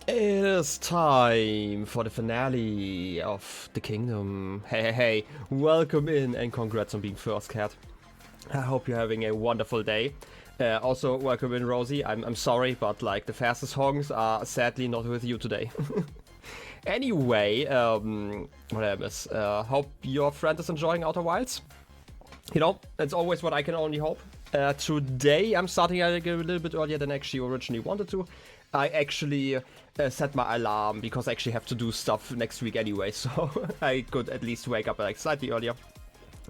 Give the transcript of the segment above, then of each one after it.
It is time for the finale of the kingdom. Hey, welcome in and congrats on being first, cat. I hope you're having a wonderful day. Also, welcome in, Rosie. I'm sorry, but like the fastest hongs are sadly not with you today. Anyway, hope your friend is enjoying Outer Wilds. You know, it's always what I can only hope. Today I'm starting a little bit earlier than I actually originally wanted to. I actually set my alarm because I actually have to do stuff next week anyway, so I could at least wake up like slightly earlier,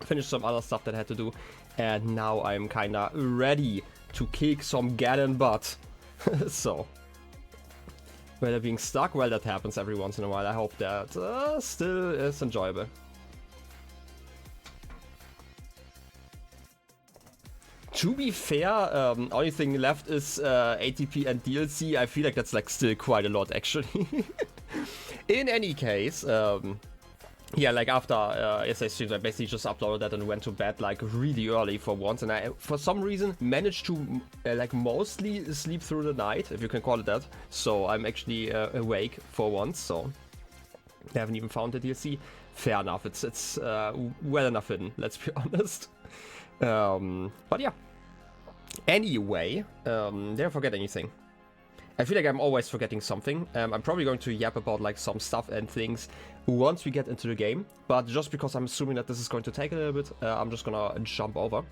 finish some other stuff that I had to do, and now I'm kinda ready to kick some Ganon-butt. So, whether being stuck, well, that happens every once in a while. I hope that still is enjoyable. To be fair, only thing left is ATP and DLC. I feel like that's like still quite a lot actually. In any case, yeah, like after SA streams, I basically just uploaded that and went to bed like really early for once, and I for some reason managed to like mostly sleep through the night, if you can call it that. So I'm actually awake for once. So I haven't even found the DLC. Fair enough. It's well enough hidden. Let's be honest. But yeah. Anyway, did I forget anything? I feel like I'm always forgetting something. I'm probably going to yap about like some stuff and things once we get into the game. But just because I'm assuming that this is going to take a little bit, I'm just gonna jump over.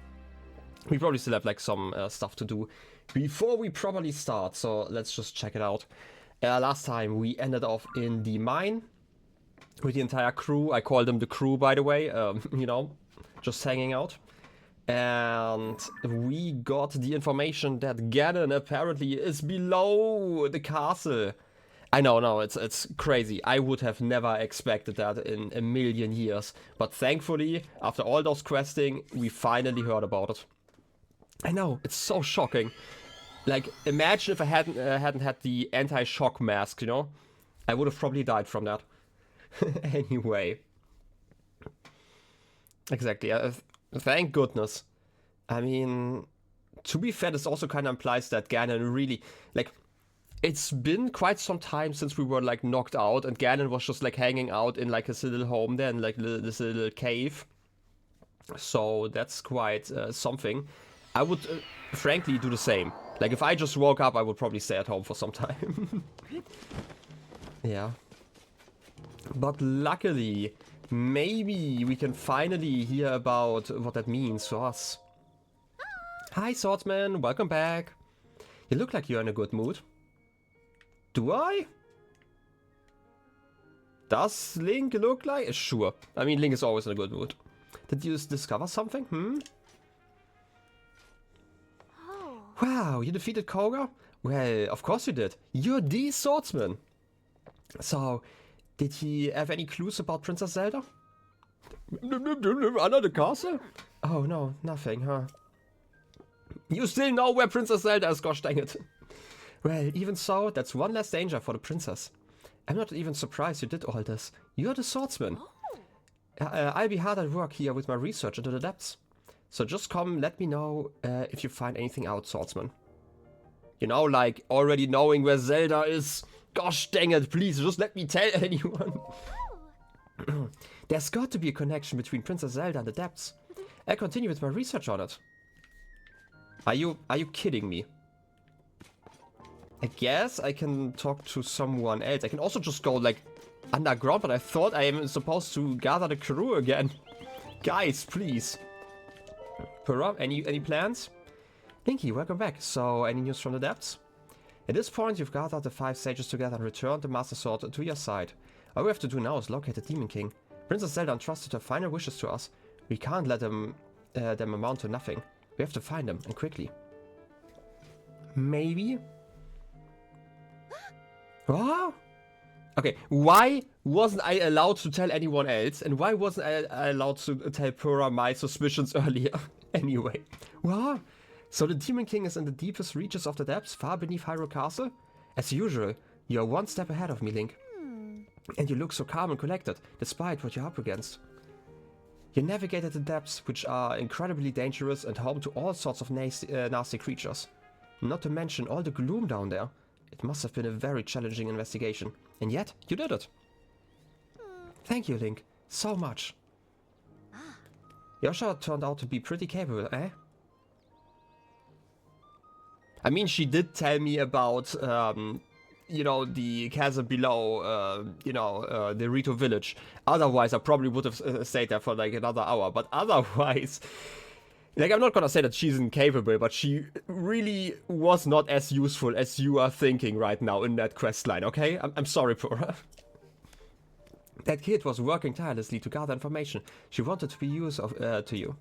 We probably still have like some stuff to do before we properly start. So let's just check it out. Last time we ended off in the mine with the entire crew. I call them the crew, by the way. You know, just hanging out. And we got the information that Ganon apparently is below the castle. I know, no, it's crazy. I would have never expected that in a million years. But thankfully, after all those questing, we finally heard about it. I know, it's so shocking. Like, imagine if I hadn't had the anti-shock mask, you know? I would have probably died from that. Anyway. Exactly. Thank goodness. I mean, to be fair, this also kind of implies that Ganon really, like, it's been quite some time since we were, like, knocked out, and Ganon was just, like, hanging out in, like, his little home there, in, like, this little cave. So that's quite something. I would, frankly, do the same. Like, if I just woke up, I would probably stay at home for some time. Yeah. But luckily, maybe we can finally hear about what that means for us. Hi, Swordsman, welcome back. You look like you're in a good mood. Do I? Does Link look like? Sure. I mean, Link is always in a good mood. Did you discover something? Oh. Wow, you defeated Koga? Well, of course you did. You're the swordsman. So, did he have any clues about Princess Zelda? Under the castle? Oh no, nothing, huh? You still know where Princess Zelda is, gosh dang it. Well, even so, that's one less danger for the princess. I'm not even surprised you did all this. You're the swordsman. I'll be hard at work here with my research into the depths. So just come, let me know if you find anything out, swordsman. You know, like already knowing where Zelda is. Gosh dang it, please, just let me tell anyone. There's got to be a connection between Princess Zelda and the depths. I'll continue with my research on it. Are you kidding me? I guess I can talk to someone else. I can also just go like underground, but I thought I am supposed to gather the crew again. Guys, please. Purah, any plans? Linky, welcome back. So, any news from the depths? At this point, you've gathered the 5 sages together and returned the Master Sword to your side. All we have to do now is locate the Demon King. Princess Zelda entrusted her final wishes to us. We can't let them amount to nothing. We have to find them, and quickly. Maybe? What? Okay, why wasn't I allowed to tell anyone else? And why wasn't I allowed to tell Purah my suspicions earlier? Anyway. What? So the Demon King is in the deepest reaches of the depths, far beneath Hyrule Castle? As usual, you're one step ahead of me, Link. And you look so calm and collected, despite what you're up against. You navigated the depths, which are incredibly dangerous and home to all sorts of nasty creatures. Not to mention all the gloom down there. It must have been a very challenging investigation. And yet, you did it. Thank you, Link. So much. Yasha turned out to be pretty capable, eh? I mean, she did tell me about, you know, the chasm below, you know, the Rito village. Otherwise, I probably would have stayed there for like another hour. But otherwise, like, I'm not gonna say that she's incapable, but she really was not as useful as you are thinking right now in that quest line, okay? I'm sorry, Pura. That kid was working tirelessly to gather information. She wanted to be useful to you.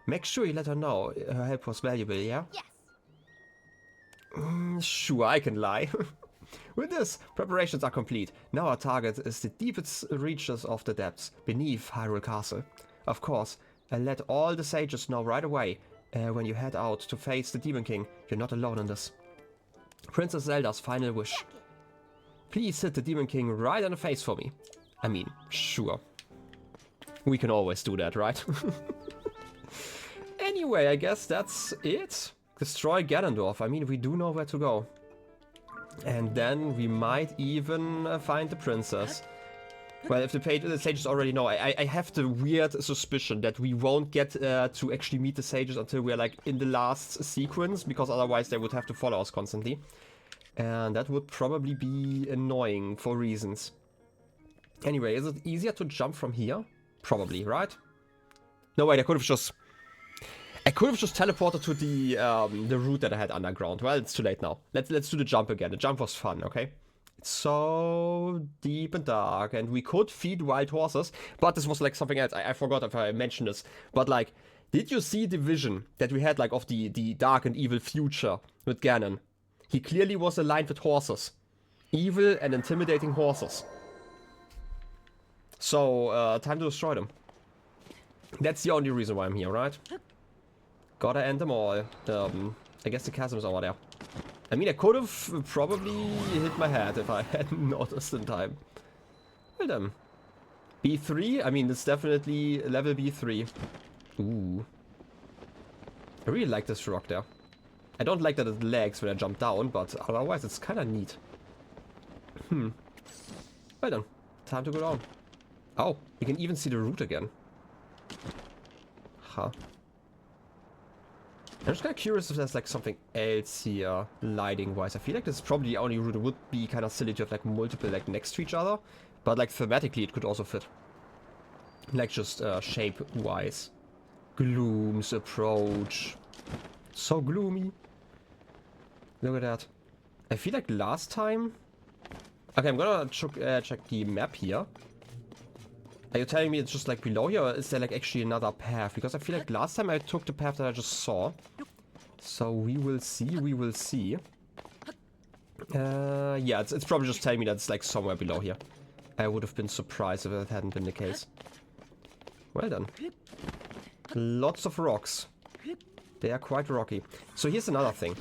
Make sure you let her know her help was valuable, yeah? Yes. Sure, I can lie. With this, preparations are complete. Now our target is the deepest reaches of the depths, beneath Hyrule Castle. Of course, let all the sages know right away, when you head out to face the Demon King. You're not alone in this. Princess Zelda's final wish. Please hit the Demon King right in the face for me. I mean, sure. We can always do that, right? Anyway, I guess that's it. Destroy Ganondorf. I mean, we do know where to go. And then we might even find the princess. Well, if the sages already know, I have the weird suspicion that we won't get to actually meet the sages until we're like in the last sequence, because otherwise they would have to follow us constantly. And that would probably be annoying for reasons. Anyway, is it easier to jump from here? Probably, right? No, wait, I could have just teleported to the route that I had underground. Well, it's too late now. Let's do the jump again. The jump was fun, okay? It's so deep and dark, and we could feed wild horses, but this was like something else. I forgot if I mentioned this, but like, did you see the vision that we had like of the dark and evil future with Ganon? He clearly was aligned with horses. Evil and intimidating horses. So, time to destroy them. That's the only reason why I'm here, right? Gotta end them all. I guess the chasm is over there. I mean, I could have probably hit my head if I hadn't noticed in time. Well then. B3? I mean, it's definitely level B3. Ooh. I really like this rock there. I don't like that it lags when I jump down, but otherwise it's kind of neat. Well then. Time to go down. Oh, you can even see the route again. Huh. I'm just kind of curious if there's like something else here, lighting-wise. I feel like this is probably the only route. It would be kind of silly to have like multiple like next to each other, but like thematically it could also fit. Like just shape-wise. Gloom's approach. So gloomy. Look at that. I feel like last time... Okay, I'm gonna check the map here. Are you telling me it's just like below here, or is there like actually another path? Because I feel like last time I took the path that I just saw. So we will see, we will see. Yeah, it's probably just telling me that it's like somewhere below here. I would have been surprised if that hadn't been the case. Well done. Lots of rocks. They are quite rocky. So here's another thing.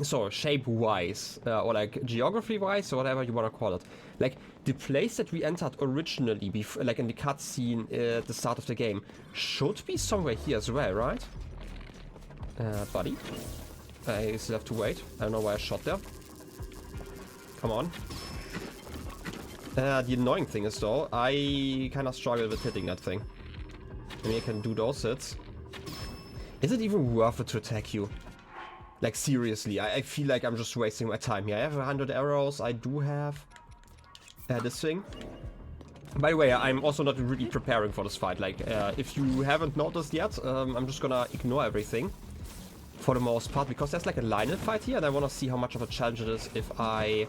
So shape-wise, or like geography-wise, or whatever you want to call it. Like, the place that we entered originally, like in the cutscene at the start of the game, should be somewhere here as well, right? Buddy. I still have to wait. I don't know why I shot there. Come on. The annoying thing is, though, I kind of struggle with hitting that thing. I mean, I can do those hits. Is it even worth it to attack you? Like, seriously, I feel like I'm just wasting my time here. I have 100 arrows. I do have this thing. By the way, I'm also not really preparing for this fight. Like, if you haven't noticed yet, I'm just gonna ignore everything for the most part, because there's like a Lynel fight here, and I want to see how much of a challenge it is if I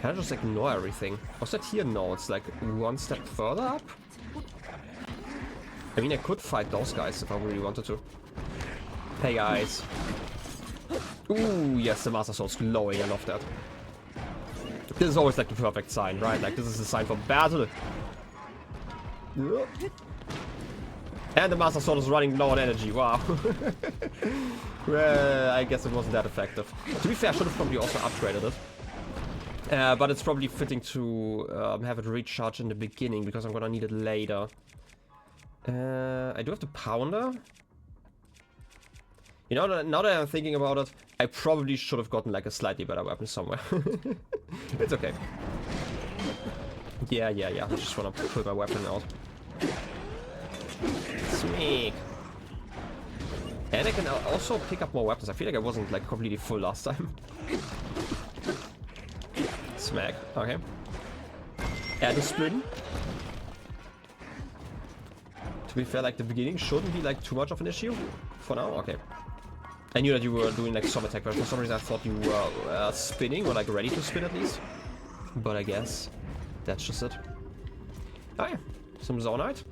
kind of just ignore everything. Was that here? No, it's like one step further up. I mean, I could fight those guys if I really wanted to. Hey guys. Ooh, yes, the Master Sword's glowing. I love that. This is always like the perfect sign, right? Like, this is a sign for battle. And the Master Sword is running low on energy. Wow. Well, I guess it wasn't that effective. To be fair, I should have probably also upgraded it. But it's probably fitting to have it recharge in the beginning, because I'm gonna need it later. I do have the Pounder. You know, now that I'm thinking about it, I probably should have gotten like a slightly better weapon somewhere. It's okay. Yeah. I just want to pull my weapon out. Sneak. And I can also pick up more weapons. I feel like I wasn't like completely full last time. Smack. Okay. Add a spin. To be fair, like the beginning shouldn't be like too much of an issue for now. Okay. I knew that you were doing like some attack, but for some reason I thought you were spinning or like ready to spin at least. But I guess that's just it. Okay, some Zonite.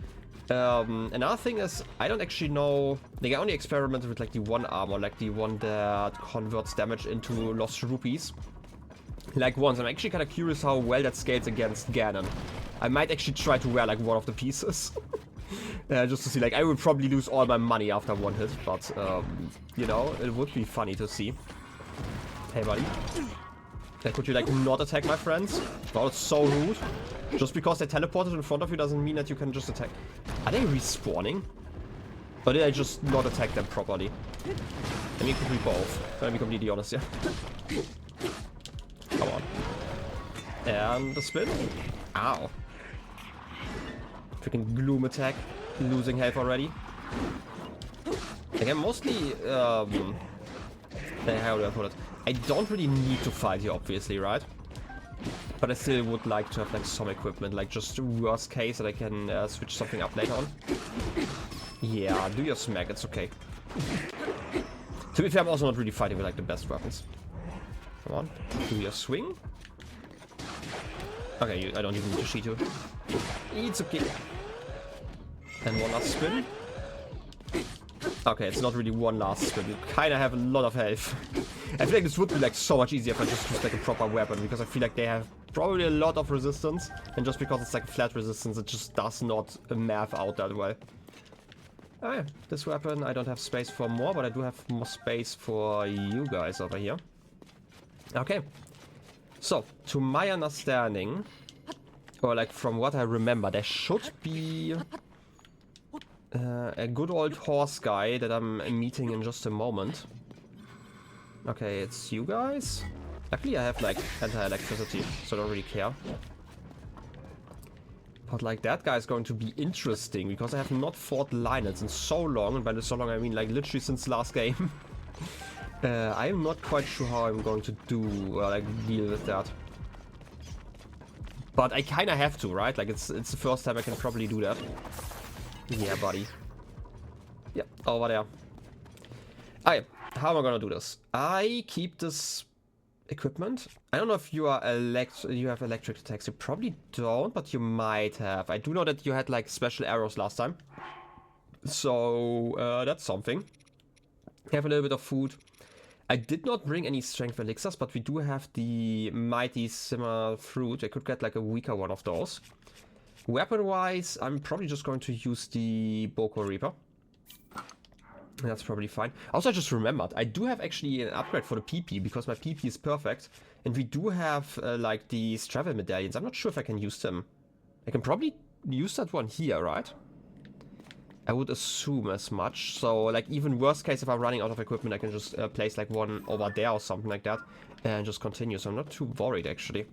Another thing is, I don't actually know, like I only experimented with like the one armor, like the one that converts damage into lost rupees. Like once, I'm actually kind of curious how well that scales against Ganon. I might actually try to wear like one of the pieces. Just to see, like I would probably lose all my money after one hit, but you know, it would be funny to see. Hey buddy. Could you like not attack my friends? Wow, it's so rude. Just because they teleported in front of you doesn't mean that you can just attack. Are they respawning? Or did I just not attack them properly? I mean, it could be both. Gonna be completely honest here. Come on. And the spin. Ow. Freaking Gloom attack. Losing health already. Again, mostly, how do I put it? I don't really need to fight here, obviously, right? But I still would like to have like some equipment, like just worst case that I can switch something up later on. Yeah, do your smack, it's okay. To be fair, I'm also not really fighting with like the best weapons. Come on, do your swing. Okay, I don't even need to cheat you. It's okay. And one last spin. Okay, it's not really one last spin. You kind of have a lot of health. I feel like this would be like so much easier if I just used like a proper weapon, because I feel like they have probably a lot of resistance, and just because it's like flat resistance, it just does not math out that well. Okay, this weapon, I don't have space for more, but I do have more space for you guys over here. Okay. So, to my understanding, or like from what I remember, there should be a good old horse guy that I'm meeting in just a moment. Okay, it's you guys. Luckily I have like anti-electricity, so I don't really care. But like that guy is going to be interesting, because I have not fought Lynel in so long, and by so long I mean like literally since last game. I'm not quite sure how I'm going to do like deal with that. But I kind of have to, right? Like it's the first time I can probably do that. Yeah, buddy. Yep, over there. Alright, how am I gonna do this? I keep this equipment. I don't know if you are you have electric attacks. You probably don't, but you might have. I do know that you had like special arrows last time. So that's something. Have a little bit of food. I did not bring any strength elixirs, but we do have the mighty simmer fruit. I could get like a weaker one of those. Weapon-wise, I'm probably just going to use the Boko Reaper. That's probably fine. Also, I just remembered, I do have actually an upgrade for the PP, because my PP is perfect. And we do have, like, these travel medallions. I'm not sure if I can use them. I can probably use that one here, right? I would assume as much. So, like, even worst case, if I'm running out of equipment, I can just place, like, one over there or something like that. And just continue. So I'm not too worried, actually.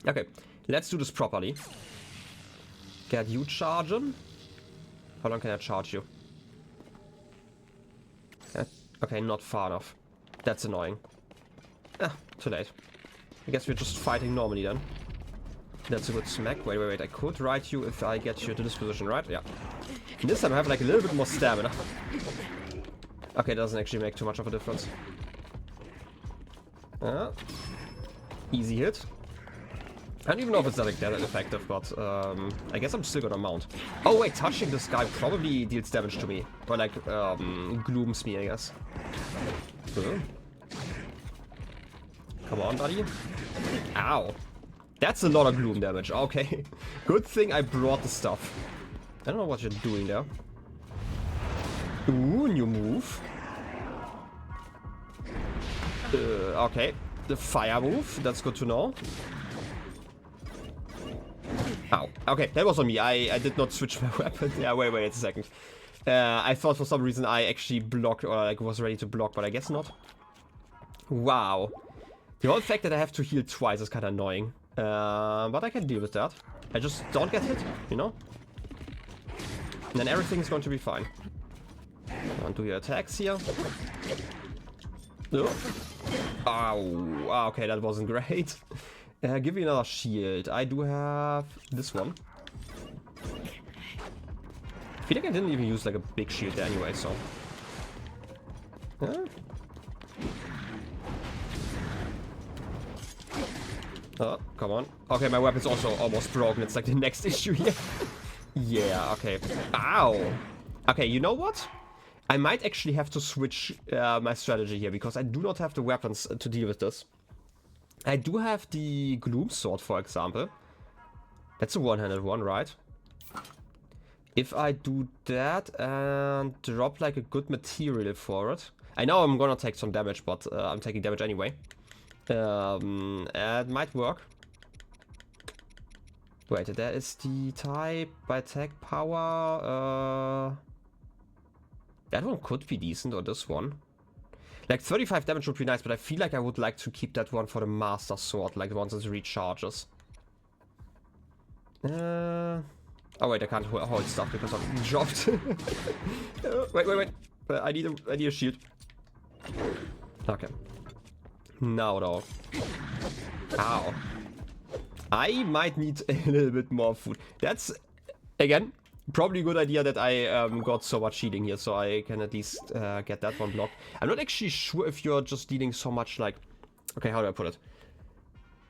Okay, let's do this properly. Get you charging. How long can I charge you? Okay, not far enough. That's annoying. Ah, too late. I guess we're just fighting normally then. That's a good smack. Wait. I could ride you if I get you to this position, right? Yeah. And this time I have like a little bit more stamina. Okay, it doesn't actually make too much of a difference. Easy hit. I don't even know if it's that effective, but I guess I'm still gonna mount. Oh wait, touching this guy probably deals damage to me. Or like, glooms me, I guess. Come on, buddy. Ow. That's a lot of gloom damage. Okay. Good thing I brought the stuff. I don't know what you're doing there. Ooh, new move. Okay. The fire move. That's good to know. Ow. Okay, that was on me. I did not switch my weapon. Yeah, wait a second. I thought for some reason I actually blocked or like was ready to block, but I guess not. Wow. The whole fact that I have to heal twice is kind of annoying. But I can deal with that. I just don't get hit, you know? And then everything is going to be fine. Don't do your attacks here. Oh. Ow. Okay, that wasn't great. Give me another shield. I do have this one. I feel like I didn't even use like a big shield there anyway, so. Oh, come on. Okay, my weapon's also almost broken. It's like the next issue here. Yeah, okay. Ow! Okay, you know what? I might actually have to switch my strategy here, because I do not have the weapons to deal with this. I do have the Gloom sword, for example. That's a one-handed one, right? If I do that and drop like a good material for it. I know I'm gonna take some damage, but I'm taking damage anyway. It might work. Wait, there is the type by attack power. That one could be decent, or this one. Like 35 damage would be nice, but I feel like I would like to keep that one for the Master Sword, like once it recharges. Oh wait, I can't hold stuff because I'm dropped. Wait. I need a shield. Okay. Now though. Ow. I might need a little bit more food. That's, again, probably a good idea that I got so much shielding here, so I can at least get that one blocked. I'm not actually sure if you're just dealing so much like... Okay, how do I put it?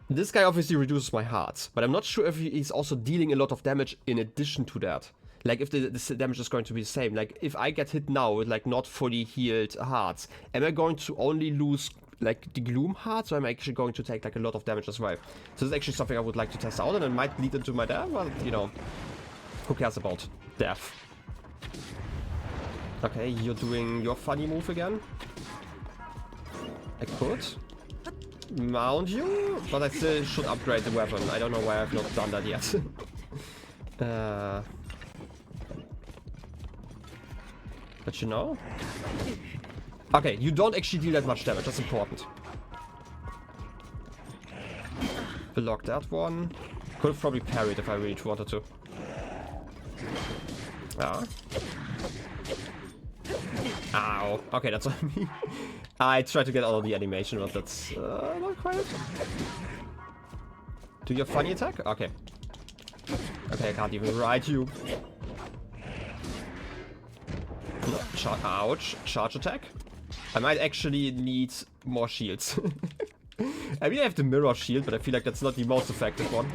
This guy obviously reduces my hearts, but I'm not sure if he's also dealing a lot of damage in addition to that. Like, if the damage is going to be the same. Like, if I get hit now with, like, not fully healed hearts, am I going to only lose, like, the Gloom hearts, or am I actually going to take, like, a lot of damage as well? So this is actually something I would like to test out, and it might lead into my death, but, you know, who cares about death? Okay, you're doing your funny move again. I could mount you, but I still should upgrade the weapon. I don't know why I've not done that yet. But you know? Okay, you don't actually deal that much damage, that's important. Block that one. Could have probably parried if I really wanted to. Ah. Ow. Okay, that's on me. I tried to get out of the animation, but that's not quite. Do your funny attack? Okay. Okay, I can't even ride you. No, ouch. Charge attack. I might actually need more shields. I mean, I have the mirror shield, but I feel like that's not the most effective one.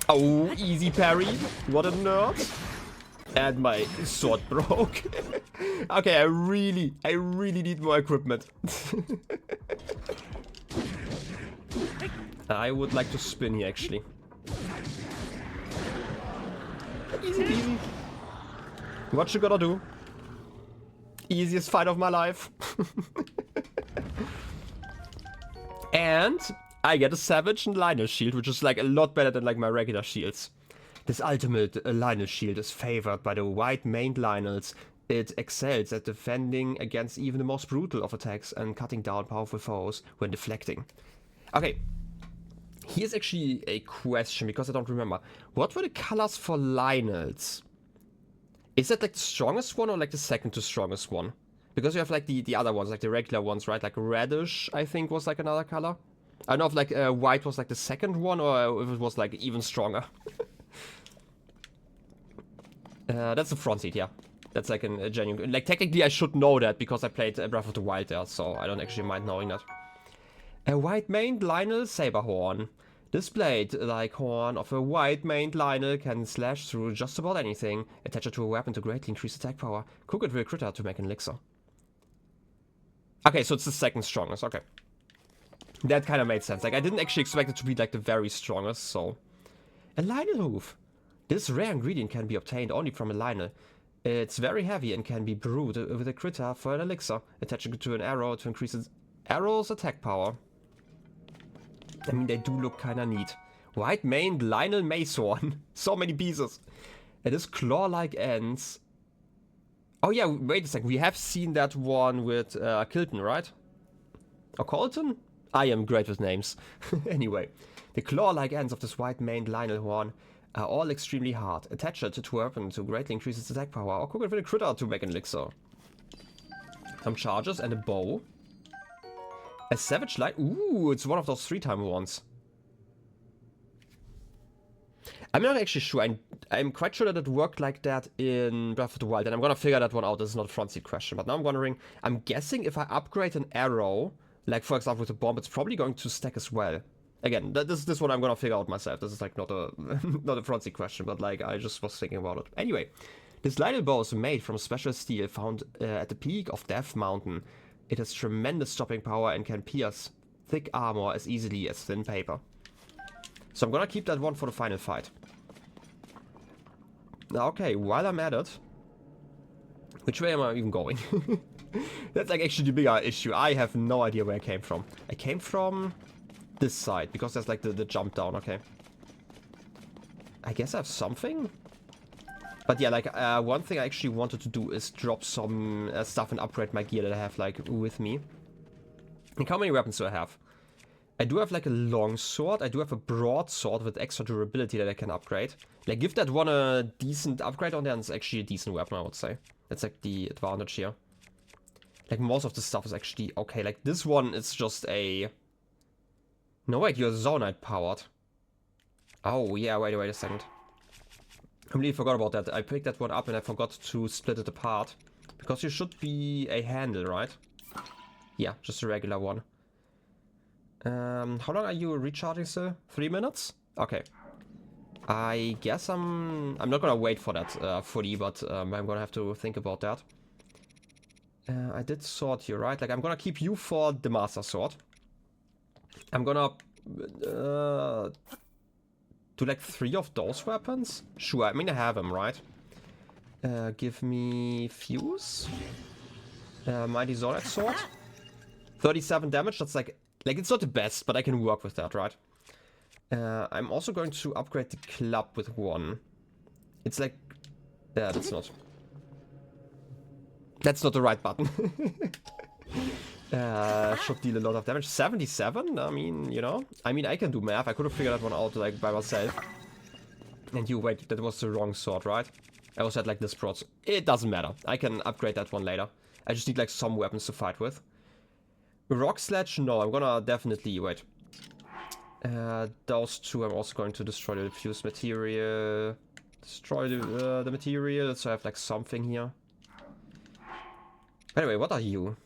Oh, easy parry. What a nerd. And my sword broke. Okay, I really need more equipment. I would like to spin here, actually. Easy peasy. What you gonna do? Easiest fight of my life. And I get a Savage and Lynel shield, which is like a lot better than like my regular shields. This ultimate Lynel shield is favored by the white-maned Lynels. It excels at defending against even the most brutal of attacks and cutting down powerful foes when deflecting. Okay, here's actually a question because I don't remember. What were the colors for Lynels? Is that like the strongest one or like the second to strongest one? Because you have like the other ones, like the regular ones, right? Like reddish, I think, was like another color. I don't know if like white was like the second one or if it was like even stronger. That's the front seat, yeah. That's like a genuine... Like, technically I should know that because I played Breath of the Wild there, so I don't actually mind knowing that. A white-maned Lynel Saberhorn. This blade-like horn of a white-maned Lynel can slash through just about anything. Attach it to a weapon to greatly increase attack power. Cook it with a critter to make an elixir. Okay, so it's the second strongest, okay. That kind of made sense. Like, I didn't actually expect it to be like the very strongest, so... A Lynel hoof. This rare ingredient can be obtained only from a Lynel. It's very heavy and can be brewed with a critter for an elixir, attaching it to an arrow to increase its arrow's attack power. I mean, they do look kinda neat. White-maned Lynel Macehorn. So many pieces. It is claw-like ends. Oh yeah, wait a second. We have seen that one with Kilton, right? Or Colton? I am great with names. Anyway, the claw-like ends of this white-maned Lynel horn are all extremely hard. Attach it to a weapon to greatly increase its attack power, or cook it with a critter to make an elixir. Some charges and a bow. A savage light. Ooh, it's one of those 3-time ones. I'm not actually sure. I'm quite sure that it worked like that in Breath of the Wild, and I'm gonna figure that one out. This is not a front seat question, but now I'm wondering. I'm guessing if I upgrade an arrow, like for example with a bomb, it's probably going to stack as well. Again, this is what I'm gonna figure out myself. This is like not a not a front seat question, but like I just was thinking about it. Anyway, this Lynel bow is made from special steel found at the peak of Death Mountain. It has tremendous stopping power and can pierce thick armor as easily as thin paper. So I'm gonna keep that one for the final fight. Now, okay, while I'm at it, which way am I even going? That's like actually the bigger issue. I have no idea where I came from. I came from this side, because there's like the jump down, okay. I guess I have something? But yeah, like one thing I actually wanted to do is drop some stuff and upgrade my gear that I have like with me. And how many weapons do I have? I do have like a long sword. I do have a broadsword with extra durability that I can upgrade. Like give that one a decent upgrade on there, and it's actually a decent weapon, I would say. That's like the advantage here. Like most of the stuff is actually okay. Like this one is just a... No wait, you're Zonite powered. Oh yeah, wait a second. I completely forgot about that. I picked that one up and I forgot to split it apart. Because you should be a handle, right? Yeah, just a regular one. How long are you recharging, sir? 3 minutes? Okay. I guess I'm not gonna wait for that fully, but I'm gonna have to think about that. I did sword here, right? Like I'm gonna keep you for the Master Sword. I'm gonna do like 3 of those weapons? Sure, I mean I have them, right? Give me Fuse. Mighty Zonite Sword. 37 damage, that's like it's not the best, but I can work with that, right? I'm also going to upgrade the club with 1. It's like... Yeah, that's not... That's not the right button. Should deal a lot of damage. 77? I mean, you know? I mean, I can do math. I could have figured that one out, like, by myself. And you, wait, that was the wrong sword, right? I also had, like, this broad. It doesn't matter. I can upgrade that one later. I just need, like, some weapons to fight with. Rock Sledge? No, I'm gonna definitely... Wait. Those 2 I'm also going to destroy the fused material. Destroy the material, so I have, like, something here. Anyway, what are you?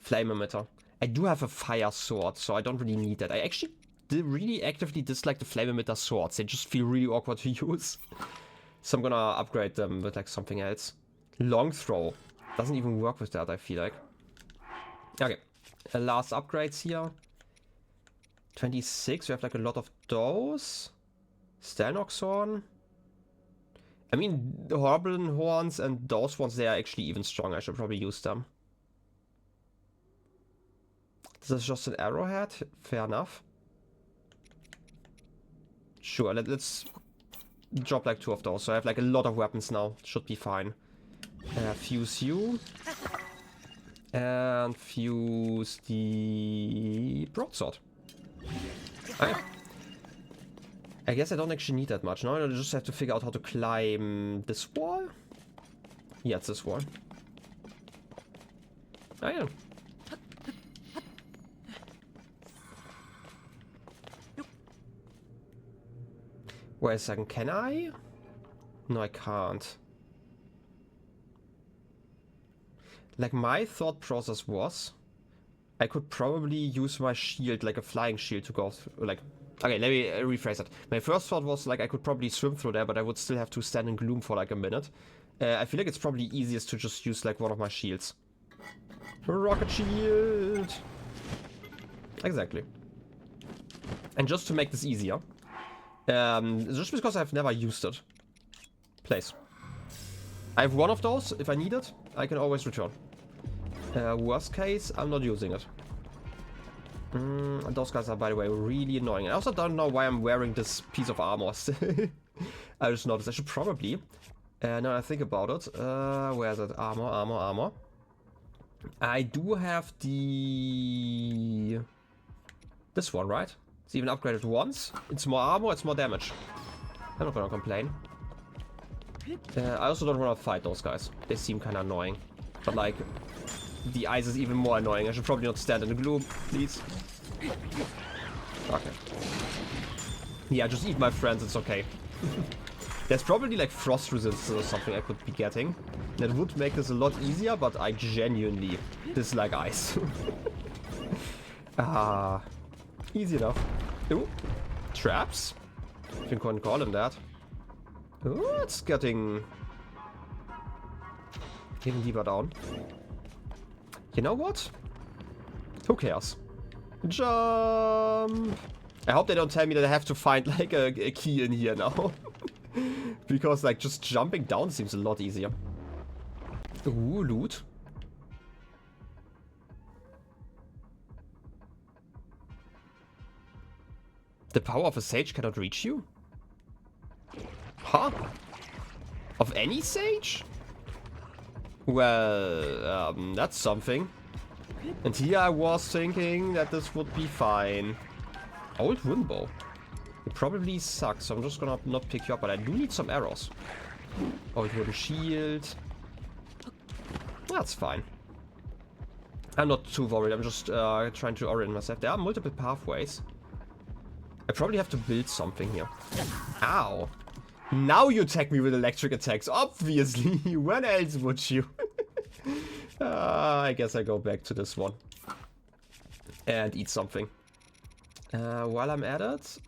Flame emitter. I do have a fire sword, so I don't really need that. I actually really actively dislike the flame emitter swords. They just feel really awkward to use. So I'm gonna upgrade them with like something else. Long throw. Doesn't even work with that, I feel like. Okay. Last upgrades here. 26. We have like a lot of those. Stelnox horn. I mean, the Horblin horns and those ones, they are actually even stronger. I should probably use them. This is just an arrowhead. Fair enough. Sure, let's drop like 2 of those. So I have like a lot of weapons now. Should be fine. Fuse you. And fuse the broadsword. Okay. I guess I don't actually need that much. Now I just have to figure out how to climb this wall. Yeah, it's this wall. Oh yeah. Wait a second, can I? No, I can't. Like, my thought process was I could probably use my shield, like a flying shield, to go through, like... Okay, let me rephrase that. My first thought was, like, I could probably swim through there, but I would still have to stand in Gloom for, like, a minute. I feel like it's probably easiest to just use, like, one of my shields. Rocket shield! Exactly. And just to make this easier, just because I've never used it. Place. I have 1 of those. If I need it, I can always return. Worst case, I'm not using it. Those guys are, by the way, really annoying. I also don't know why I'm wearing this piece of armor. I just noticed I should probably, now I think about it, where is it? Armor. I do have this one, right? It's even upgraded once. It's more armor, it's more damage. I'm not gonna complain. I also don't want to fight those guys. They seem kind of annoying. But like, the ice is even more annoying. I should probably not stand in the gloom, please. Okay. Yeah, just eat my friends, it's okay. There's probably like frost resistance or something I could be getting. That would make this a lot easier, but I genuinely dislike ice. Easy enough. Ooh, traps? If you can call them that. Ooh, it's getting deeper down. You know what? Who cares? Jump! I hope they don't tell me that I have to find like a key in here now. Because like just jumping down seems a lot easier. Ooh, loot. The power of a sage cannot reach you? Huh? Of any sage? Well, that's something. And here I was thinking that this would be fine. Old wooden bow. It probably sucks, so I'm just gonna not pick you up, but I do need some arrows. Old wooden shield. That's fine. I'm not too worried, I'm just trying to orient myself. There are multiple pathways. I probably have to build something here. Ow! Now you attack me with electric attacks, obviously! When else would you? I guess I go back to this one. And eat something. While I'm at it...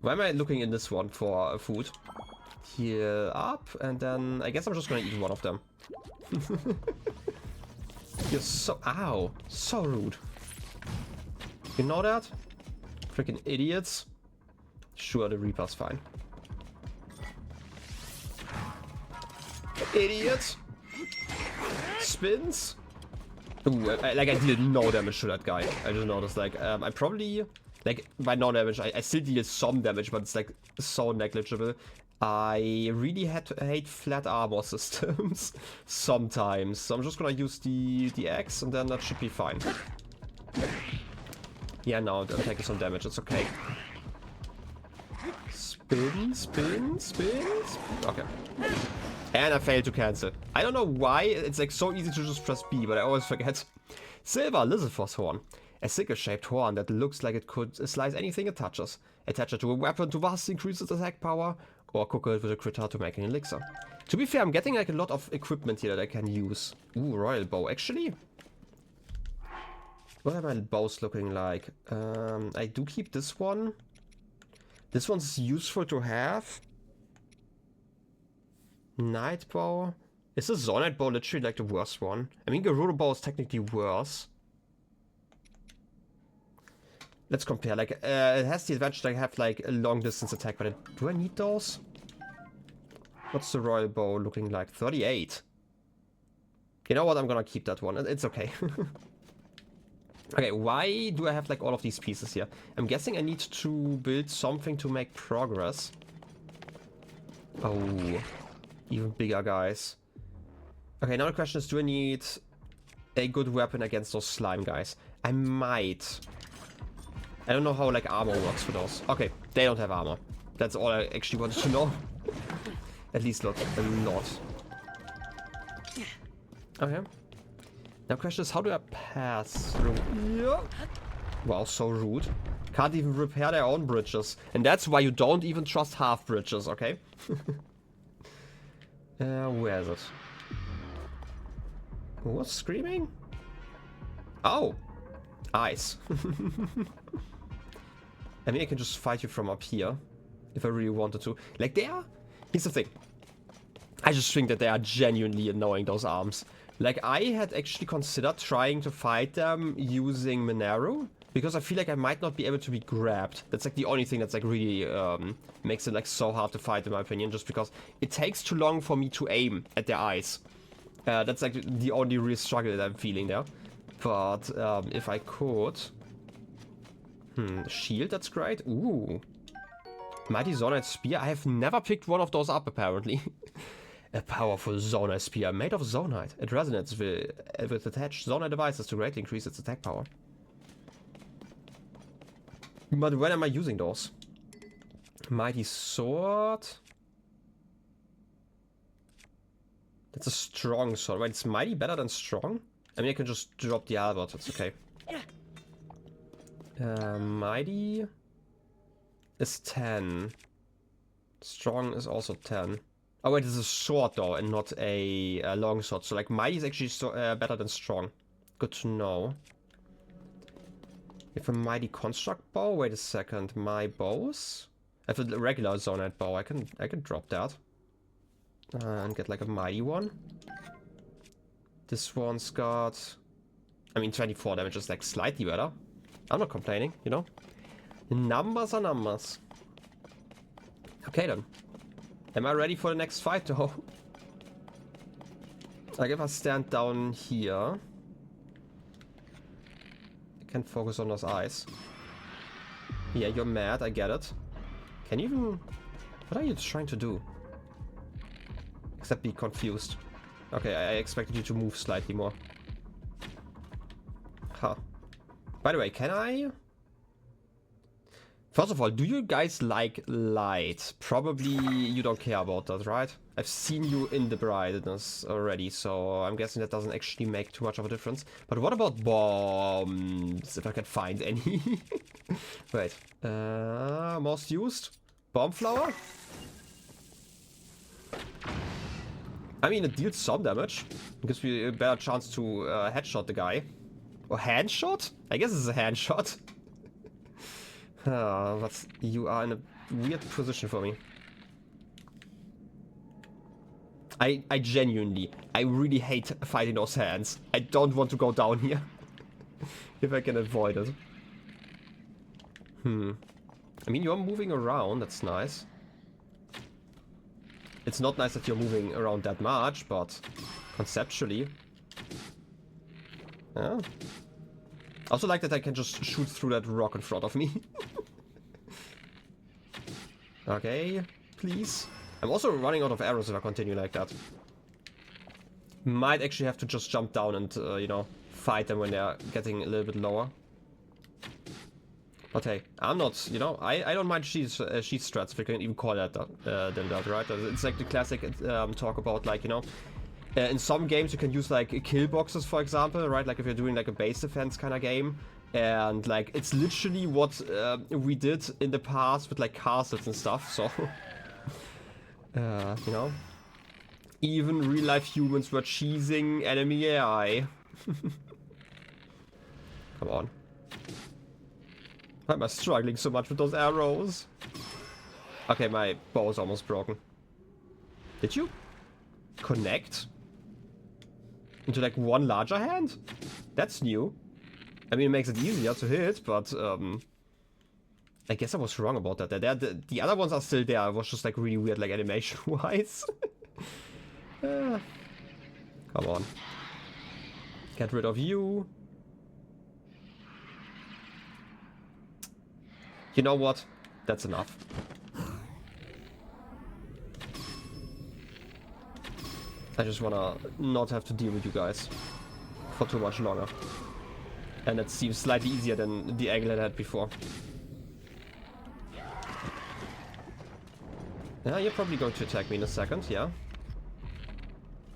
Why am I looking in this one for food? Heal up, and then... I guess I'm just gonna eat one of them. You're so... Ow! So rude. You know that? Freaking idiots. Sure, the Reaper's fine. Idiot! Spins? Ooh, like I deal no damage to that guy. I just noticed, like, I probably... Like, by no damage, I still deal some damage, but it's like so negligible. I really hate flat armor systems sometimes. So I'm just gonna use the axe and then that should be fine. Yeah, no, I'm taking some damage, it's okay. Spin, spin, spin, spin. Okay. And I failed to cancel. I don't know why, it's like so easy to just press B, but I always forget. Silver Lizardfoss horn. A sickle-shaped horn that looks like it could slice anything it touches. Attach it to a weapon to vastly increase its attack power, or cook it with a critter to make an elixir. To be fair, I'm getting like a lot of equipment here that I can use. Ooh, royal bow. Actually, what are my bows looking like? I do keep this one. This one's useful to have. Night bow. Is the Zonite bow literally like the worst one? I mean, Gerudo bow is technically worse. Let's compare. Like, it has the advantage that I have like a long distance attack, but do I need those? What's the royal bow looking like? 38. You know what? I'm gonna keep that one. It's okay. Okay, why do I have like all of these pieces here? I'm guessing I need to build something to make progress. Oh, even bigger guys. Okay, now the question is, do I need a good weapon against those slime guys? I might. I don't know how like armor works for those. Okay, they don't have armor. That's all I actually wanted to know. At least not a lot. Okay. Now question is, how do I pass through? Yeah. Wow, so rude. Can't even repair their own bridges. And that's why you don't even trust half bridges, okay? Where is it? What's screaming? Oh! Ice. I mean, I can just fight you from up here. If I really wanted to. Like, here's the thing. I just think that they are genuinely annoying, those arms. Like, I had actually considered trying to fight them using Mineru. Because I feel like I might not be able to be grabbed. That's like the only thing that's like really makes it like so hard to fight, in my opinion. Just because it takes too long for me to aim at their eyes. That's like the only real struggle that I'm feeling there. But if I could... shield, that's great. Ooh. Mighty Zonite Spear? I have never picked one of those up, apparently. A powerful Zonite Spear made of Zonite. It resonates with attached Zonite devices to greatly increase its attack power. But when am I using those? Mighty Sword? That's a strong sword. Wait, it's mighty better than strong? I mean, I can just drop the Albert. It's okay. Mighty is 10. Strong is also 10. Oh wait, it's a sword though, and not a long sword. So like, mighty is actually better than strong. Good to know. If a mighty construct bow. Wait a second. My bows. I have a regular Zonite bow. I can drop that. And get like a mighty one. This one's got, I mean, 24 damage is like slightly better. I'm not complaining, you know. Numbers are numbers. Okay then. Am I ready for the next fight though? Like if I stand down here, I can focus on those eyes. Yeah, you're mad, I get it. Can you even, what are you trying to do? Except be confused. Okay, I expected you to move slightly more. Huh. By the way, can I? First of all, do you guys like light? Probably you don't care about that, right? I've seen you in the brightness already, so I'm guessing that doesn't actually make too much of a difference. But what about bombs? If I can find any. Wait. Most used? Bomb flower? I mean, it deals some damage. It gives me a better chance to headshot the guy. Or handshot? I guess it's a handshot. But you are in a weird position for me. I genuinely, I really hate fighting those hands. I don't want to go down here. If I can avoid it. I mean, you're moving around, that's nice. It's not nice that you're moving around that much, but conceptually. Yeah. I also like that I can just shoot through that rock in front of me. Okay, please. I'm also running out of arrows if I continue like that. Might actually have to just jump down and, you know, fight them when they're getting a little bit lower. But hey, I'm not, you know, I don't mind sheath strats, if you can even call that that, right? It's like the classic talk about, like, you know, in some games you can use like kill boxes, for example, right? Like if you're doing like a base defense kind of game. And like, it's literally what we did in the past with like castles and stuff, so... you know, even real life humans were cheesing enemy AI. Come on. Why am I struggling so much with those arrows? Okay, my bow is almost broken. Did you connect into like one larger hand? That's new. I mean, it makes it easier to hit, but I guess I was wrong about that. The other ones are still there. It was just like really weird, like animation-wise. Come on. Get rid of you. You know what? That's enough. I just wanna not have to deal with you guys for too much longer. And it seems slightly easier than the angle I had before. Yeah, you're probably going to attack me in a second, yeah.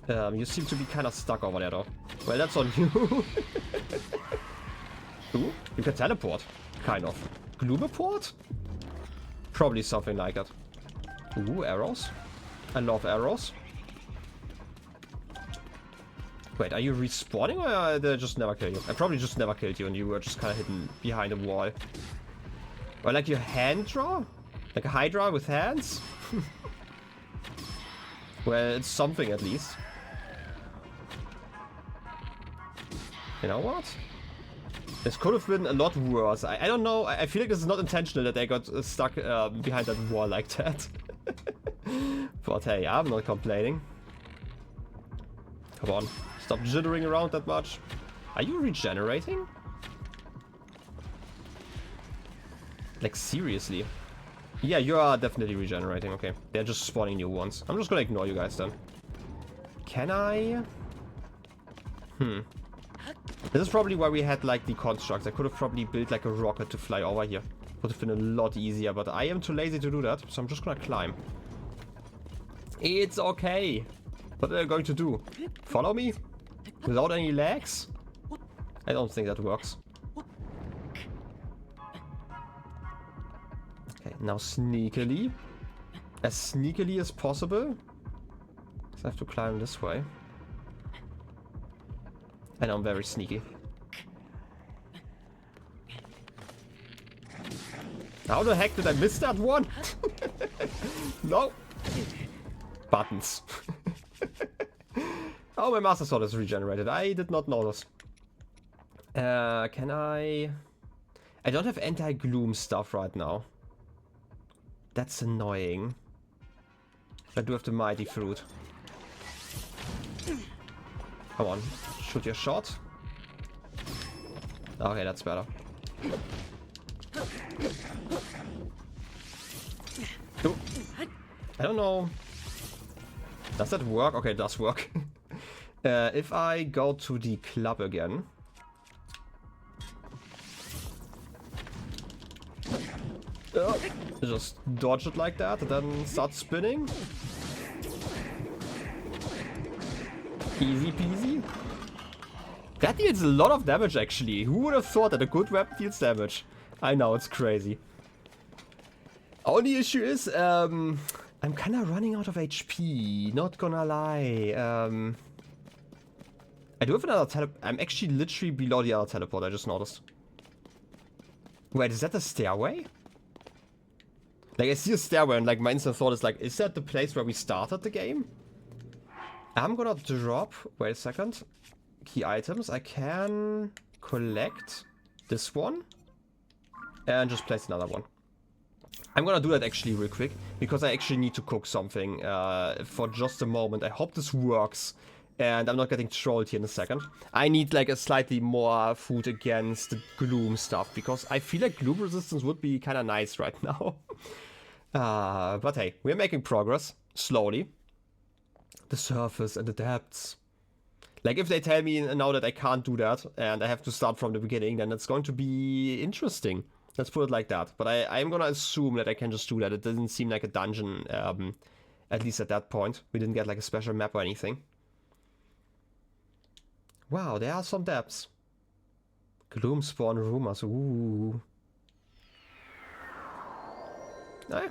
You seem to be kind of stuck over there though. Well, that's on you. Ooh, you can teleport. Kind of. Gloom-port? Probably something like that. Ooh, arrows. I love arrows. Wait, are you respawning or did I just never kill you? I probably just never killed you and you were just kind of hidden behind a wall. Or like your hand draw? Like a Hydra with hands? Well, it's something at least. You know what? This could have been a lot worse. I don't know. I feel like this is not intentional that they got stuck behind that wall like that. But hey, I'm not complaining. Come on. Stop jittering around that much. Are you regenerating? Like, seriously? Yeah, you are definitely regenerating. Okay, they're just spawning new ones. I'm just gonna ignore you guys then. Can I? This is probably why we had like the constructs. I could have probably built like a rocket to fly over here. Would have been a lot easier, but I am too lazy to do that, so I'm just gonna climb. It's okay. What are you going to do? Follow me? Without any legs? I don't think that works. Okay, now sneakily. As sneakily as possible. So I have to climb this way. And I'm very sneaky. How the heck did I miss that one? No. Buttons. Oh, my Master Sword is regenerated. I did not notice. Can I... I don't have anti-gloom stuff right now. That's annoying. I do have the mighty fruit. Come on. Shoot your shot. Okay, that's better. Ooh. I don't know. Does that work? Okay, it does work. If I go to the club again. Just dodge it like that and then start spinning. Easy peasy. That deals a lot of damage actually. Who would have thought that a good weapon deals damage? I know, it's crazy. Only issue is, I'm kinda running out of HP, not gonna lie. I do have another teleport. I'm actually literally below the other teleport, I just noticed. Wait, is that the stairway? Like, I see a stairway and like my instant thought is like, is that the place where we started the game? I'm gonna drop, wait a second, key items. I can collect this one and just place another one. I'm gonna do that actually real quick because I actually need to cook something for just a moment. I hope this works and I'm not getting trolled here in a second. I need like a slightly more food against the gloom stuff because I feel like gloom resistance would be kind of nice right now. But hey, we're making progress slowly. The surface and the depths. Like if they tell me now that I can't do that and I have to start from the beginning, then it's going to be interesting. Let's put it like that. But I'm gonna assume that I can just do that. It doesn't seem like a dungeon, at least at that point. We didn't get like a special map or anything. Wow, there are some depths. Gloom spawn rumors. Ooh. Eh.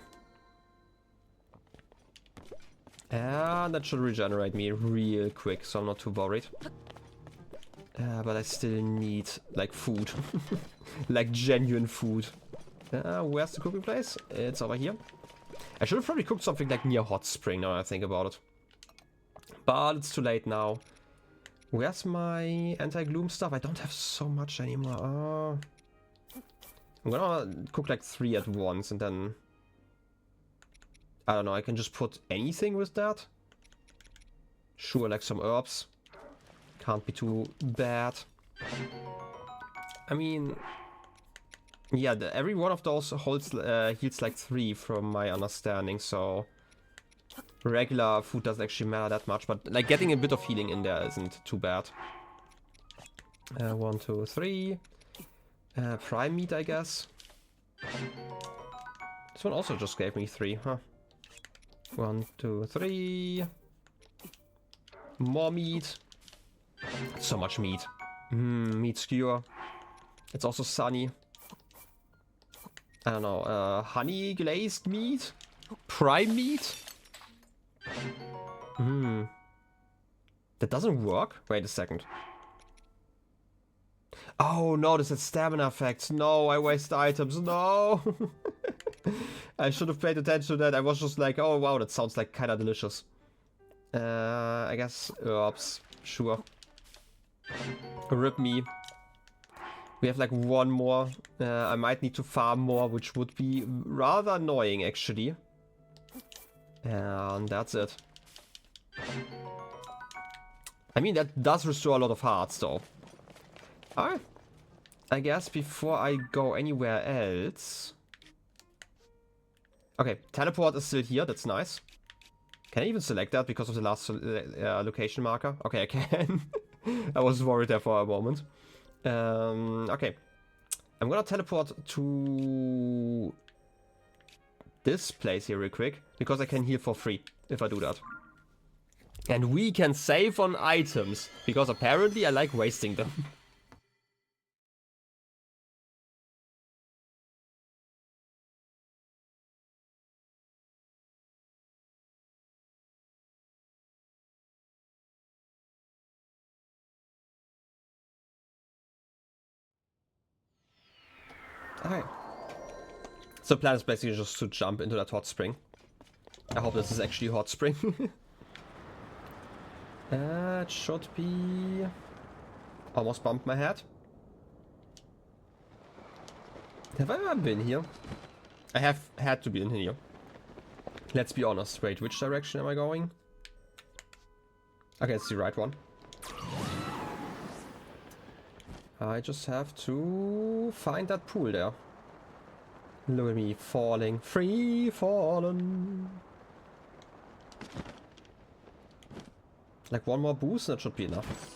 And that should regenerate me real quick, so I'm not too worried. But I still need, like, food. Like, genuine food. Where's the cooking place? It's over here. I should have probably cooked something, like, near Hot Spring, now that I think about it. But it's too late now. Where's my anti-gloom stuff? I don't have so much anymore. I'm gonna cook, like, 3 at once, and then... I don't know, I can just put anything with that. Sure, like some herbs. Can't be too bad. I mean... Yeah, every one of those holds heals like 3 from my understanding, so... Regular food doesn't actually matter that much, but like getting a bit of healing in there isn't too bad. 1, 2, 3. Prime meat, I guess. This one also just gave me 3, huh? 1, 2, 3. More meat. So much meat. Meat skewer. It's also sunny. I don't know. Honey glazed meat? Prime meat? That doesn't work? Wait a second. Oh no, this has stamina effects. No, I waste items. No! I should have paid attention to that. I was just like, oh wow, that sounds like kinda delicious. I guess herbs. Sure. Rip me. We have like 1 more. I might need to farm more, which would be rather annoying actually. And that's it. I mean, that does restore a lot of hearts though. Alright. I guess before I go anywhere else... Okay, teleport is still here, that's nice. Can I even select that because of the last location marker? Okay, I can. I was worried there for a moment. Okay. I'm gonna teleport to this place here real quick, because I can heal for free if I do that. And we can save on items, because apparently I like wasting them. Okay. So the plan is basically just to jump into that hot spring. I hope this is actually a hot spring. It should be... Almost bumped my head. Have I ever been here? I have had to be in here. Let's be honest. Wait, which direction am I going? Okay, it's the right one. I just have to find that pool there. Look at me falling, free falling. Like one more boost, that should be enough.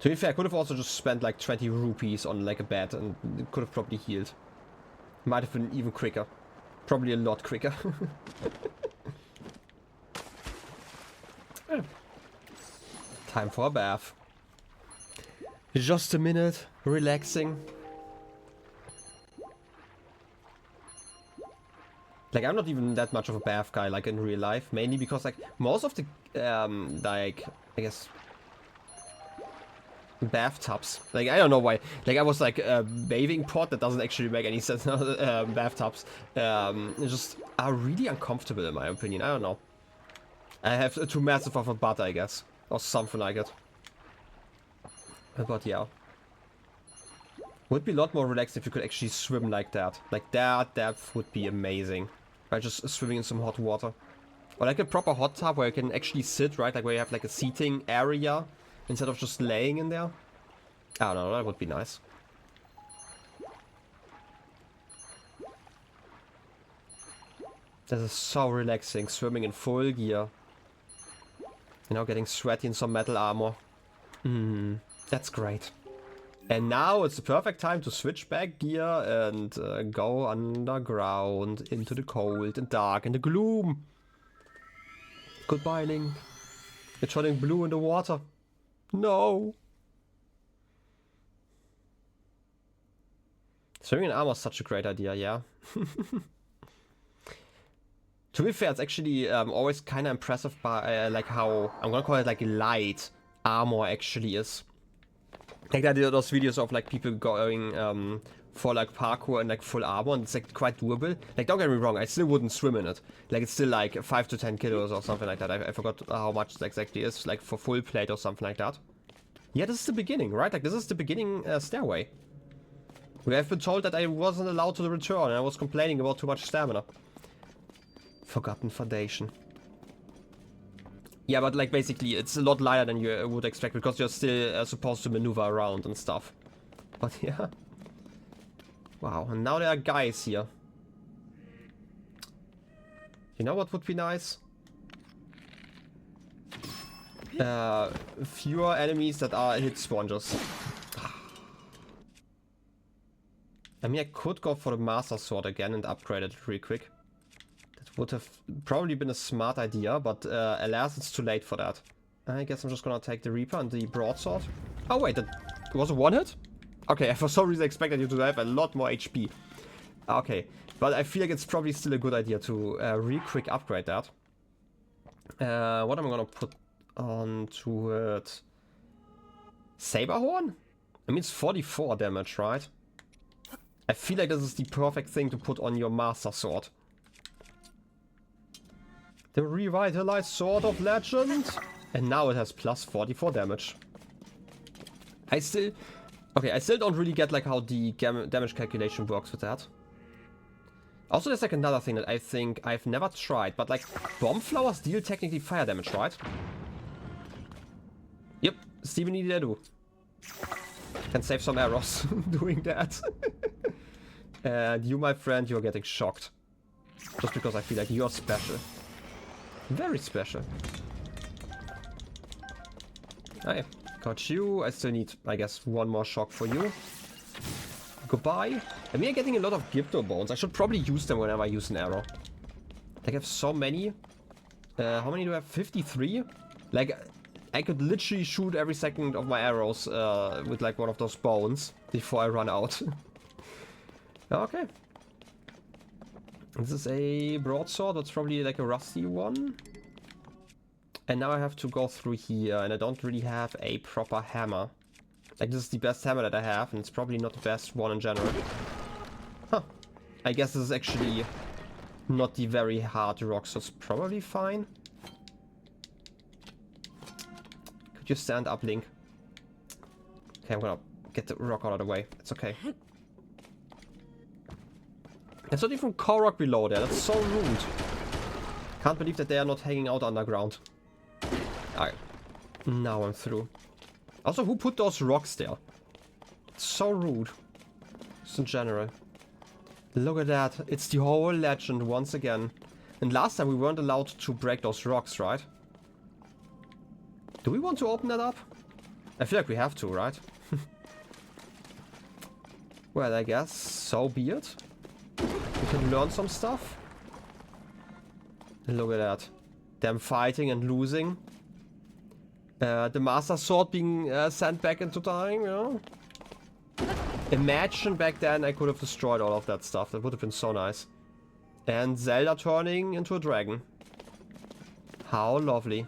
To be fair, I could have also just spent like 20 rupees on like a bed and it could have probably healed. Might have been even quicker. Probably a lot quicker. Time for a bath. Just a minute, relaxing. Like, I'm not even that much of a bath guy, like, in real life. Mainly because, like, most of the, like, I guess... bathtubs. Like, I don't know why. Like, I was like, a bathing pot. That doesn't actually make any sense. Bathtubs. Just are really uncomfortable, in my opinion. I don't know. I have too massive of a butt, I guess. Or something like it. But, yeah. Would be a lot more relaxed if you could actually swim like that. Like, that depth would be amazing. Right, just swimming in some hot water. Or like a proper hot tub where you can actually sit, right? Like where you have like a seating area instead of just laying in there. I don't know, that would be nice. This is so relaxing, swimming in full gear. You know, getting sweaty in some metal armor. That's great. And now it's the perfect time to switch back gear and go underground into the cold and dark and the gloom. Goodbye, Link. It's turning blue in the water. No. Swimming in armor is such a great idea, yeah. To be fair, it's actually always kind of impressive by like how, I'm gonna call it like light armor actually is. Like I did those videos of like people going for like parkour and like full armor, and it's like quite doable. Like don't get me wrong, I still wouldn't swim in it. Like it's still like 5 to 10 kilos or something like that. I forgot how much it exactly is, like for full plate or something like that. Yeah, this is the beginning, right? Like this is the beginning stairway. We have been told that I wasn't allowed to return and I was complaining about too much stamina. Forgotten Foundation. Yeah, but like basically it's a lot lighter than you would expect because you're still supposed to maneuver around and stuff. But yeah. Wow, and now there are guys here. You know what would be nice? Fewer enemies that are hit sponges. I mean, I could go for the Master Sword again and upgrade it real quick. That would have probably been a smart idea, but alas, it's too late for that. I guess I'm just gonna take the Reaper and the Broadsword. Oh wait, that was a one-hit? Okay, I for some reason expected you to have a lot more HP. Okay, but I feel like it's probably still a good idea to real quick upgrade that. What am I gonna put onto it? Saber Horn? I mean, it's 44 damage, right? I feel like this is the perfect thing to put on your Master Sword. The revitalized Sword of Legend. And now it has plus 44 damage. I still don't really get like how the damage calculation works with that. Also, there's like another thing that I think I've never tried, but like bomb flowers deal technically fire damage, right? Yep, Steven they do. Can save some arrows doing that. And you, my friend, you're getting shocked. Just because I feel like you're special. Very special. Hey, got you. I still need, I guess, one more shock for you. Goodbye. And we are getting a lot of Gypto bones. I should probably use them whenever I use an arrow. Like, I have so many. How many do I have? 53? Like, I could literally shoot every second of my arrows with like one of those bones before I run out. Okay. This is a broadsword. That's probably like a rusty one. And now I have to go through here, and I don't really have a proper hammer. Like, this is the best hammer that I have, and it's probably not the best one in general. Huh. I guess this is actually not the very hard rock, so it's probably fine. Could you stand up, Link? Okay, I'm gonna get the rock out of the way. It's okay. There's not even Korok below there. That's so rude. Can't believe that they are not hanging out underground. Alright. Now I'm through. Also, who put those rocks there? It's so rude. Just in general. Look at that. It's the whole legend once again. And last time we weren't allowed to break those rocks, right? Do we want to open that up? I feel like we have to, right? Well, I guess so be it. We can learn some stuff. Look at that. Them fighting and losing. The Master Sword being sent back into time, you know? Imagine back then I could have destroyed all of that stuff. That would have been so nice. And Zelda turning into a dragon. How lovely.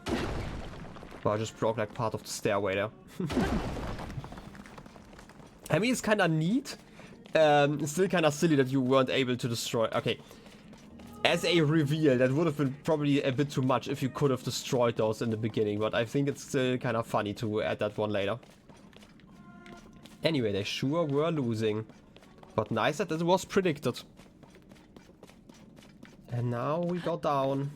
Well, I just broke like part of the stairway there. I mean, it's kind of neat. It's still kind of silly that you weren't able to destroy... Okay. As a reveal, that would have been probably a bit too much if you could have destroyed those in the beginning. But I think it's still kind of funny to add that one later. Anyway, they sure were losing. But nice that it was predicted. And now we go down.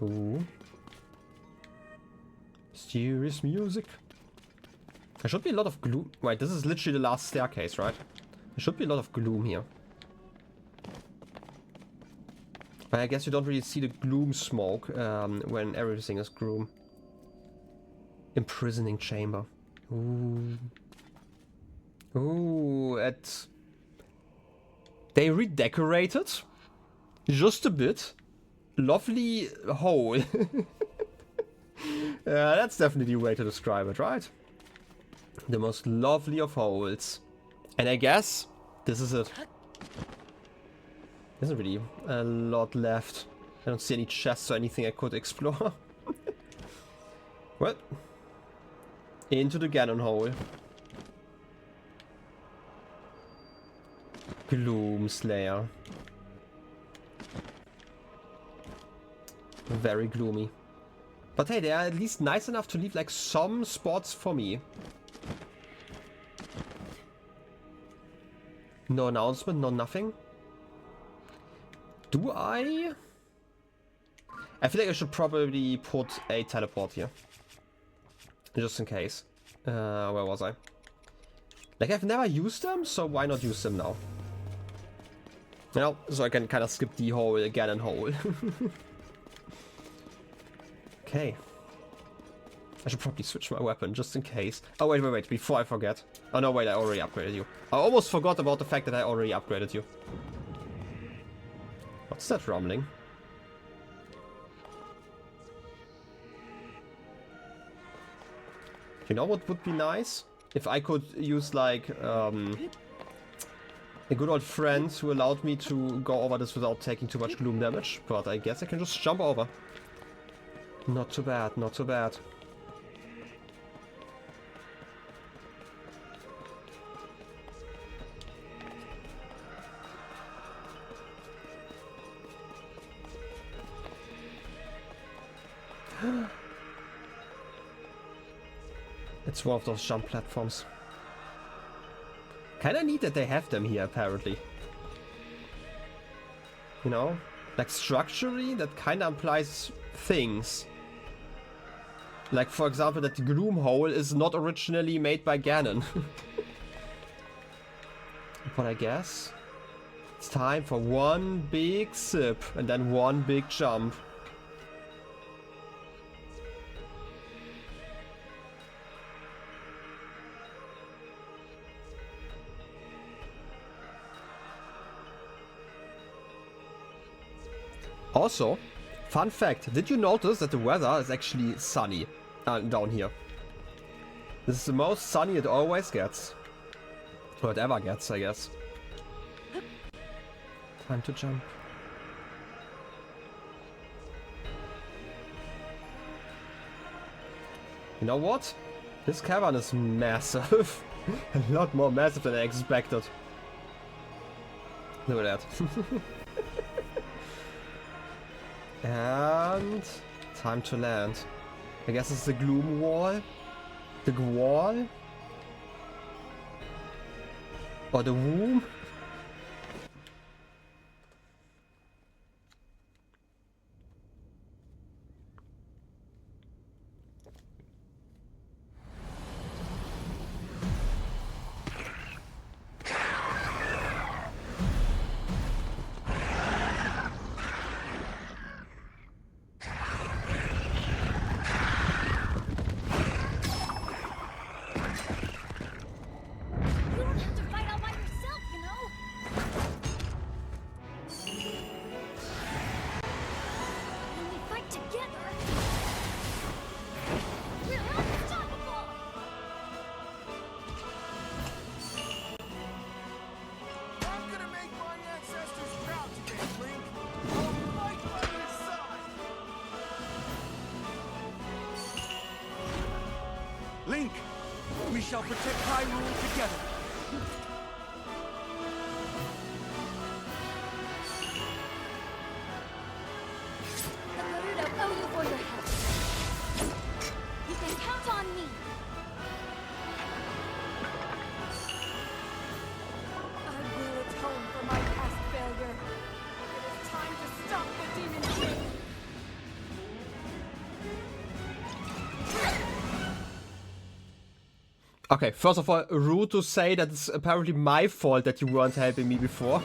Ooh. Mysterious music. There should be a lot of gloom. Wait, this is literally the last staircase, right? There should be a lot of gloom here. But I guess you don't really see the gloom smoke when everything is gloom. Imprisoning chamber. Ooh. Ooh, they redecorated. Just a bit. Lovely hole. That's definitely the way to describe it, right? The most lovely of holes. And I guess this is it. There's not really a lot left. I don't see any chests or anything I could explore. Well, into the Ganon hole. Glooms Layer. Very gloomy. But hey, they are at least nice enough to leave like some spots for me. No announcement, no nothing. Do I? I feel like I should probably put a teleport here. Just in case. Where was I? Like, I've never used them, so why not use them now? You know, so I can kind of skip the whole Ganon hole. Okay. I should probably switch my weapon, just in case. Oh, wait, before I forget. Oh, no, wait, I already upgraded you. I almost forgot about the fact that I already upgraded you. What's that rumbling? You know what would be nice? If I could use, like, a good old friend who allowed me to go over this without taking too much gloom damage. But I guess I can just jump over. Not too bad, not too bad. It's one of those jump platforms. Kinda neat that they have them here, apparently. You know? Like, structurally, that kinda implies things. Like, for example, that the Gloom hole is not originally made by Ganon. But I guess it's time for one big sip and then one big jump. Also, fun fact, did you notice that the weather is actually sunny down here? This is the most sunny it always gets. Or it ever gets, I guess. Time to jump. You know what? This cavern is massive. A lot more massive than I expected. Look at that. And time to land. I guess it's the Gloom wall. The wall? Or the womb? Link, we shall protect Hyrule together. The Gerudo owe you for your help. You can count on me. I will atone for my past failure. It is time to stop the Demon King. Okay, first of all, rude to say that it's apparently my fault that you weren't helping me before.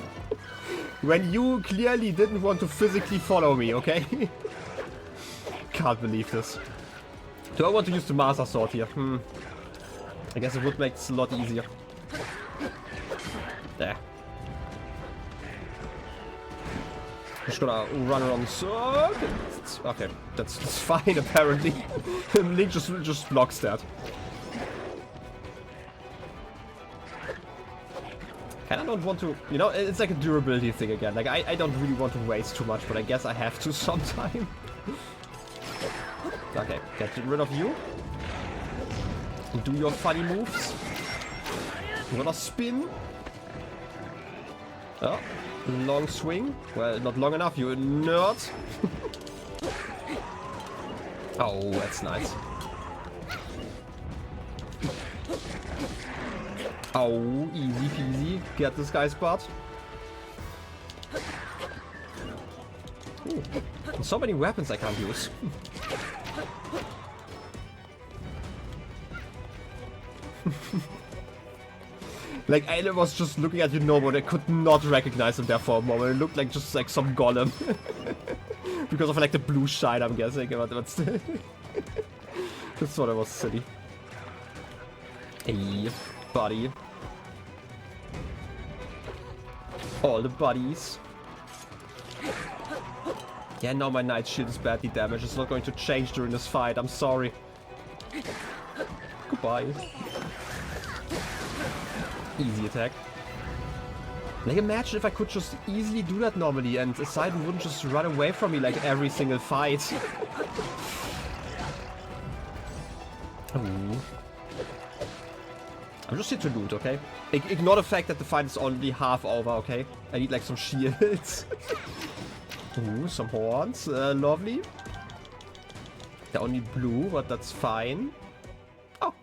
When you clearly didn't want to physically follow me, okay? Can't believe this. Do I want to use the Master Sword here? I guess it would make it a lot easier. There. Just gonna run around the circle. Okay, that's fine apparently. Link just blocks that. Kinda don't want to, you know, it's like a durability thing again. Like, I don't really want to waste too much, but I guess I have to sometime. Okay, get rid of you. Do your funny moves. You wanna spin? Oh, long swing. Well, not long enough, you nerd. Oh, that's nice. Oh, easy peasy. Get this guy's butt. Ooh. So many weapons I can't use. Like, I was just looking at you normal, I could not recognize him there for a moment. It looked like just like some golem. Because of like the blue shine, I'm guessing. But still. This one was silly. Hey, buddy. All the buddies. Yeah, now my Knight Shield is badly damaged. It's not going to change during this fight. I'm sorry. Goodbye. Easy attack. Like, imagine if I could just easily do that normally and Poseidon wouldn't just run away from me like every single fight. Ooh. I'm just here to loot, okay? Ignore the fact that the fight is only half over, okay? I need like some shields. Ooh, some horns. Lovely. They're only blue, but that's fine. Oh.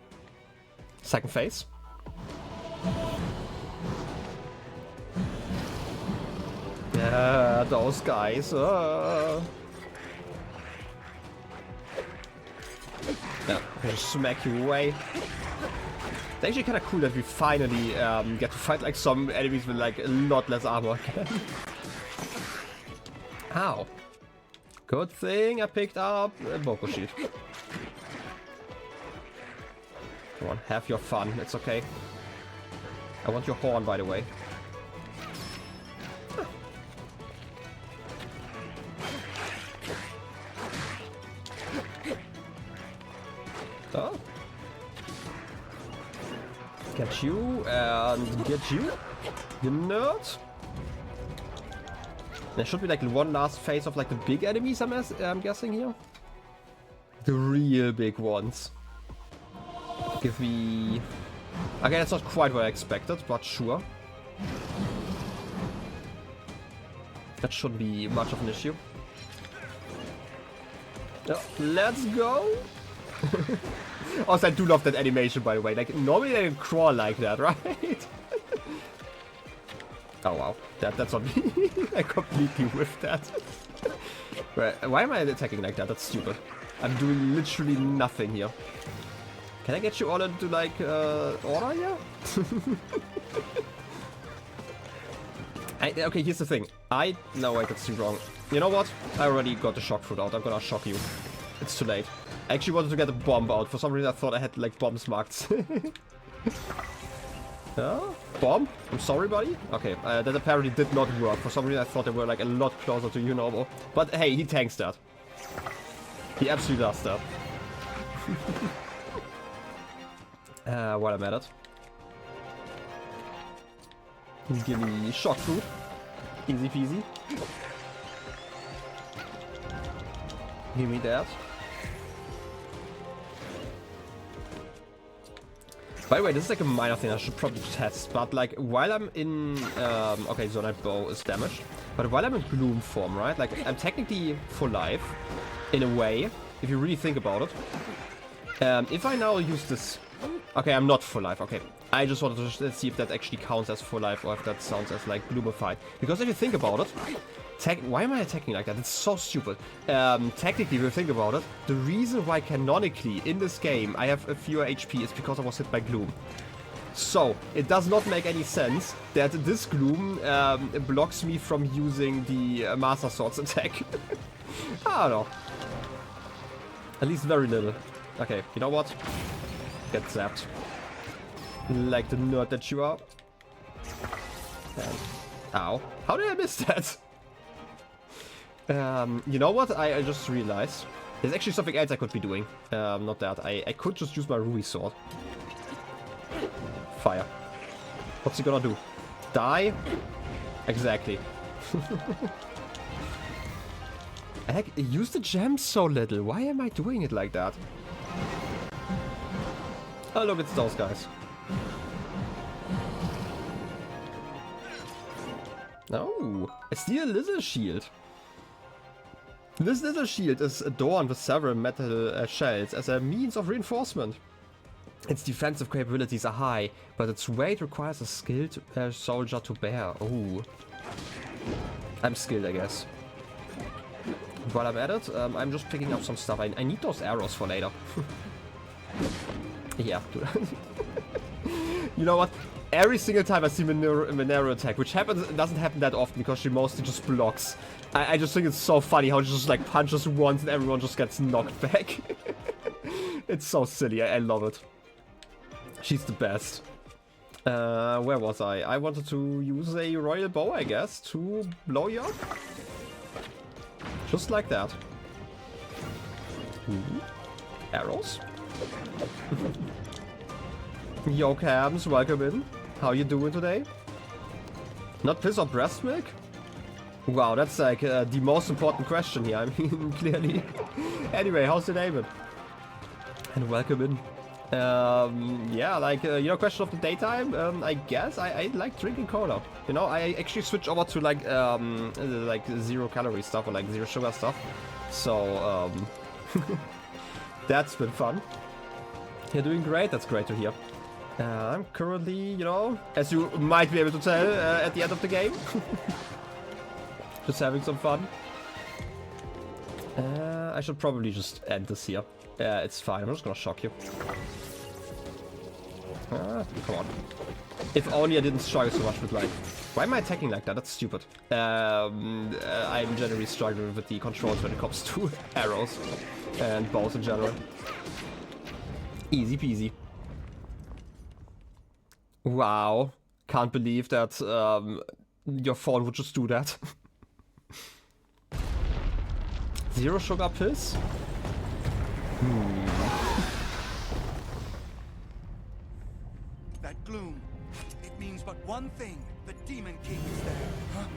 Second phase. Yeah, those guys. Yeah, I can just smack you away. It's actually kind of cool that we finally get to fight like some enemies with like a lot less armor again. Ow. Good thing I picked up a Boko Shield. Come on, have your fun. It's okay. I want your horn, by the way. Oh. Get you and get you. You nerd. There should be like one last phase of like the big enemies, I'm guessing here. The real big ones. Give me... Okay, that's not quite what I expected, but sure. That shouldn't be much of an issue. Oh, let's go! Also, I do love that animation, by the way. Like, normally they don't crawl like that, right? Oh, wow. That's on me. I completely whiffed that. Why am I attacking like that? That's stupid. I'm doing literally nothing here. Can I get you all into, like, order here? Okay, here's the thing. No, wait, that's too wrong. You know what? I already got the shock fruit out. I'm gonna shock you. It's too late. I actually wanted to get a bomb out. For some reason, I thought I had, like, bombs marked. Bomb? I'm sorry, buddy. Okay, that apparently did not work. For some reason, I thought they were, like, a lot closer to you normal. But, hey, he tanks that. He absolutely does that. While I'm at it. Give me shock fruit. Easy peasy. Give me that. By the way, this is like a minor thing I should probably test, but like while I'm in... okay, so that bow is damaged. But while I'm in Gloom form, right? Like I'm technically full life, in a way, if you really think about it. If I now use this... Okay, I'm not full life, okay. I just wanted to see if that actually counts as full life or if that sounds as like Gloomified. Because if you think about it... Why am I attacking like that? It's so stupid. Technically, if you think about it, the reason why canonically in this game I have a fewer HP is because I was hit by Gloom. So, it does not make any sense that this Gloom blocks me from using the Master Sword's attack. I don't know. At least very little. Okay, you know what? Get zapped. Like the nerd that you are. And, ow. How did I miss that? You know what? I just realized. There's actually something else I could be doing. Not that. I could just use my Ruby Sword. Fire. What's he gonna do? Die? Exactly. I use the gems so little. Why am I doing it like that? Oh, look, it's those guys. Oh, a steel lizard shield. This little shield is adorned with several metal shells as a means of reinforcement. Its defensive capabilities are high, but its weight requires a skilled soldier to bear. Oh, I'm skilled, I guess. While I'm at it, I'm just picking up some stuff. I need those arrows for later. Yeah. You know what? Every single time I see Monero attack, which doesn't happen that often because she mostly just blocks. I just think it's so funny how she just like punches once and everyone just gets knocked back. It's so silly. I love it. She's the best. Where was I? I wanted to use a royal bow, I guess, to blow you up. Just like that. Ooh. Arrows. Yo, Cams, welcome in. How you doing today? Not piss or breast milk? Wow, that's like the most important question here. I mean, clearly. Anyway, how's the day, man? And welcome in. Yeah, like, you know, question of the daytime, I guess I like drinking cola. You know, I actually switched over to like 0 calorie stuff or like 0 sugar stuff. So, that's been fun. You're doing great, that's great to hear. I'm currently, you know, as you might be able to tell at the end of the game. Just having some fun. I should probably just end this here. It's fine, I'm just gonna shock you. Come on. If only I didn't struggle so much with like... Why am I attacking like that? That's stupid. I'm generally struggling with the controls when it comes to arrows and bows in general. Easy peasy. Wow. Can't believe that your phone would just do that. 0 sugar pills? That gloom, it means but one thing. The Demon King is there. Huh?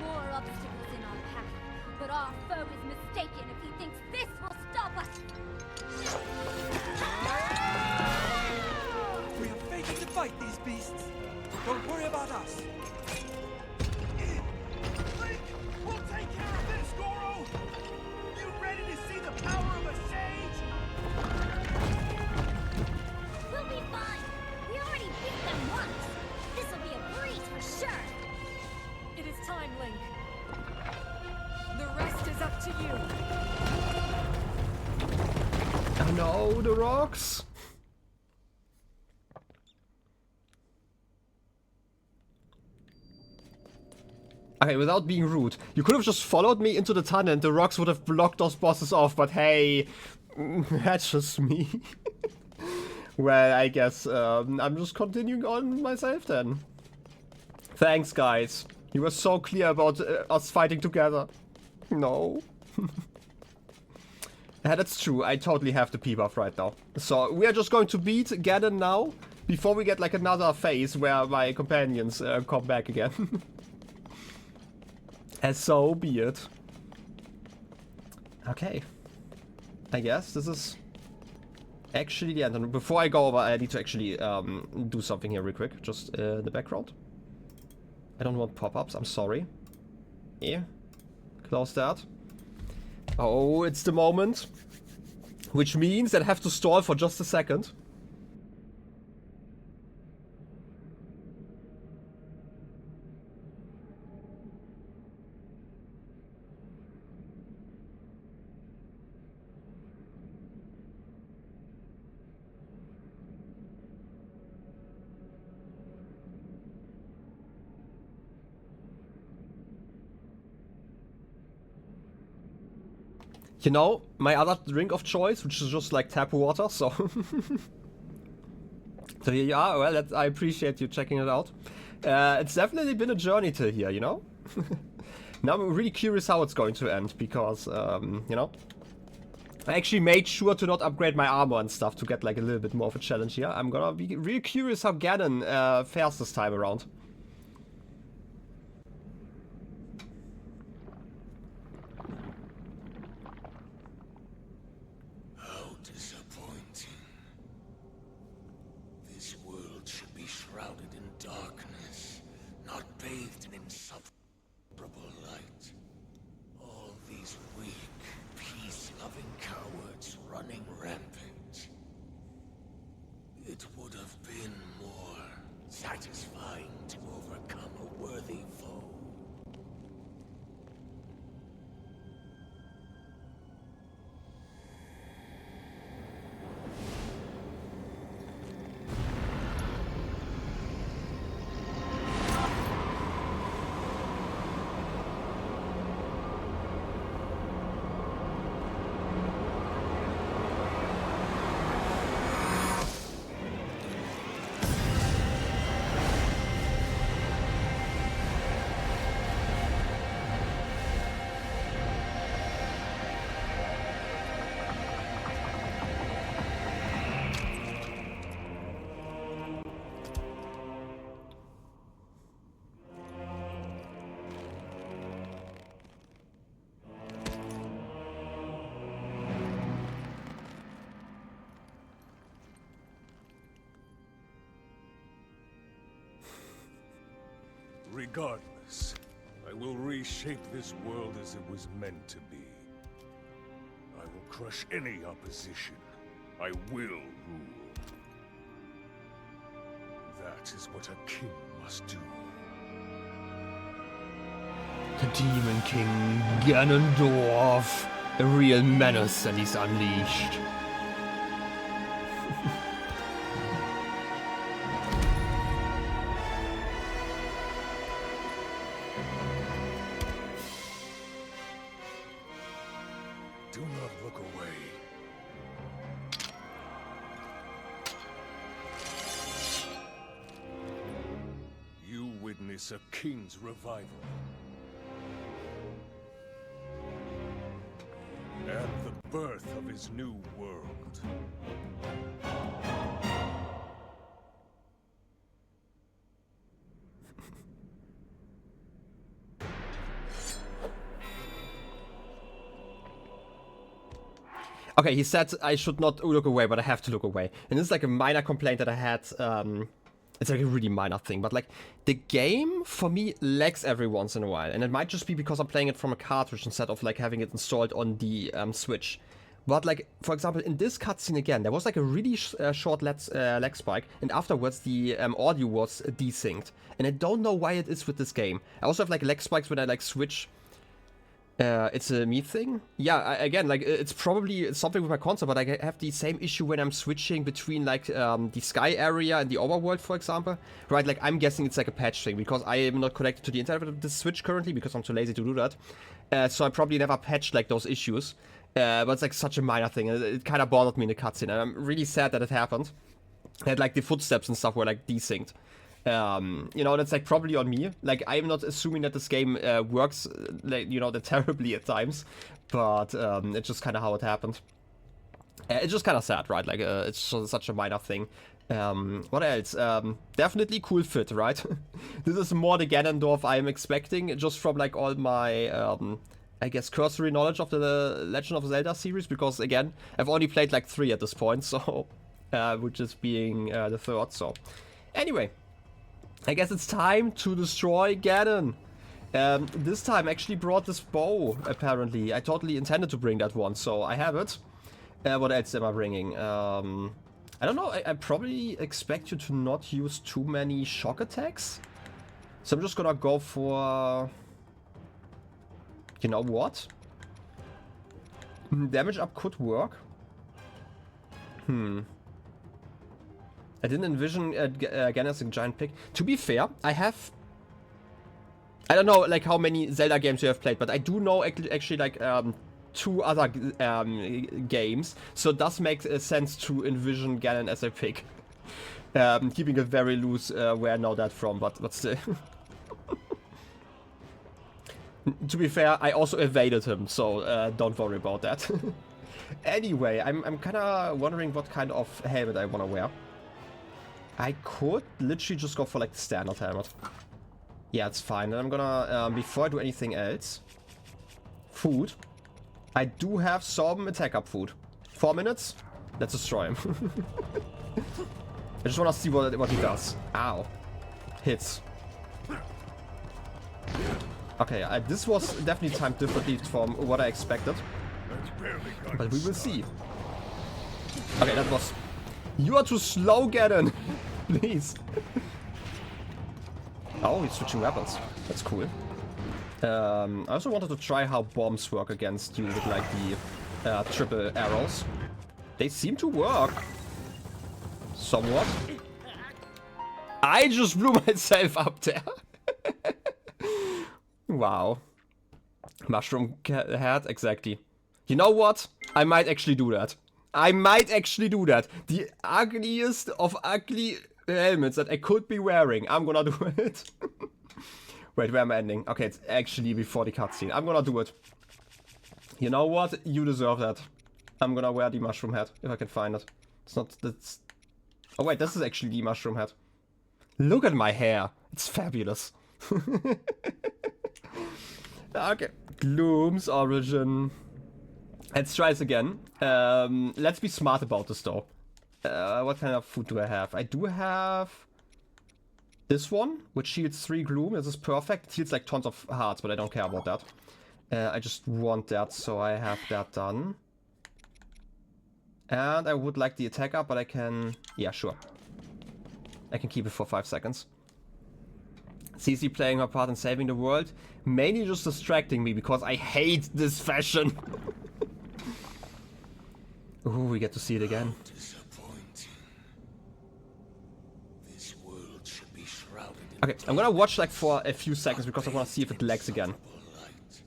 More obstacles in our path, but our foe is mistaken if he thinks this will stop us. We have fated to fight these beasts. Don't worry about us. Link, we'll take care of this, Goro. You ready to see the power of a sage? We'll be fine. We already beat them once. This will be a breeze for sure. It is time, Link. The rest is up to you. Oh no, the rocks! Okay, without being rude, you could have just followed me into the tunnel and the rocks would have blocked those bosses off, but hey, that's just me. Well, I guess I'm just continuing on myself then. Thanks, guys. You were so clear about us fighting together. No. Yeah, that's true. I totally have the P-buff right now. So we are just going to beat Ganon now, before we get like another phase where my companions come back again. And so be it. Okay. I guess this is actually the end. And before I go over, I need to actually do something here real quick. Just in the background. I don't want pop-ups, I'm sorry. Yeah. Close that. Oh, it's the moment. Which means that I have to stall for just a second. You know, my other drink of choice, which is just like tap water, so... So here you are, well, I appreciate you checking it out. It's definitely been a journey to here, you know? Now I'm really curious how it's going to end, because, you know... I actually made sure to not upgrade my armor and stuff to get like a little bit more of a challenge here. I'm gonna be really curious how Ganon fares this time around. bathed in insufferable light. All these weak, peace-loving cowards running rampant. It would have been more satisfying to overcome a worthy foe. Regardless, I will reshape this world as it was meant to be. I will crush any opposition. I will rule. That is what a king must do. The Demon King Ganondorf, a real menace, and he's unleashed. Do not look away. You witness a king's revival. And the birth of his new world. Okay, he said I should not look away, but I have to look away. And this is like a minor complaint that I had. It's like a really minor thing, but like the game for me lags every once in a while. And it might just be because I'm playing it from a cartridge instead of like having it installed on the Switch. But like, for example, in this cutscene again, there was like a really short lag spike. And afterwards the audio was desynced. And I don't know why it is with this game. I also have like lag spikes when I like switch. It's a me thing? Yeah, again, like, it's probably something with my console, but I have the same issue when I'm switching between, like, the sky area and the overworld, for example. Right, like, I'm guessing it's like a patch thing, because I am not connected to the internet with the Switch currently, because I'm too lazy to do that. So I probably never patched, like, those issues. But it's, like, such a minor thing, and it kind of bothered me in the cutscene, and I'm really sad that it happened. And, like, the footsteps and stuff were, like, desynced. You know, that's like probably on me. Like, I'm not assuming that this game works, like, you know, that terribly at times, but it's just kind of how it happened. It's just kind of sad, right? Like, it's such a minor thing. What else? Definitely cool fit, right? This is more the Ganondorf I'm expecting, just from like all my, I guess, cursory knowledge of the Legend of Zelda series, because again, I've only played like 3 at this point, so, which is being the 3rd, so. Anyway. I guess it's time to destroy Ganon. This time I actually brought this bow, apparently. I totally intended to bring that one, so I have it. What else am I bringing? I don't know, I probably expect you to not use too many shock attacks. So I'm just gonna go for... You know what? Damage up could work. I didn't envision Ganon as a giant pig. To be fair, I have... I don't know like how many Zelda games you have played, but I do know actually like 2 other games. So it does make sense to envision Ganon as a pig. Keeping it very loose where I know that from, but still. To be fair, I also evaded him, so don't worry about that. Anyway, I'm kind of wondering what kind of helmet I want to wear. I could literally just go for like the standard helmet. Yeah, it's fine. And I'm gonna, before I do anything else, food. I do have some attack up food. 4 minutes. Let's destroy him. I just wanna see what he does. Ow. Hits. Okay, this was definitely timed differently from what I expected. But we will see. Okay, that was... You are too slow, Ganon! Please. Oh, he's switching weapons. That's cool. I also wanted to try how bombs work against you with like the triple arrows. They seem to work. Somewhat. I just blew myself up there. Wow. Mushroom head, exactly. You know what? I might actually do that. I might actually do that. The ugliest of ugly helmets that I could be wearing. I'm gonna do it. Wait, where am I ending? Okay, it's actually before the cutscene. I'm gonna do it. You know what? You deserve that. I'm gonna wear the mushroom hat, if I can find it. It's not... That's... Oh wait, this is actually the mushroom hat. Look at my hair. It's fabulous. Okay. Gloom's origin. Let's try this again. Let's be smart about this though. What kind of food do I have? I do have this one, which shields 3 Gloom. This is perfect. It heals like tons of hearts, but I don't care about that. I just want that, so I have that done. And I would like the attack up, but I can... Yeah, sure. I can keep it for 5 seconds. CC playing her part in saving the world. Mainly just distracting me because I hate this fashion. Ooh, we get to see it again. Disappointing. This world should be shrouded in Okay, I'm gonna watch like for a few seconds because I wanna see if it lags again. light.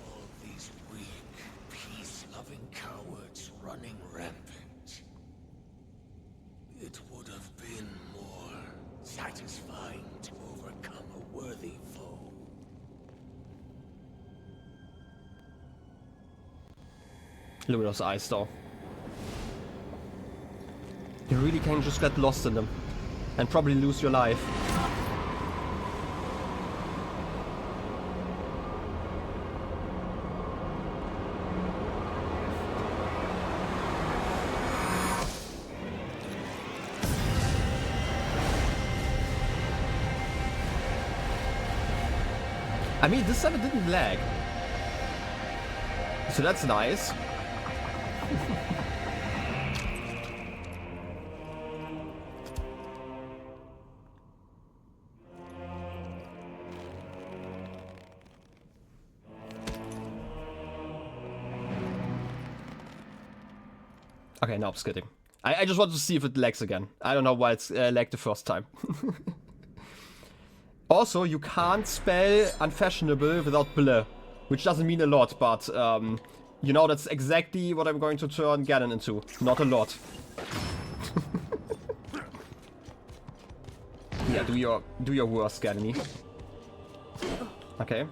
All these weak, peace-loving cowards running rampant. It would have been more satisfying to overcome a worthy foe. Look at those eyes though. You really can just get lost in them. And probably lose your life. I mean, this time it didn't lag. So that's nice. Okay, now I'm skidding. I just want to see if it lags again. I don't know why it's lagged the first time. Also, you can't spell unfashionable without bleh, which doesn't mean a lot, but you know that's exactly what I'm going to turn Ganon into. Not a lot. Yeah, do your worst, Ganon. Okay.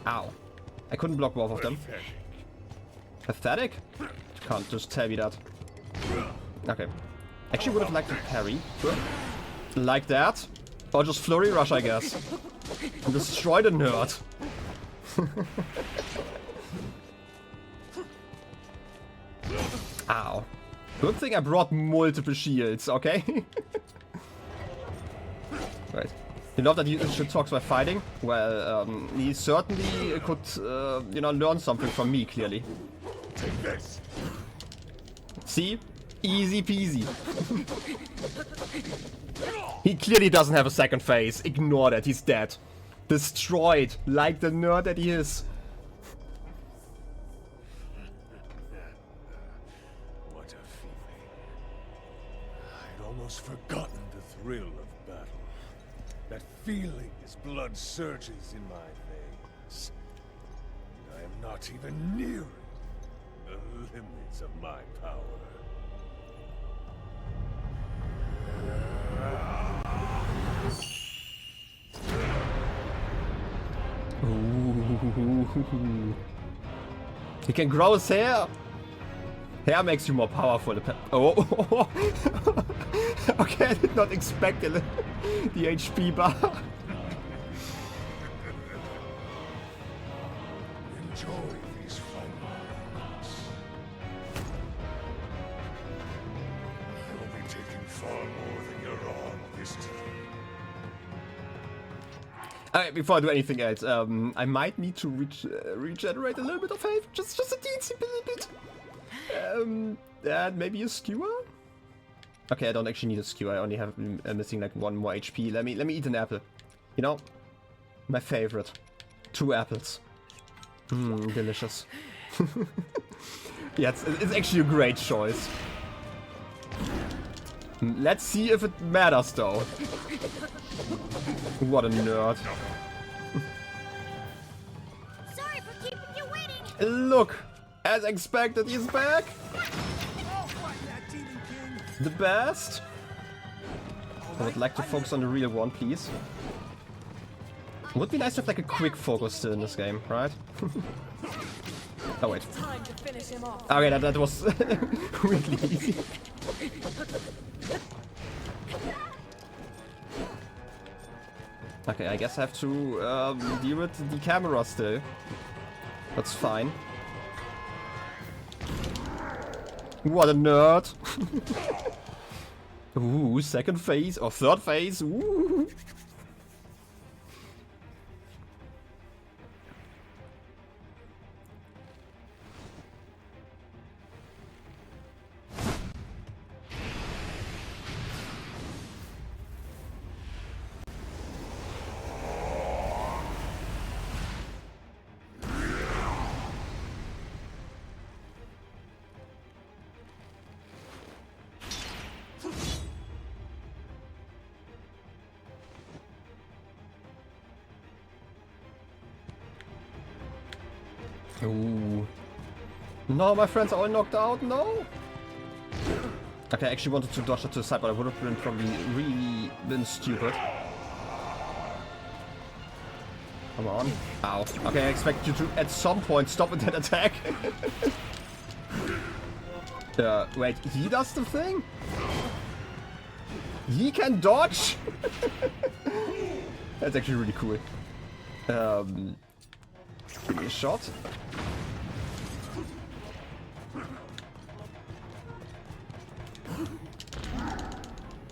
Ow. I couldn't block both of them. Pathetic? You can't just tell me that. Okay. Actually would have liked to parry. Like that. Or just flurry rush, I guess. And destroy the nerd. Ow. Good thing I brought multiple shields, okay? Right. You know that you should talk by fighting? Well, he certainly could, you know, learn something from me, clearly. Take this. See? Easy peasy. He clearly doesn't have a second phase. Ignore that, he's dead. Destroyed, like the nerd that he is. What a feeling. I'd almost forgotten the thrill of battle. That feeling as blood surges in my veins. I am not even nearing the limits of my power. Ooh. He can grow his hair. Hair makes you more powerful. Oh. Okay, I did not expect the HP bar. Enjoy these final moments. I will be taking far more than you're on this time. Alright, before I do anything else, I might need to regenerate a little bit of health. Just a teensy bit. And maybe a skewer? Okay, I don't actually need a skewer. I only have missing like 1 more HP. Let me eat an apple. You know, my favorite. 2 apples. Mmm, delicious. Yeah, it's actually a great choice. Let's see if it matters though. What a nerd. Sorry for keeping you waiting. Look! As expected, he's back! The best! I would like to focus on the real one, please. It would be nice to have like a quick focus still in this game, right? Oh wait. Time to finish him off. Okay, that was really easy. Okay, I guess I have to deal with the camera still. That's fine. What a nerd! Ooh, second phase or third phase. Ooh. Ooh. No, my friends are all knocked out. No. Okay, I actually wanted to dodge it to the side, but I would have been probably really been stupid. Come on. Ow. Okay, I expect you to at some point stop with that attack. Wait, he does the thing? He can dodge? That's actually really cool. Give me a shot.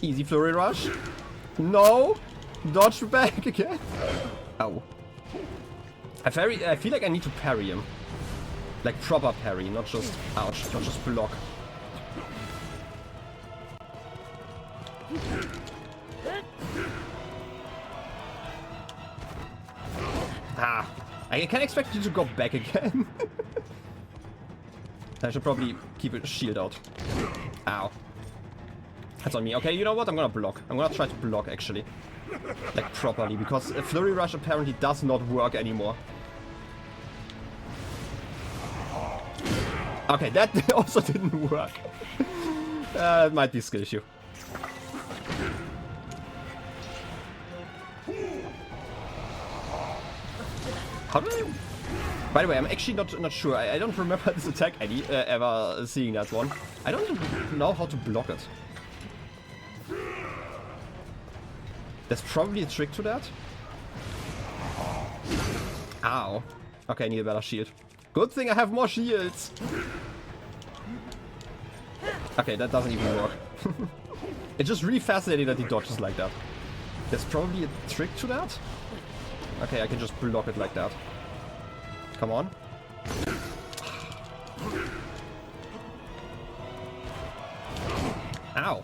Easy flurry rush. No! Dodge back again. Ow. I feel like I need to parry him. Like proper parry, not just ouch, not just block. Ah, I can't expect you to go back again. I should probably keep a shield out. Ow. That's on me. Okay, you know what? I'm gonna block. I'm gonna try to block actually. Like properly, because a flurry rush apparently does not work anymore. Okay, that also didn't work. It might be a skill issue. How do I... By the way, I'm actually not sure. I don't remember this attack ever seeing that one. I don't know how to block it. There's probably a trick to that. Ow. Okay, I need a better shield. Good thing I have more shields. Okay, that doesn't even work. It's just really fascinating that he dodges like that. There's probably a trick to that. Okay, I can just block it like that. Come on. Ow.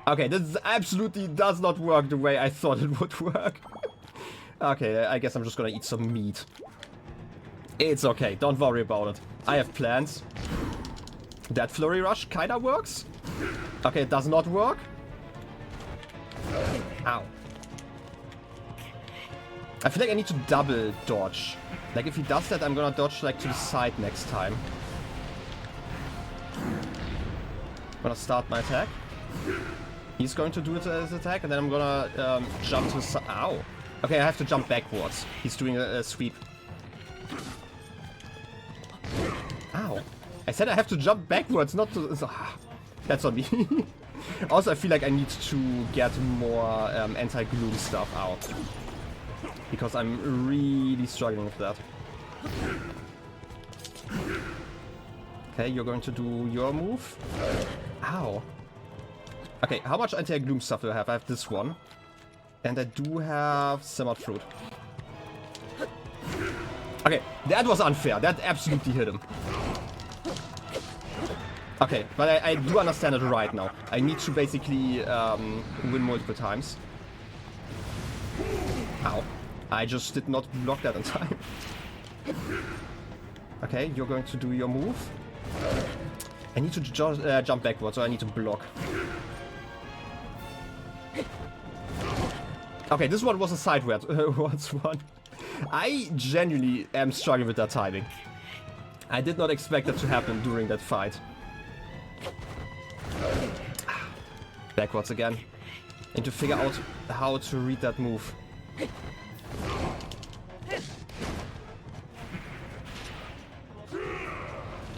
Okay, this absolutely does not work the way I thought it would work. Okay, I guess I'm just gonna eat some meat. It's okay, don't worry about it. I have plans. That flurry rush kinda works. Okay, it does not work. Ow. I feel like I need to double dodge. Like if he does that, I'm gonna dodge like to the side next time. I'm gonna start my attack. He's going to do his attack, and then I'm gonna jump to the side. Ow. Okay, I have to jump backwards. He's doing a sweep. Ow. I said I have to jump backwards, not to... That's on me. Also, I feel like I need to get more anti-gloom stuff out. Because I'm really struggling with that. Okay, you're going to do your move. Ow. Okay, how much anti-gloom stuff do I have? I have this one. And I do have simmered fruit. Okay, that was unfair. That absolutely hit him. Okay, but I do understand it right now. I need to basically win multiple times. Ow. I just did not block that in time. Okay, you're going to do your move. I need to jump backwards, so I need to block. Okay, this one was a sideways one. I genuinely am struggling with that timing. I did not expect that to happen during that fight. Backwards again. Need to figure out how to read that move.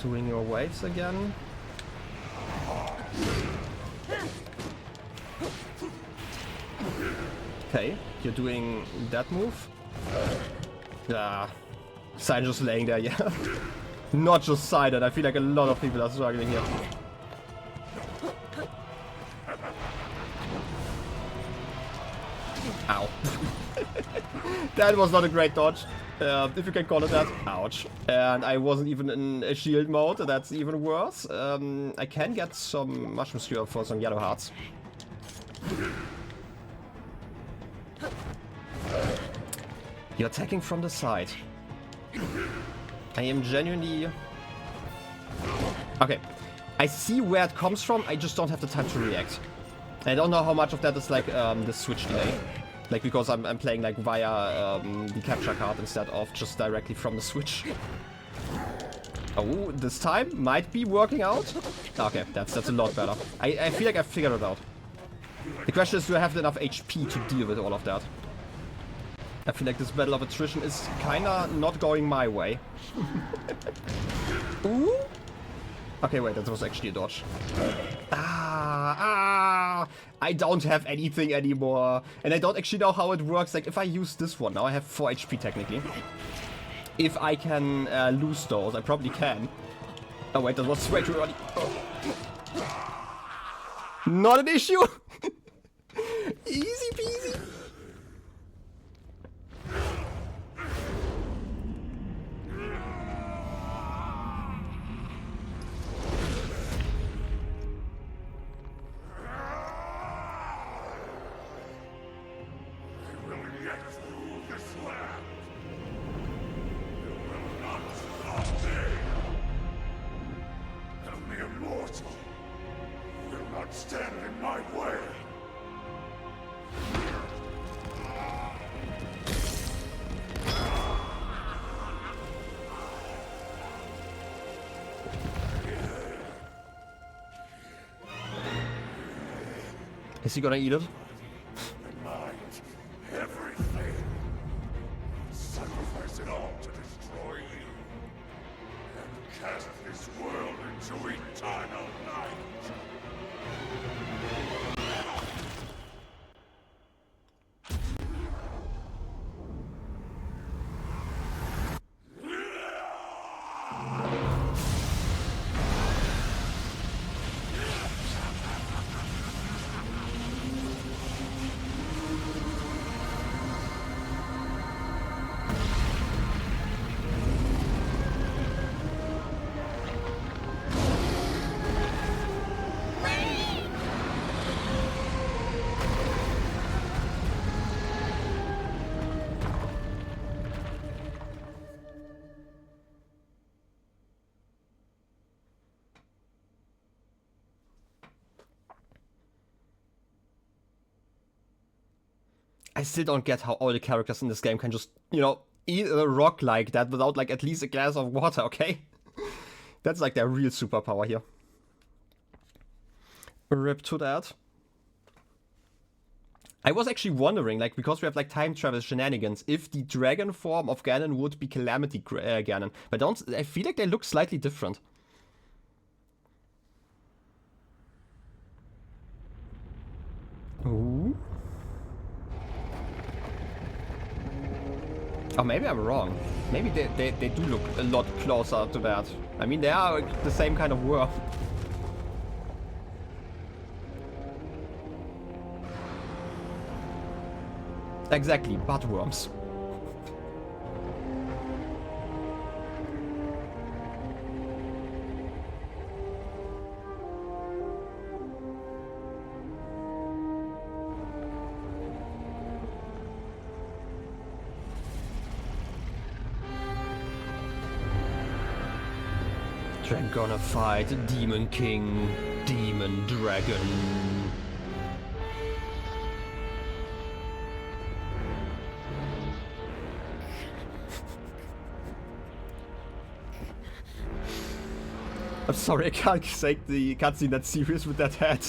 Doing your waves again. Okay, you're doing that move. Ah, Sign just laying there, yeah. Not just Sided, I feel like a lot of people are struggling here. Ow. That was not a great dodge, if you can call it that. Ouch. And I wasn't even in a shield mode, that's even worse. I can get some mushroom skewer for some yellow hearts. You're attacking from the side. I am genuinely... Okay. I see where it comes from, I just don't have the time to react. I don't know how much of that is like the switch delay. Like because I'm playing like via the capture card instead of just directly from the switch. Oh, this time might be working out. Okay, that's a lot better. I feel like I figured it out. The question is, do I have enough HP to deal with all of that? I feel like this battle of attrition is kinda not going my way. Ooh. Okay, wait, that was actually a dodge. I don't have anything anymore. And I don't actually know how it works. Like, if I use this one, now I have 4 HP technically. If I can lose those, I probably can. Oh wait, that was way too early. Oh. Not an issue! Easy peasy! Is he gonna eat it? Everything. Sacrifice it all to destroy you. And cast this world into eternal night. I still don't get how all the characters in this game can just, you know, eat a rock like that without like at least a glass of water, okay? That's like their real superpower here. Rip to that. I was actually wondering, like, because we have like time travel shenanigans, if the dragon form of Ganon would be Calamity Ganon. But I feel like they look slightly different. Ooh. Oh, maybe I'm wrong. Maybe they do look a lot closer to that. I mean, they are the same kind of worm. Exactly, butt worms. I'm gonna fight Demon King, Demon Dragon. I'm sorry, I can't take the cutscene that serious with that head.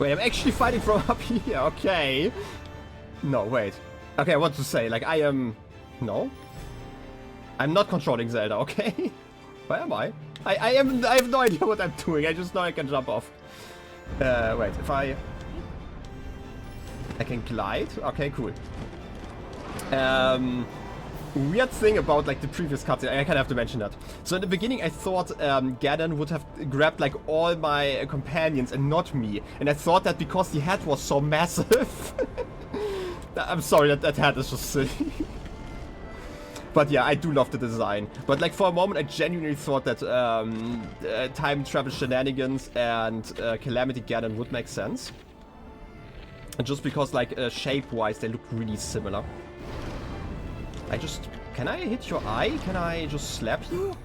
Wait, I'm actually fighting from up here, okay. No, wait. Okay, I want to say, like, I am... No? I'm not controlling Zelda, okay? Where am I? I have no idea what I'm doing, I just know I can jump off. Wait, if I can glide? Okay, cool. Weird thing about, like, the previous cutscene, I kind of have to mention that. So in the beginning I thought Ganon would have grabbed, like, all my companions and not me. And I thought that because the head was so massive. I'm sorry, that head is just silly. But yeah, I do love the design. But like for a moment I genuinely thought that time travel shenanigans and Calamity Ganon would make sense. And just because like shape-wise they look really similar. Can I hit your eye? Can I just slap you?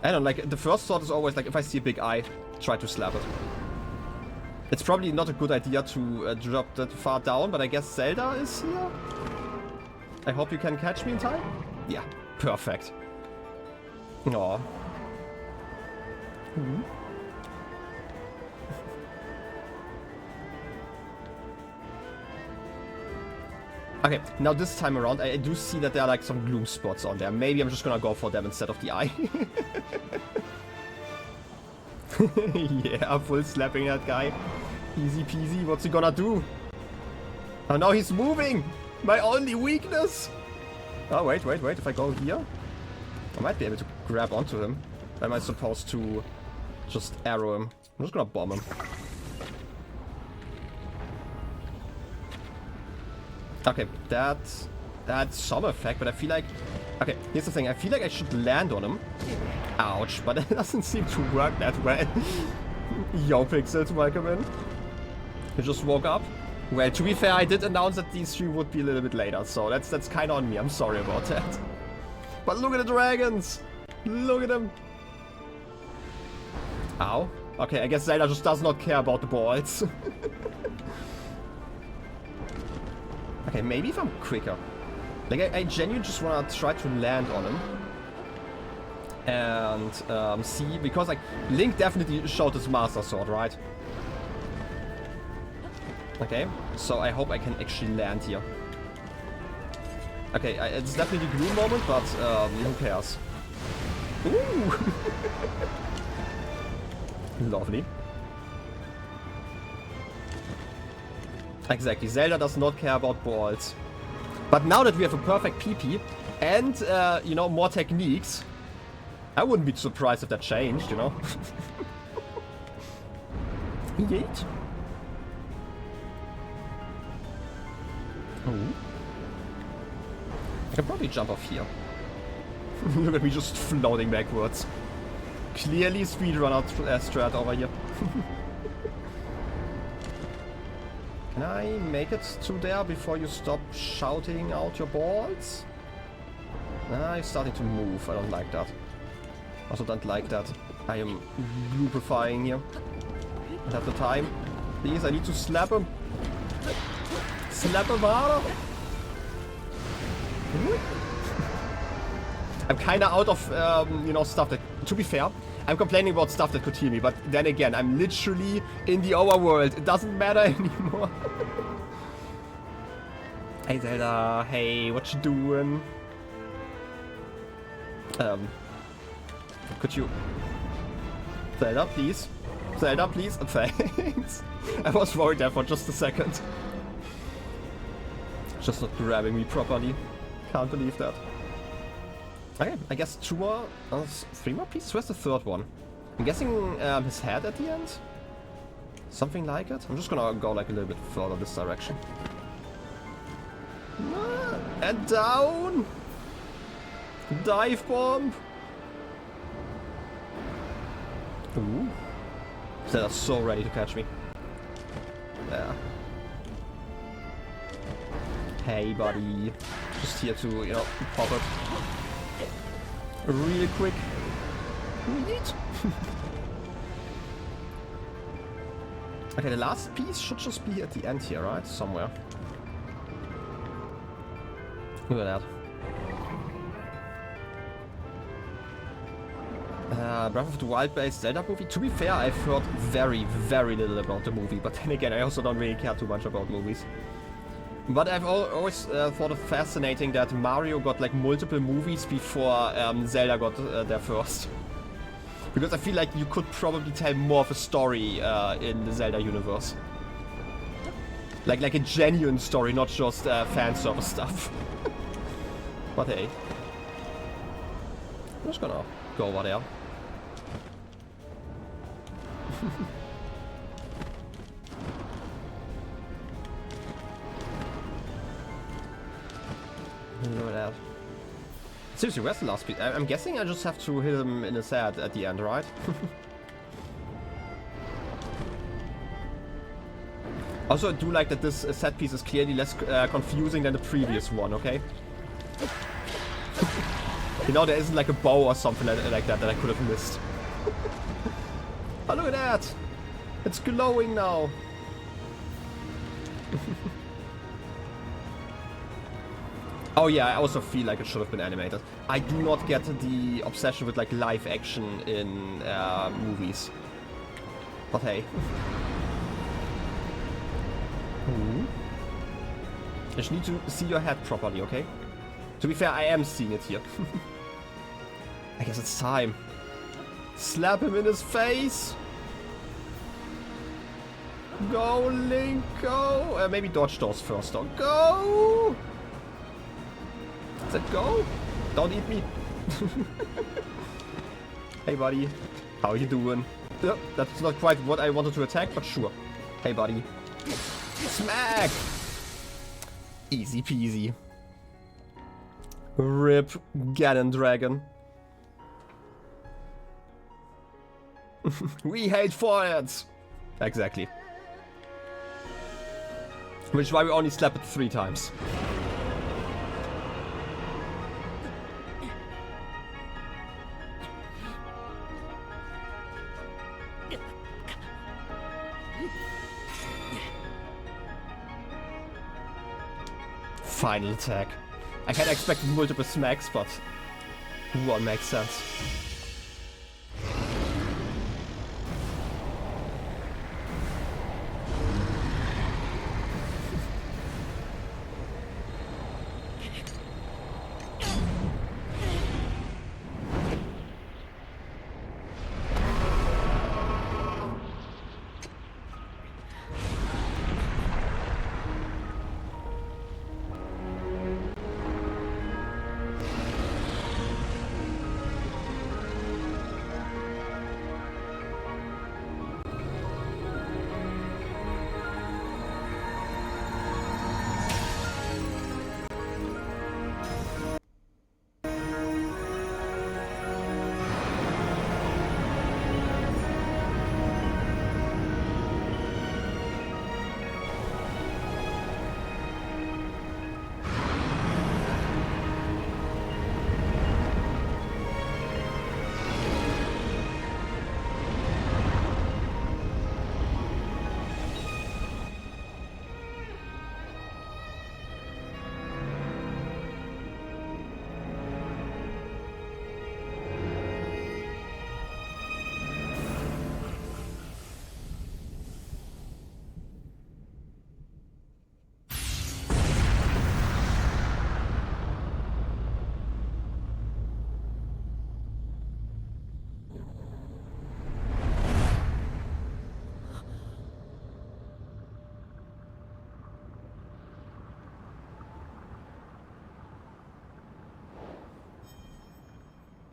I don't know, like the first thought is always like if I see a big eye, try to slap it. It's probably not a good idea to drop that far down, but I guess Zelda is here? I hope you can catch me in time? Yeah, perfect. Aww. Okay, now this time around, I do see that there are like some gloom spots on there. Maybe I'm just gonna go for them instead of the eye. Yeah, full slapping that guy. Easy peasy, what's he gonna do? Oh, now he's moving! My only weakness! Oh, wait, if I go here, I might be able to grab onto him. Am I supposed to just arrow him? I'm just gonna bomb him. Okay, that's some effect, but I feel like... Okay, here's the thing, I feel like I should land on him. Ouch, but it doesn't seem to work that well. Yo, Pixels, welcome in. You just woke up. Well, to be fair, I did announce that these three would be a little bit later, so that's kind of on me. I'm sorry about that. But look at the dragons! Look at them! Ow. Okay, I guess Zelda just does not care about the balls. Okay, maybe if I'm quicker. Like, I genuinely just want to try to land on him. And see, because like, Link definitely showed his Master Sword, right? Okay, so I hope I can actually land here. Okay, it's definitely the Gloom moment, but who cares? Ooh! Lovely. Exactly, Zelda does not care about balls. But now that we have a perfect PP and, you know, more techniques, I wouldn't be surprised if that changed, you know? Yeet. Oh. I can probably jump off here. Look at me just floating backwards. Clearly speedrunner strat over here. Can I make it to there before you stop shouting out your balls? Ah, you're starting to move. I don't like that. Also don't like that I am gloopifying here. I don't have the time. Please, I need to slap him. Slap him harder. I'm kinda out of, you know, stuff that... To be fair, I'm complaining about stuff that could heal me, but then again, I'm literally in the overworld. It doesn't matter anymore. Hey Zelda, hey, what you doing? Could you... Zelda, please? Zelda, please? Thanks. I was worried there for just a second. Just not grabbing me properly. Can't believe that. Okay, I guess 2 more... 3 more pieces? Where's the third one? I'm guessing his head at the end? Something like it? I'm just gonna go like a little bit further this direction. And down! Dive bomb! Ooh. They're so ready to catch me. Yeah. Hey buddy. Just here to, you know, pop it. Really quick. Neat. Okay, the last piece should just be at the end here, right? Somewhere. Look at that. Breath of the Wild-based Zelda movie? To be fair, I've heard very, very little about the movie, but then again, I also don't really care too much about movies. But I've always thought it fascinating that Mario got like multiple movies before Zelda got their first. Because I feel like you could probably tell more of a story in the Zelda universe. Like a genuine story, not just fan service stuff. But hey. I'm just gonna go over there. Look at that. Seriously, where's the last piece? I'm guessing I just have to hit him in his head at the end, right? Also, I do like that this set piece is clearly less confusing than the previous one, okay? You know, there isn't like a bow or something like that I could have missed. Oh, look at that! It's glowing now! Oh yeah, I also feel like it should have been animated. I do not get the obsession with like live action in movies. But hey. Ooh. I just need to see your head properly, okay? To be fair, I am seeing it here. I guess it's time. Slap him in his face! Go, Link, go! Maybe dodge those first, though. Go! Does it go? Don't eat me. Hey, buddy. How you doing? That's not quite what I wanted to attack, but sure. Hey, buddy. Smack! Easy peasy. Rip Ganon Dragon. We hate foreheads! Exactly. Which is why we only slap it 3 times. Final attack. I had expected multiple smacks, but one makes sense.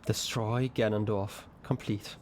Destroy Ganondorf. Complete.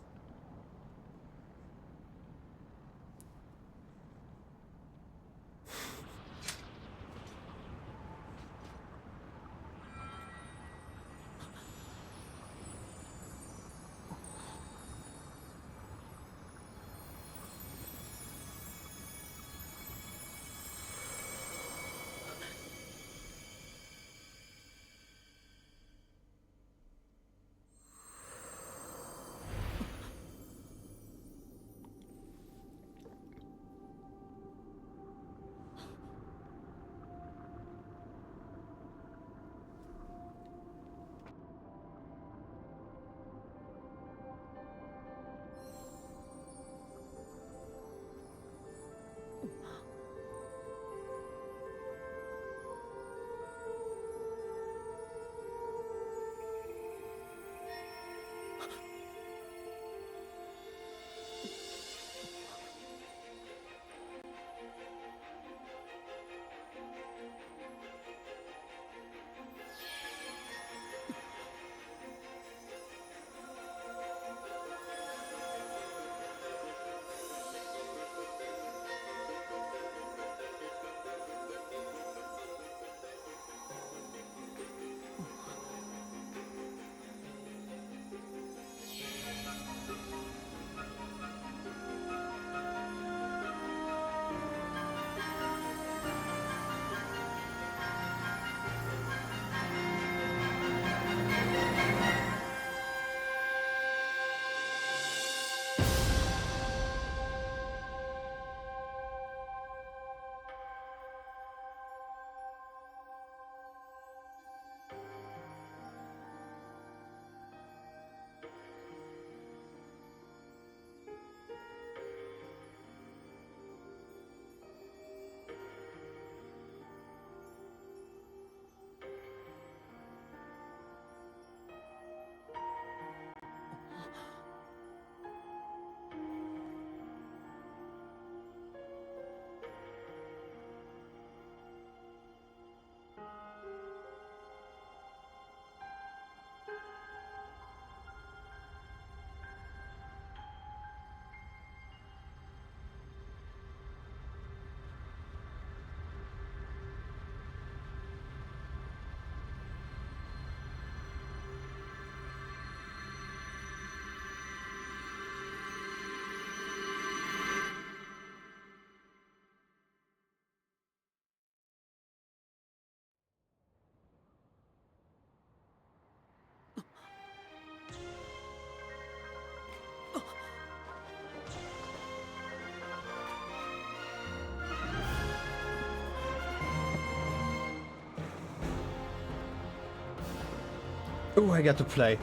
Ooh, I get to play.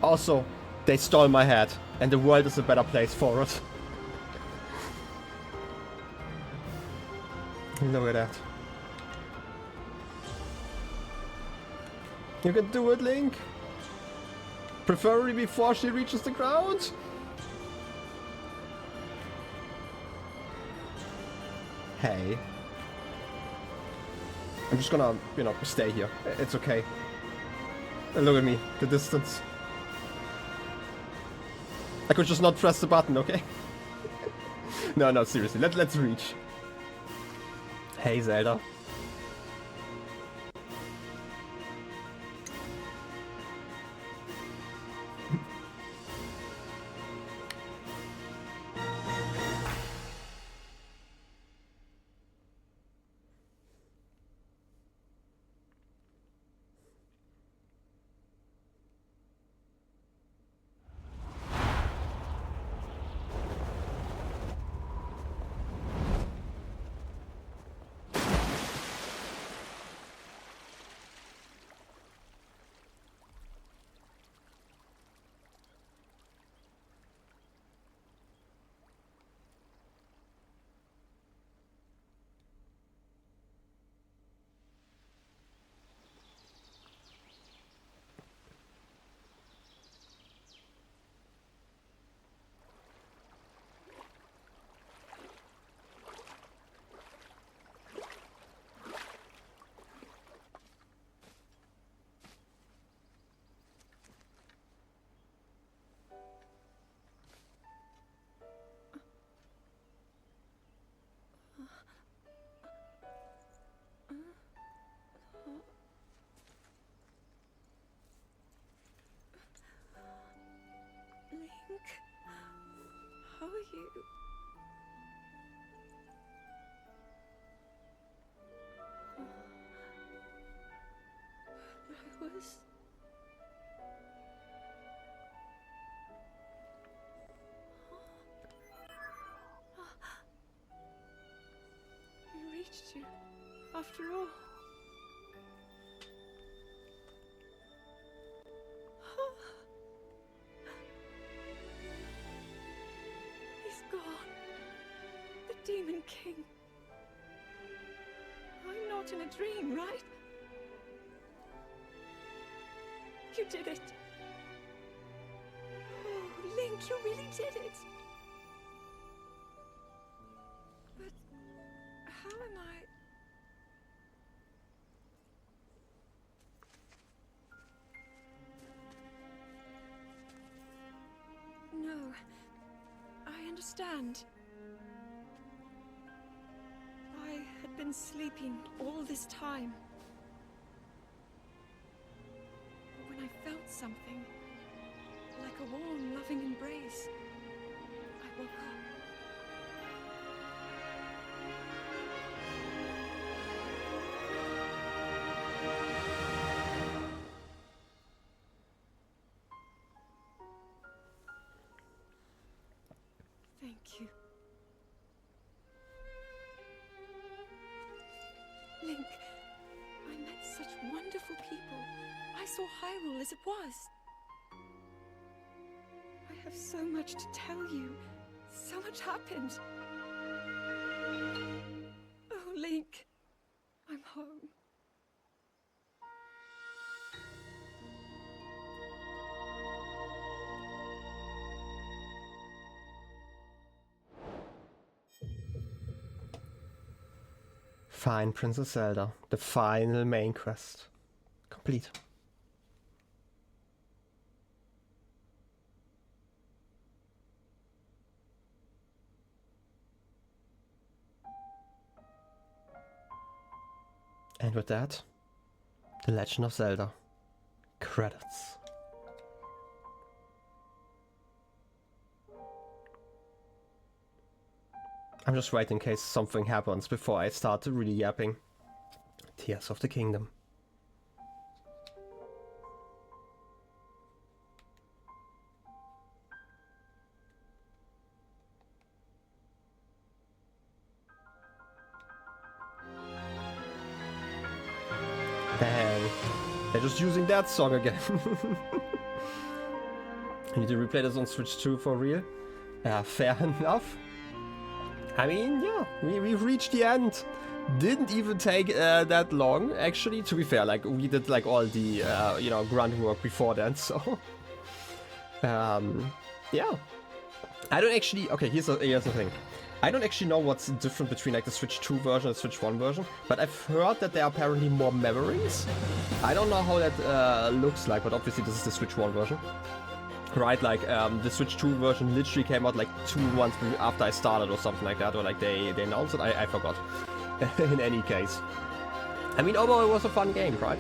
Also, they stole my head, and the world is a better place for it. Look at that. You can do it, Link. Preferably before she reaches the ground. Hey. I'm just gonna, you know, stay here. It's okay. Look at me, the distance. I could just not press the button, okay? No, seriously, let's reach. Hey, Zelda. Link, how are you? I was... We reached you, after all. He's gone. The Demon King. I'm not in a dream, right? You did it. Oh, Link, you really did it. But how am I... No, I understand. I had been sleeping all this time. When I felt something, like a warm, loving embrace, I woke up. Thank you. Link, I met such wonderful people. I saw Hyrule as it was. I have so much to tell you. So much happened. Oh, Link, I'm home. Fine, Princess Zelda. The final main quest. Complete. And with that, The Legend of Zelda. Credits. I'm just waiting in case something happens before I start really yapping. Tears of the Kingdom. Dang. They're just using that song again. I need to replay this on Switch 2 for real. Fair enough. I mean, yeah, we've reached the end. Didn't even take that long, actually. To be fair, like, we did, like, all the, you know, grunt work before then, so... yeah. I don't actually... Okay, here's the thing. I don't actually know what's different between, like, the Switch 2 version and the Switch 1 version, but I've heard that there are apparently more memories. I don't know how that looks like, but obviously this is the Switch 1 version. Right, like, the Switch 2 version literally came out, like, 2 months after I started or something like that, or, like, they announced it. I forgot. In any case. I mean, overall, it was a fun game, right?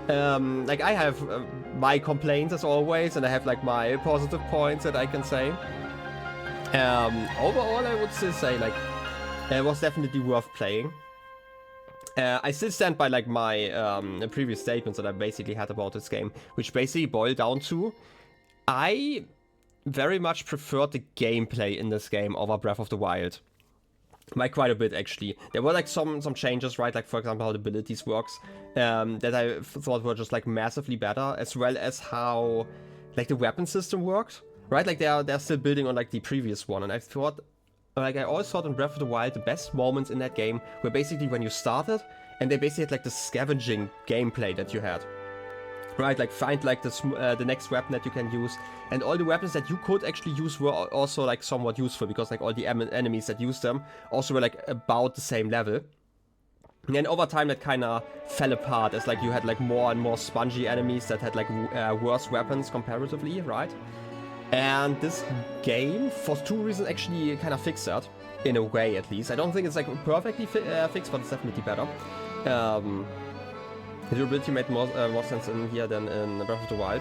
Like, I have my complaints, as always, and I have, like, my positive points that I can say. Overall, I would still say, like, it was definitely worth playing. I still stand by, like, my previous statements that I basically had about this game, which basically boiled down to... I very much preferred the gameplay in this game over Breath of the Wild. By quite a bit, actually. There were, like, some changes, right? Like, for example, how the abilities works, that I thought were just, like, massively better, as well as how, like, the weapon system worked, right? Like, they're still building on, like, the previous one, and I thought, like, I always thought in Breath of the Wild, the best moments in that game were basically when you started, and they basically had, like, the scavenging gameplay that you had. Right, like find like the next weapon that you can use, and all the weapons that you could actually use were also like somewhat useful, because like all the enemies that used them also were like about the same level. And then over time that kind of fell apart, as like you had like more and more spongy enemies that had like worse weapons comparatively, right? And this game, for 2 reasons, actually kind of fixed that, in a way at least. I don't think it's like perfectly fixed, but it's definitely better. The durability made more sense in here than in Breath of the Wild.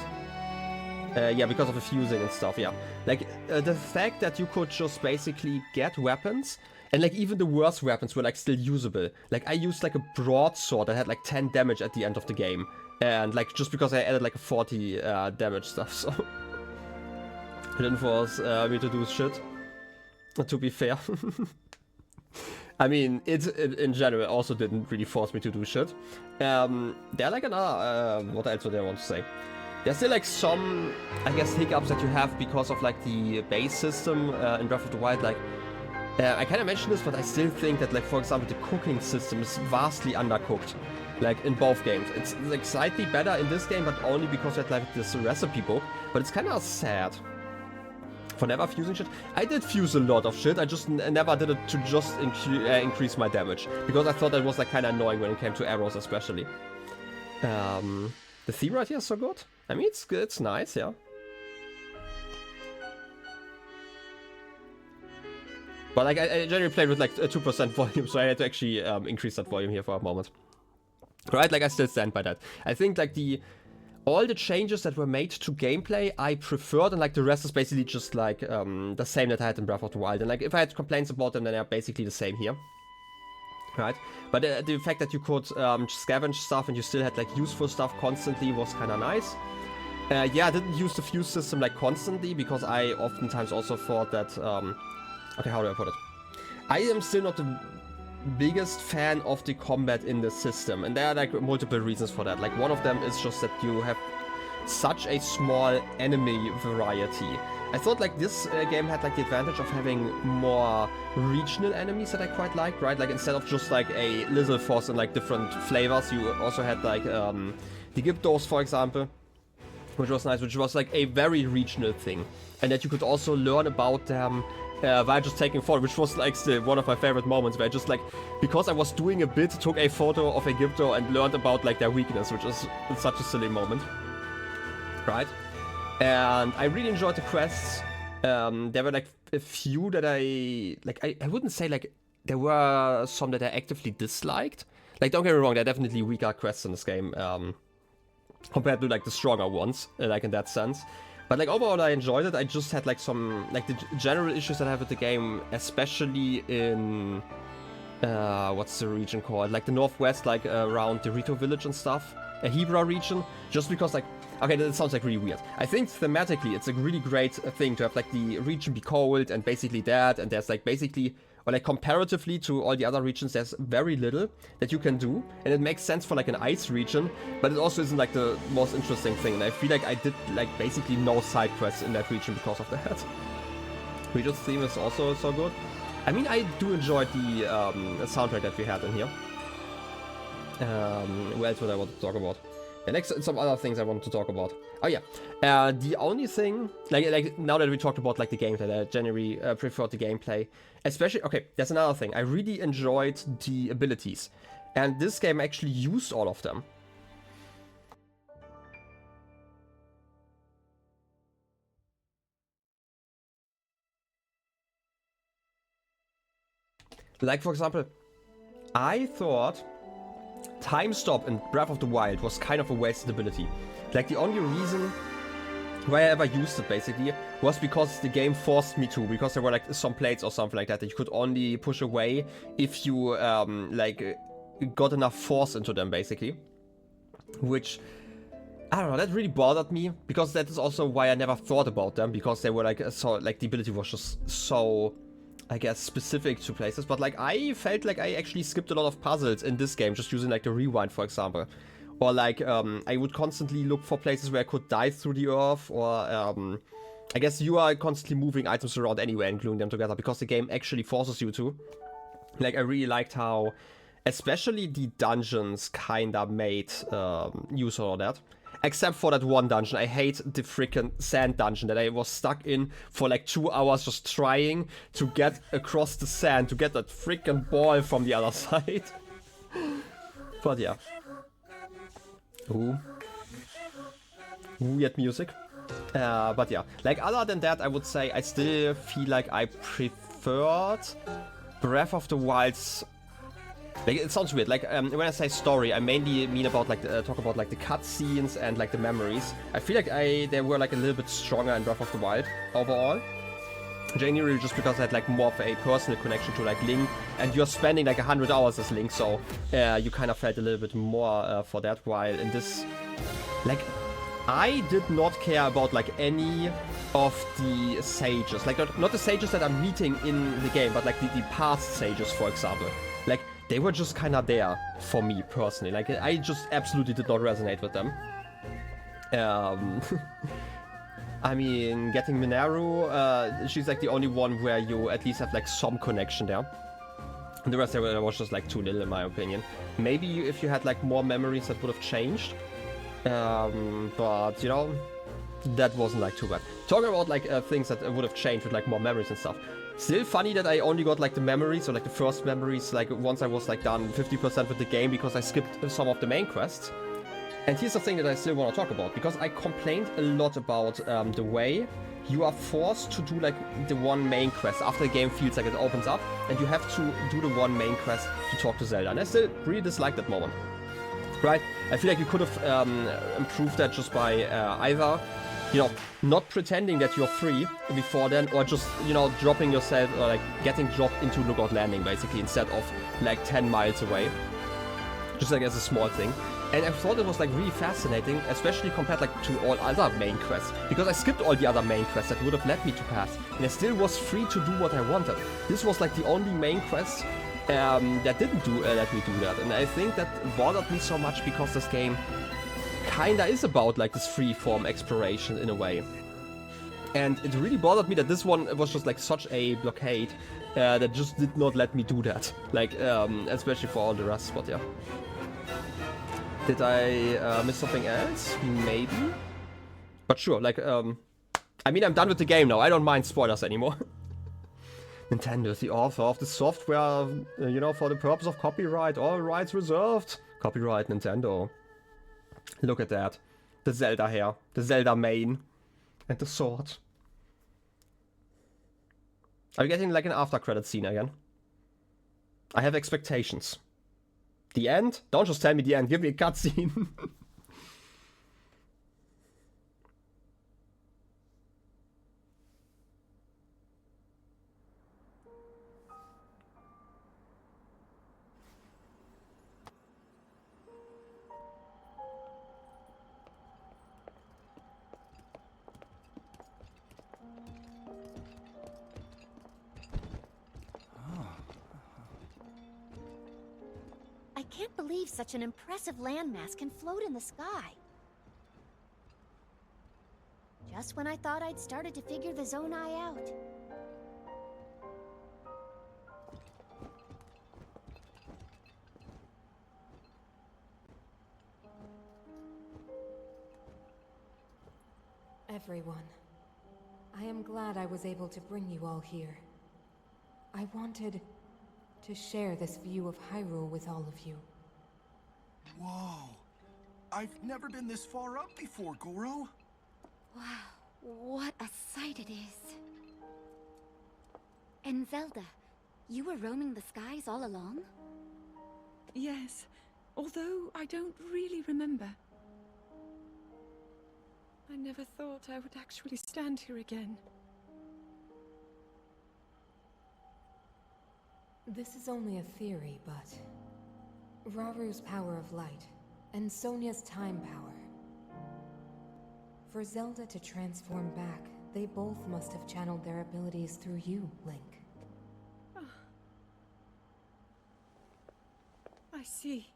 Yeah, because of the fusing and stuff, yeah. Like, the fact that you could just basically get weapons, and like even the worst weapons were like still usable. Like, I used like a broadsword that had like 10 damage at the end of the game. And like, just because I added like a 40 damage stuff, so... It didn't force me to do shit, to be fair. I mean, it in general also didn't really force me to do shit. There are like another, what else would I want to say? There's still like some, I guess, hiccups that you have because of like the base system in Breath of the Wild. Like, I kind of mentioned this, but I still think that, like, for example, the cooking system is vastly undercooked. Like, in both games. It's like slightly better in this game, but only because it had like this recipe book. But it's kind of sad. For never fusing shit. I did fuse a lot of shit, I just never did it to just increase my damage. Because I thought that was like kind of annoying when it came to arrows especially. The theme right here is so good. I mean, it's nice, yeah. But like, I generally played with like 2% volume, so I had to actually increase that volume here for a moment. Right, like I still stand by that. I think like all the changes that were made to gameplay, I preferred, and like the rest is basically just like the same that I had in Breath of the Wild. And like if I had complaints about them, then they're basically the same here. Right? But the fact that you could scavenge stuff and you still had like useful stuff constantly was kind of nice. Yeah, I didn't use the fuse system like constantly, because I oftentimes also thought that... okay, how do I put it? I am still not the biggest fan of the combat in the system, and there are like multiple reasons for that. Like, one of them is just that you have such a small enemy variety. I thought like this game had like the advantage of having more regional enemies that I quite liked, right? Like, instead of just like a little force in like different flavors, you also had like the Gyptos, for example, which was nice, which was like a very regional thing, and that you could also learn about them by just taking a photo, which was like still one of my favorite moments, where I just like, because I was doing a bit, took a photo of a Gypto and learned about like their weakness, which is such a silly moment, right? And I really enjoyed the quests. There were like a few that I wouldn't say like there were some that I actively disliked. Like, don't get me wrong, there are definitely weaker quests in this game compared to like the stronger ones, like in that sense. But like overall I enjoyed it. I just had like some, like the general issues that I have with the game, especially in, what's the region called? Like the northwest, like around the Rito village and stuff. A Hebra region, just because like, okay, that sounds like really weird. I think thematically it's a really great thing to have like the region be cold and basically that, and there's like basically or like comparatively to all the other regions, there's very little that you can do, and it makes sense for like an ice region, but it also isn't like the most interesting thing, and I feel like I did like basically no side quests in that region because of that. Region's theme is also so good. I mean, I do enjoy the soundtrack that we had in here. What else would I want to talk about? Yeah, next, some other things I wanted to talk about. Oh yeah, the only thing, like now that we talked about like the gameplay, I generally preferred the gameplay. Especially, okay, there's another thing. I really enjoyed the abilities, and this game actually used all of them. Like for example, I thought Time Stop in Breath of the Wild was kind of a wasted ability. Like the only reason why I ever used it basically was because the game forced me to, because there were like some plates or something like that you could only push away if you like got enough force into them basically. Which, I don't know, that really bothered me, because that is also why I never thought about them, because they were like, so like the ability was just so, I guess, specific to places. But like I felt like I actually skipped a lot of puzzles in this game just using like the rewind, for example. Or like I would constantly look for places where I could dive through the earth, or I guess you are constantly moving items around anyway and gluing them together because the game actually forces you to. Like I really liked how especially the dungeons kinda made use of all that. Except for that one dungeon. I hate the freaking sand dungeon that I was stuck in for like 2 hours just trying to get across the sand to get that freaking ball from the other side. But yeah. Ooh, yet music. But yeah, like other than that, I would say I still feel like I preferred Breath of the Wild's. Like, it sounds weird. Like when I say story, I mainly mean about like talk about like the cutscenes and like the memories. I feel like they were like a little bit stronger in Breath of the Wild overall. Genuinely just because I had like more of a personal connection to like Link, and you're spending like 100 hours as Link, so you kind of felt a little bit more for that. While in this, like, I did not care about like any of the sages, like not the sages that I'm meeting in the game, but like the past sages, for example. Like they were just kind of there for me personally. Like I just absolutely did not resonate with them. I mean, getting Minaru, she's like the only one where you at least have like some connection there. And the rest there was just like too little in my opinion. Maybe if you had like more memories that would have changed. But you know, that wasn't like too bad. Talking about like things that would have changed with like more memories and stuff. Still funny that I only got like the memories, or like the first memories, like once I was like done 50% with the game, because I skipped some of the main quests. And here's the thing that I still want to talk about, because I complained a lot about the way you are forced to do like the one main quest after the game feels like it opens up, and you have to do the one main quest to talk to Zelda. And I still really dislike that moment. Right? I feel like you could have improved that just by either, you know, not pretending that you're free before then, or just, you know, dropping yourself, or like getting dropped into Lookout Landing basically, instead of like 10 miles away. Just like as a small thing. And I thought it was like really fascinating, especially compared like to all other main quests, because I skipped all the other main quests that would have led me to pass, and I still was free to do what I wanted. This was like the only main quest that didn't let me do that, and I think that bothered me so much because this game kinda is about like this free-form exploration in a way. And it really bothered me that this one was just like such a blockade that just did not let me do that, like especially for all the rest. But yeah. Did I miss something else? Maybe? But sure, like, I mean, I'm done with the game now. I don't mind spoilers anymore. Nintendo is the author of the software, you know, for the purpose of copyright. All rights reserved. Copyright Nintendo. Look at that. The Zelda hair. The Zelda mane. And the sword. Are we getting like an after credit scene again? I have expectations. The end? Don't just tell me the end, give me a cutscene. can't believe such an impressive landmass can float in the sky. Just when I thought I'd started to figure the Zonai out. Everyone, I am glad I was able to bring you all here. I wanted to share this view of Hyrule with all of you. Whoa. I've never been this far up before, Goro. Wow, what a sight it is. And Zelda, you were roaming the skies all along? Yes, although I don't really remember. I never thought I would actually stand here again. This is only a theory, but Raru's power of light, and Sonia's time power. For Zelda to transform back, they both must have channeled their abilities through you, Link. I see.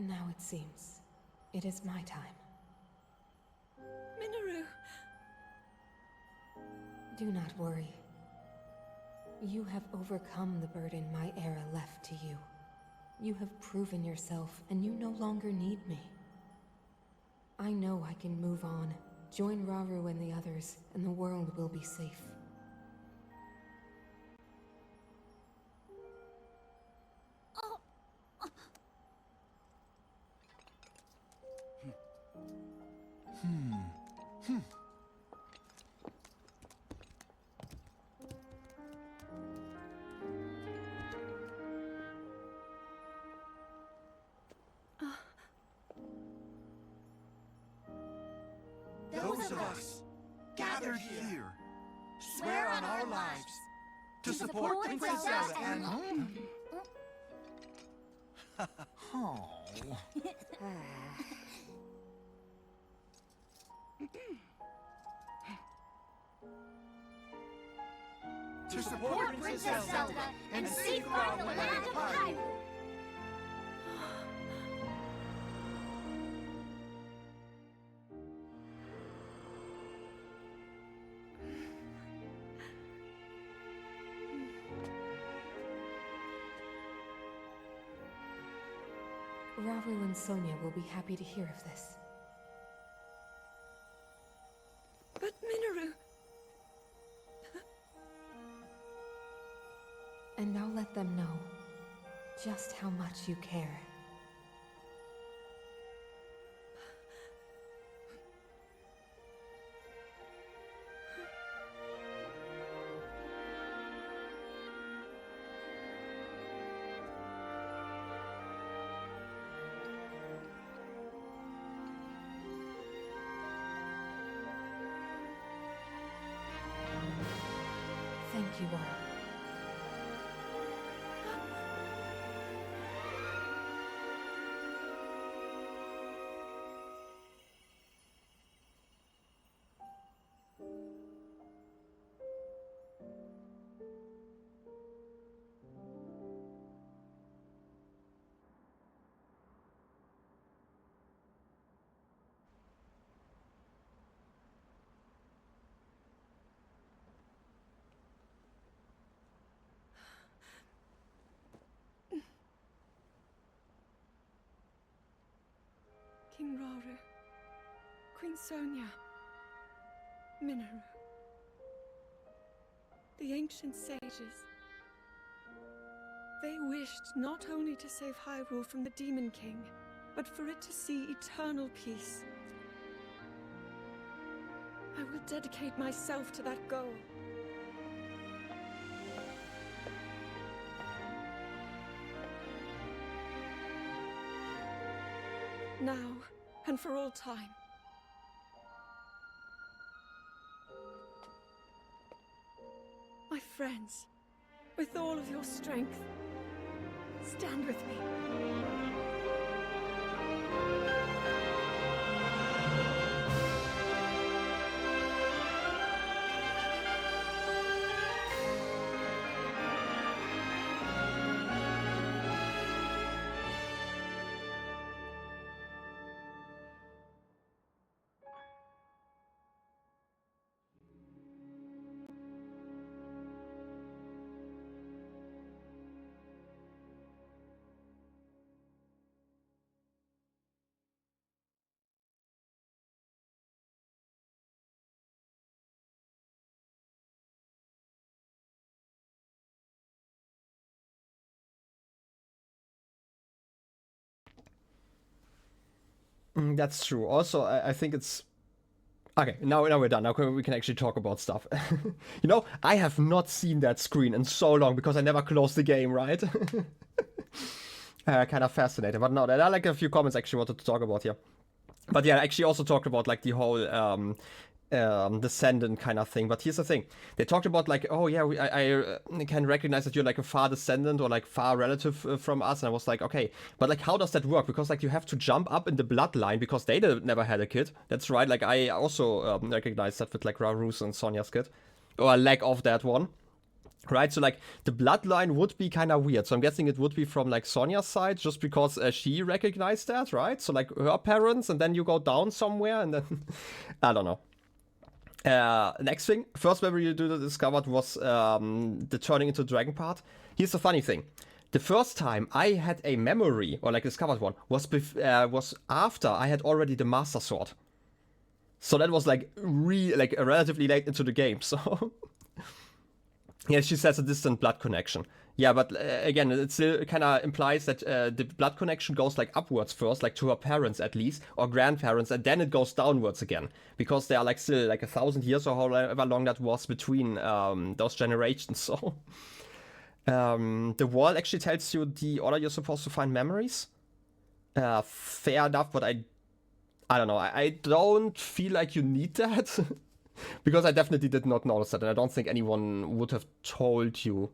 Now it seems it is my time. Minoru! Do not worry. You have overcome the burden my era left to you. You have proven yourself, and you no longer need me. I know I can move on, join Raru and the others, and the world will be safe. Those of us gathered here swear on our lives to support Princess Zelda and... Oh. To support Princess Zelda and safeguard the land of Hyrule. Raru and Sonia will be happy to hear of this. But Minoru! And I'll let them know just how much you care. Thank you all. King Raru, Queen Sonia, Minoru. The ancient sages. They wished not only to save Hyrule from the Demon King, but for it to see eternal peace. I will dedicate myself to that goal. Now, and for all time. My friends, With all of your strength, stand with me. That's true. Also, I think it's okay. Now we're done. Now we can actually talk about stuff. You know, I have not seen that screen in so long because I never closed the game, right? Kind of fascinating. But no, there are like a few comments I actually wanted to talk about here. But yeah, I actually also talked about like the whole descendant kind of thing. But here's the thing: they talked about like, oh yeah, I can recognize that you're like a far descendant or like far relative from us. And I was like, okay, but like how does that work? Because like you have to jump up in the bloodline because they never had a kid. That's right. Like I also recognize that with like Raru's and Sonya's kid, or a lack of that one. Right, so like the bloodline would be kind of weird. So I'm guessing it would be from like Sonya's side, just because she recognized that, right? So like her parents, and then you go down somewhere, and then I don't know. Next thing, first memory you discovered was the turning into dragon part. Here's the funny thing: the first time I had a memory or like discovered one was after I had already the Master Sword. So that was like relatively late into the game. So. Yeah, she says a distant blood connection. Yeah, but again, it still kind of implies that the blood connection goes like upwards first, like to her parents at least, or grandparents, and then it goes downwards again. Because they are like still like 1,000 years or however long that was between those generations. So the wall actually tells you the order you're supposed to find memories. Fair enough, but I don't know. I don't feel like you need that. Because I definitely did not notice that, and I don't think anyone would have told you.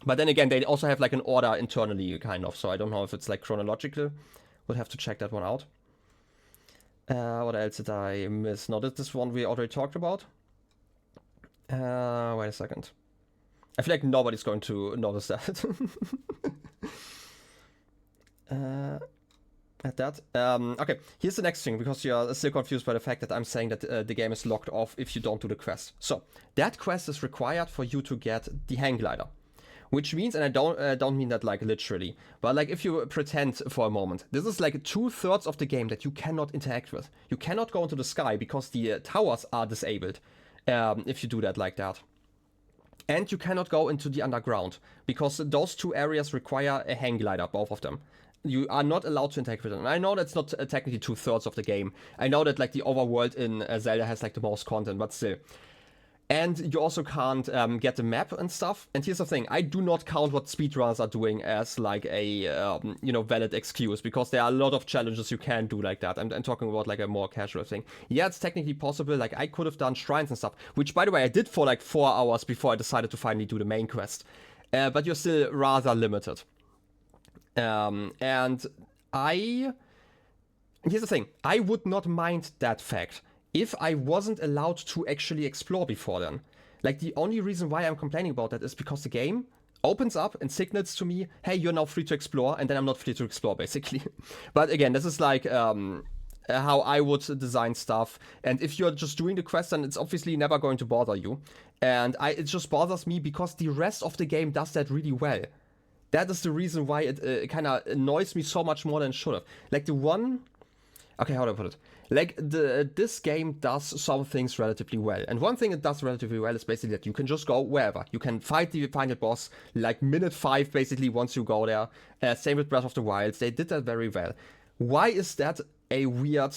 But then again, they also have like an order internally, kind of, so I don't know if it's like chronological. Would have to check that one out. What else did I miss? No, this one we already talked about. Wait a second. I feel like nobody's going to notice that. At that. Okay, here's the next thing, because you're still confused by the fact that I'm saying that the game is locked off if you don't do the quest. So, that quest is required for you to get the hang glider. Which means, and I don't mean that like literally, but like if you pretend for a moment, this is like 2/3 of the game that you cannot interact with. You cannot go into the sky because the towers are disabled if you do that like that. And you cannot go into the underground because those two areas require a hang glider, both of them. You are not allowed to interact with them. And I know that's not technically 2/3 of the game. I know that like the overworld in Zelda has like the most content, but still. And you also can't get the map and stuff. And here's the thing: I do not count what speedrunners are doing as like a valid excuse, because there are a lot of challenges you can do like that. I'm talking about like a more casual thing. Yeah, it's technically possible. Like I could have done shrines and stuff, which by the way I did for like 4 hours before I decided to finally do the main quest. But you're still rather limited. And here's the thing: I would not mind that fact if I wasn't allowed to actually explore before then. Like the only reason why I'm complaining about that is because the game opens up and signals to me, hey, you're now free to explore, and then I'm not free to explore basically. But again, this is like how I would design stuff, and if you're just doing the quest, then it's obviously never going to bother you. And it just bothers me because the rest of the game does that really well. That is the reason why it kind of annoys me so much more than it should have. Like the one... Okay, how do I put it? Like, this game does some things relatively well. And one thing it does relatively well is basically that you can just go wherever. You can fight the final boss, like minute 5 basically once you go there. Same with Breath of the Wild. They did that very well. Why is that a weird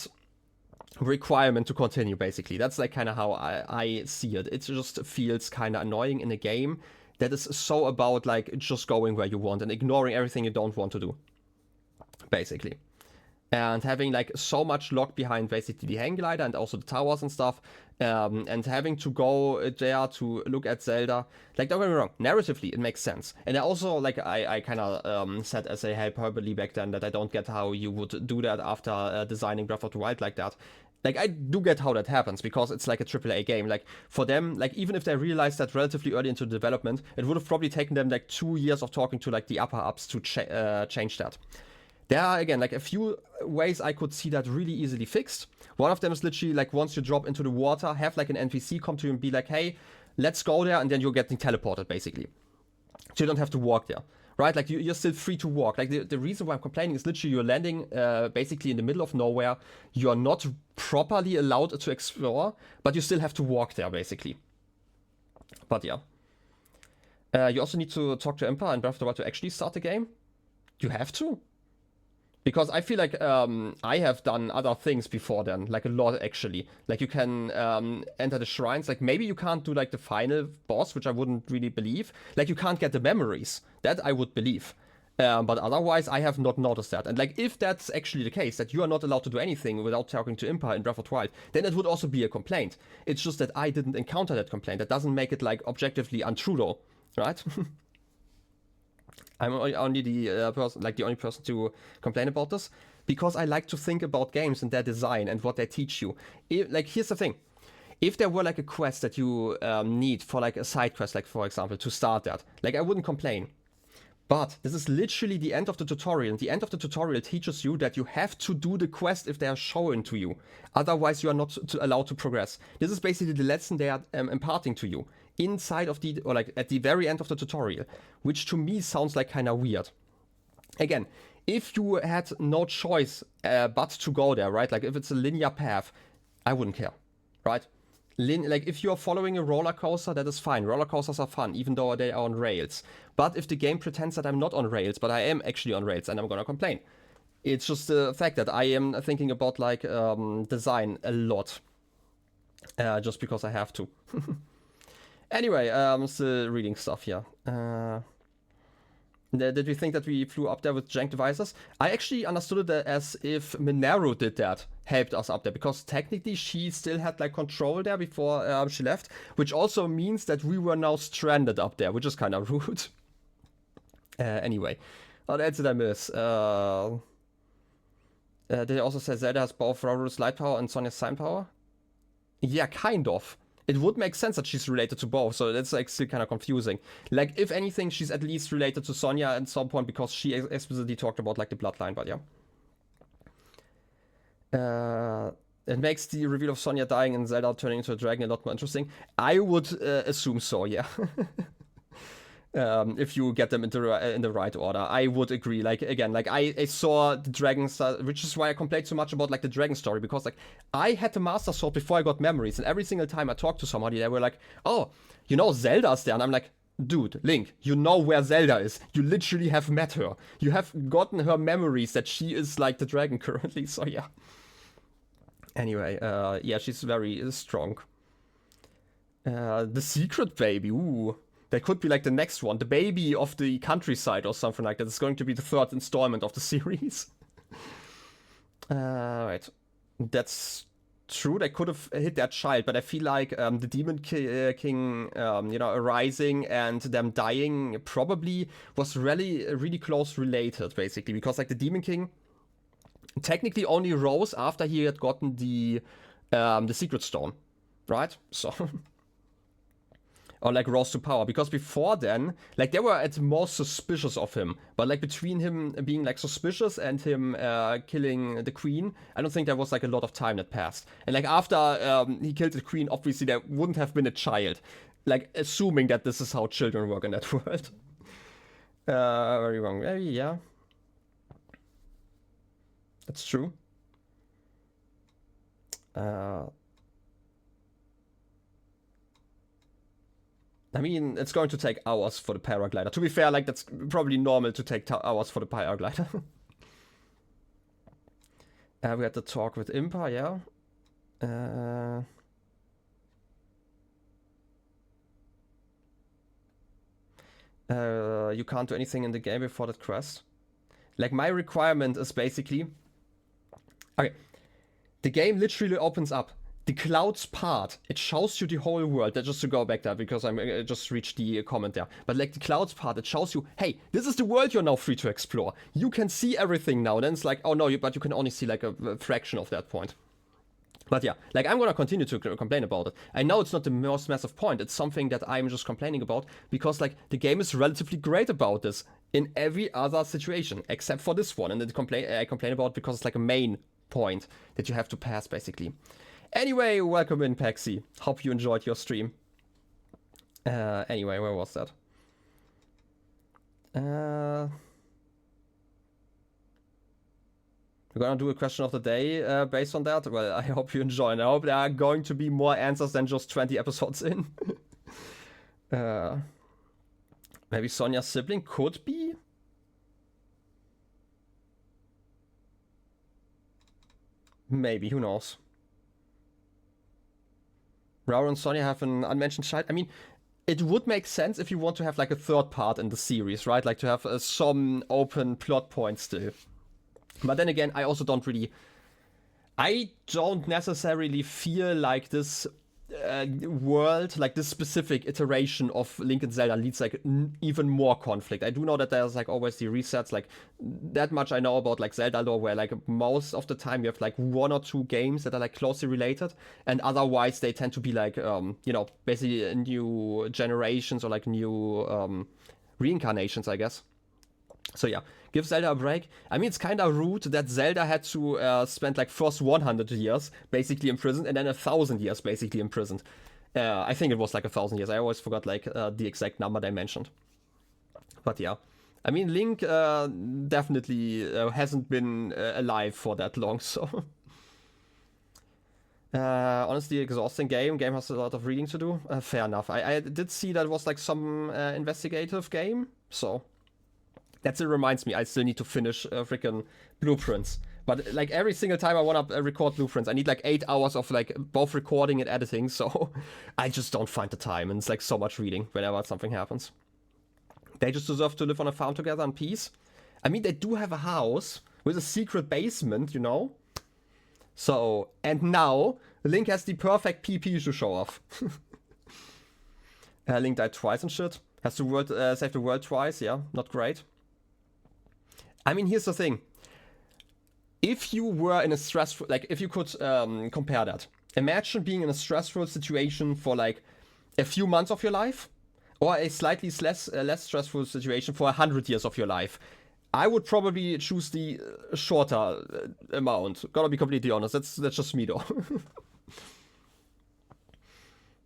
requirement to continue, basically? That's like kind of how I see it. It just feels kind of annoying in a game that is so about like just going where you want and ignoring everything you don't want to do, basically. And having like so much locked behind basically the hang glider and also the towers and stuff, and having to go there to look at Zelda, like don't get me wrong, narratively it makes sense. And I also like I kind of said as a hyperbole back then that I don't get how you would do that after designing Breath of the Wild like that. Like I do get how that happens because it's like a AAA game. Like for them, like even if they realized that relatively early into development, it would have probably taken them like 2 years of talking to like the upper ups to change that. There are, again, like a few ways I could see that really easily fixed. One of them is literally like once you drop into the water, have like an NPC come to you and be like, hey, let's go there, and then you're getting teleported basically. So you don't have to walk there, right? Like you're still free to walk. Like the reason why I'm complaining is literally you're landing basically in the middle of nowhere. You are not properly allowed to explore, but you still have to walk there basically. But yeah. You also need to talk to Emperor and Breath of the Wild to actually start the game. You have to. Because I feel like I have done other things before then, like a lot actually. Like you can enter the shrines, like maybe you can't do like the final boss, which I wouldn't really believe. Like you can't get the memories, that I would believe. But otherwise I have not noticed that. And like if that's actually the case, that you are not allowed to do anything without talking to Impa in Breath of the Wild, then it would also be a complaint. It's just that I didn't encounter that complaint. That doesn't make it like objectively untrue though, right? I'm only the person, like the only person to complain about this, because I like to think about games and their design and what they teach you. Like, here's the thing: if there were like a quest that you need for like a side quest, like for example, to start that, like I wouldn't complain. But this is literally the end of the tutorial, and the end of the tutorial teaches you that you have to do the quest if they are shown to you. Otherwise, you are not allowed to progress. This is basically the lesson they are imparting to you inside of the, or like at the very end of the tutorial, which to me sounds like kind of weird. Again, if you had no choice but to go there, right? Like if it's a linear path, I wouldn't care, right? Like if you're following a roller coaster, that is fine. Roller coasters are fun, even though they are on rails. But if the game pretends that I'm not on rails, but I am actually on rails, and I'm gonna complain. It's just the fact that I am thinking about like design a lot, just because I have to. Anyway, I'm still reading stuff here. Did we think that we flew up there with jank devices? I actually understood it as if Mineru did that, helped us up there, because technically she still had like control there before she left, which also means that we were now stranded up there, which is kind of rude. Anyway, what else did I miss? Did I also say Zelda has both Hyrule's light power and Sonia's sign power? Yeah, kind of. It would make sense that she's related to both, so that's like still kind of confusing. Like, if anything, she's at least related to Sonia at some point, because she explicitly talked about like the bloodline, but yeah. It makes the reveal of Sonia dying and Zelda turning into a dragon a lot more interesting. I would assume so, yeah. If you get them in the right order, I would agree. Like, again, like I saw the dragon, which is why I complained so much about like the dragon story, because like I had the Master Sword before I got memories, and every single time I talked to somebody, they were like, "Oh, you know Zelda's there," and I'm like, "Dude, Link, you know where Zelda is. You literally have met her. You have gotten her memories that she is like the dragon currently." So yeah. Anyway, yeah, she's very strong. The secret baby, ooh. That could be like the next one, the baby of the countryside or something like that. It's going to be the third installment of the series. Right. That's true, they could have hit their child, but I feel like the Demon King, you know, arising and them dying probably was really close related, basically. Because like the Demon King technically only rose after he had gotten the Secret Stone, right? So... or like rose to power, because before then, like they were at most suspicious of him, but like between him being like suspicious and him killing the queen, I don't think there was like a lot of time that passed. And like after he killed the queen, obviously there wouldn't have been a child, like assuming that this is how children work in that world. Very wrong. Maybe, yeah, that's true. I mean, it's going to take hours for the paraglider. To be fair, like, that's probably normal to take hours for the paraglider. We had the talk with Impa, yeah. You can't do anything in the game before that quest. Like, my requirement is basically Okay, the game literally opens up. The clouds part, it shows you the whole world. That just to go back there because I just reached the comment there. But like the clouds part, it shows you, hey, this is the world you're now free to explore. You can see everything now. Then it's like, oh no, but you can only see like a fraction of that point. But yeah, like I'm gonna continue to complain about it. I know it's not the most massive point. It's something that I'm just complaining about because like the game is relatively great about this in every other situation except for this one. And I complain about it because it's like a main point that you have to pass basically. Anyway, welcome in, Paxi. Hope you enjoyed your stream. Anyway, where was that? We're gonna do a question of the day based on that. Well, I hope you enjoy. And I hope there are going to be more answers than just 20 episodes in. Maybe Sonia's sibling could be? Maybe, who knows? Raul and Sonia have an unmentioned child. I mean, it would make sense if you want to have like a third part in the series, right? Like to have some open plot points still. But then again, I also don't necessarily feel like this world, like this specific iteration of Link and Zelda leads like even more conflict. I do know that there's like always the resets, like that much I know about like Zelda lore, where like most of the time you have like one or two games that are like closely related, and otherwise they tend to be like you know, basically new generations or like new reincarnations, I guess. So yeah, give Zelda a break. I mean, it's kind of rude that Zelda had to spend like first 100 years basically imprisoned and then 1,000 years basically imprisoned. I think it was like 1,000 years. I always forgot like the exact number they mentioned. But yeah, I mean, Link definitely hasn't been alive for that long, so... honestly, exhausting game. Game has a lot of reading to do. Fair enough. I did see that it was like some investigative game, so... That still reminds me, I still need to finish freaking Blueprints. But like every single time I want to record Blueprints, I need like 8 hours of like both recording and editing, so I just don't find the time, and it's like so much reading whenever something happens. They just deserve to live on a farm together in peace. I mean, they do have a house with a secret basement, you know? So, and now, Link has the perfect PP to show off. Link died twice and shit. Has the world saved the world twice, yeah, not great. I mean, here's the thing. If you were in a stressful... Like, if you could compare that. Imagine being in a stressful situation for, like, a few months of your life. Or a slightly less stressful situation for 100 years of your life. I would probably choose the shorter amount. Gotta be completely honest. That's just me, though.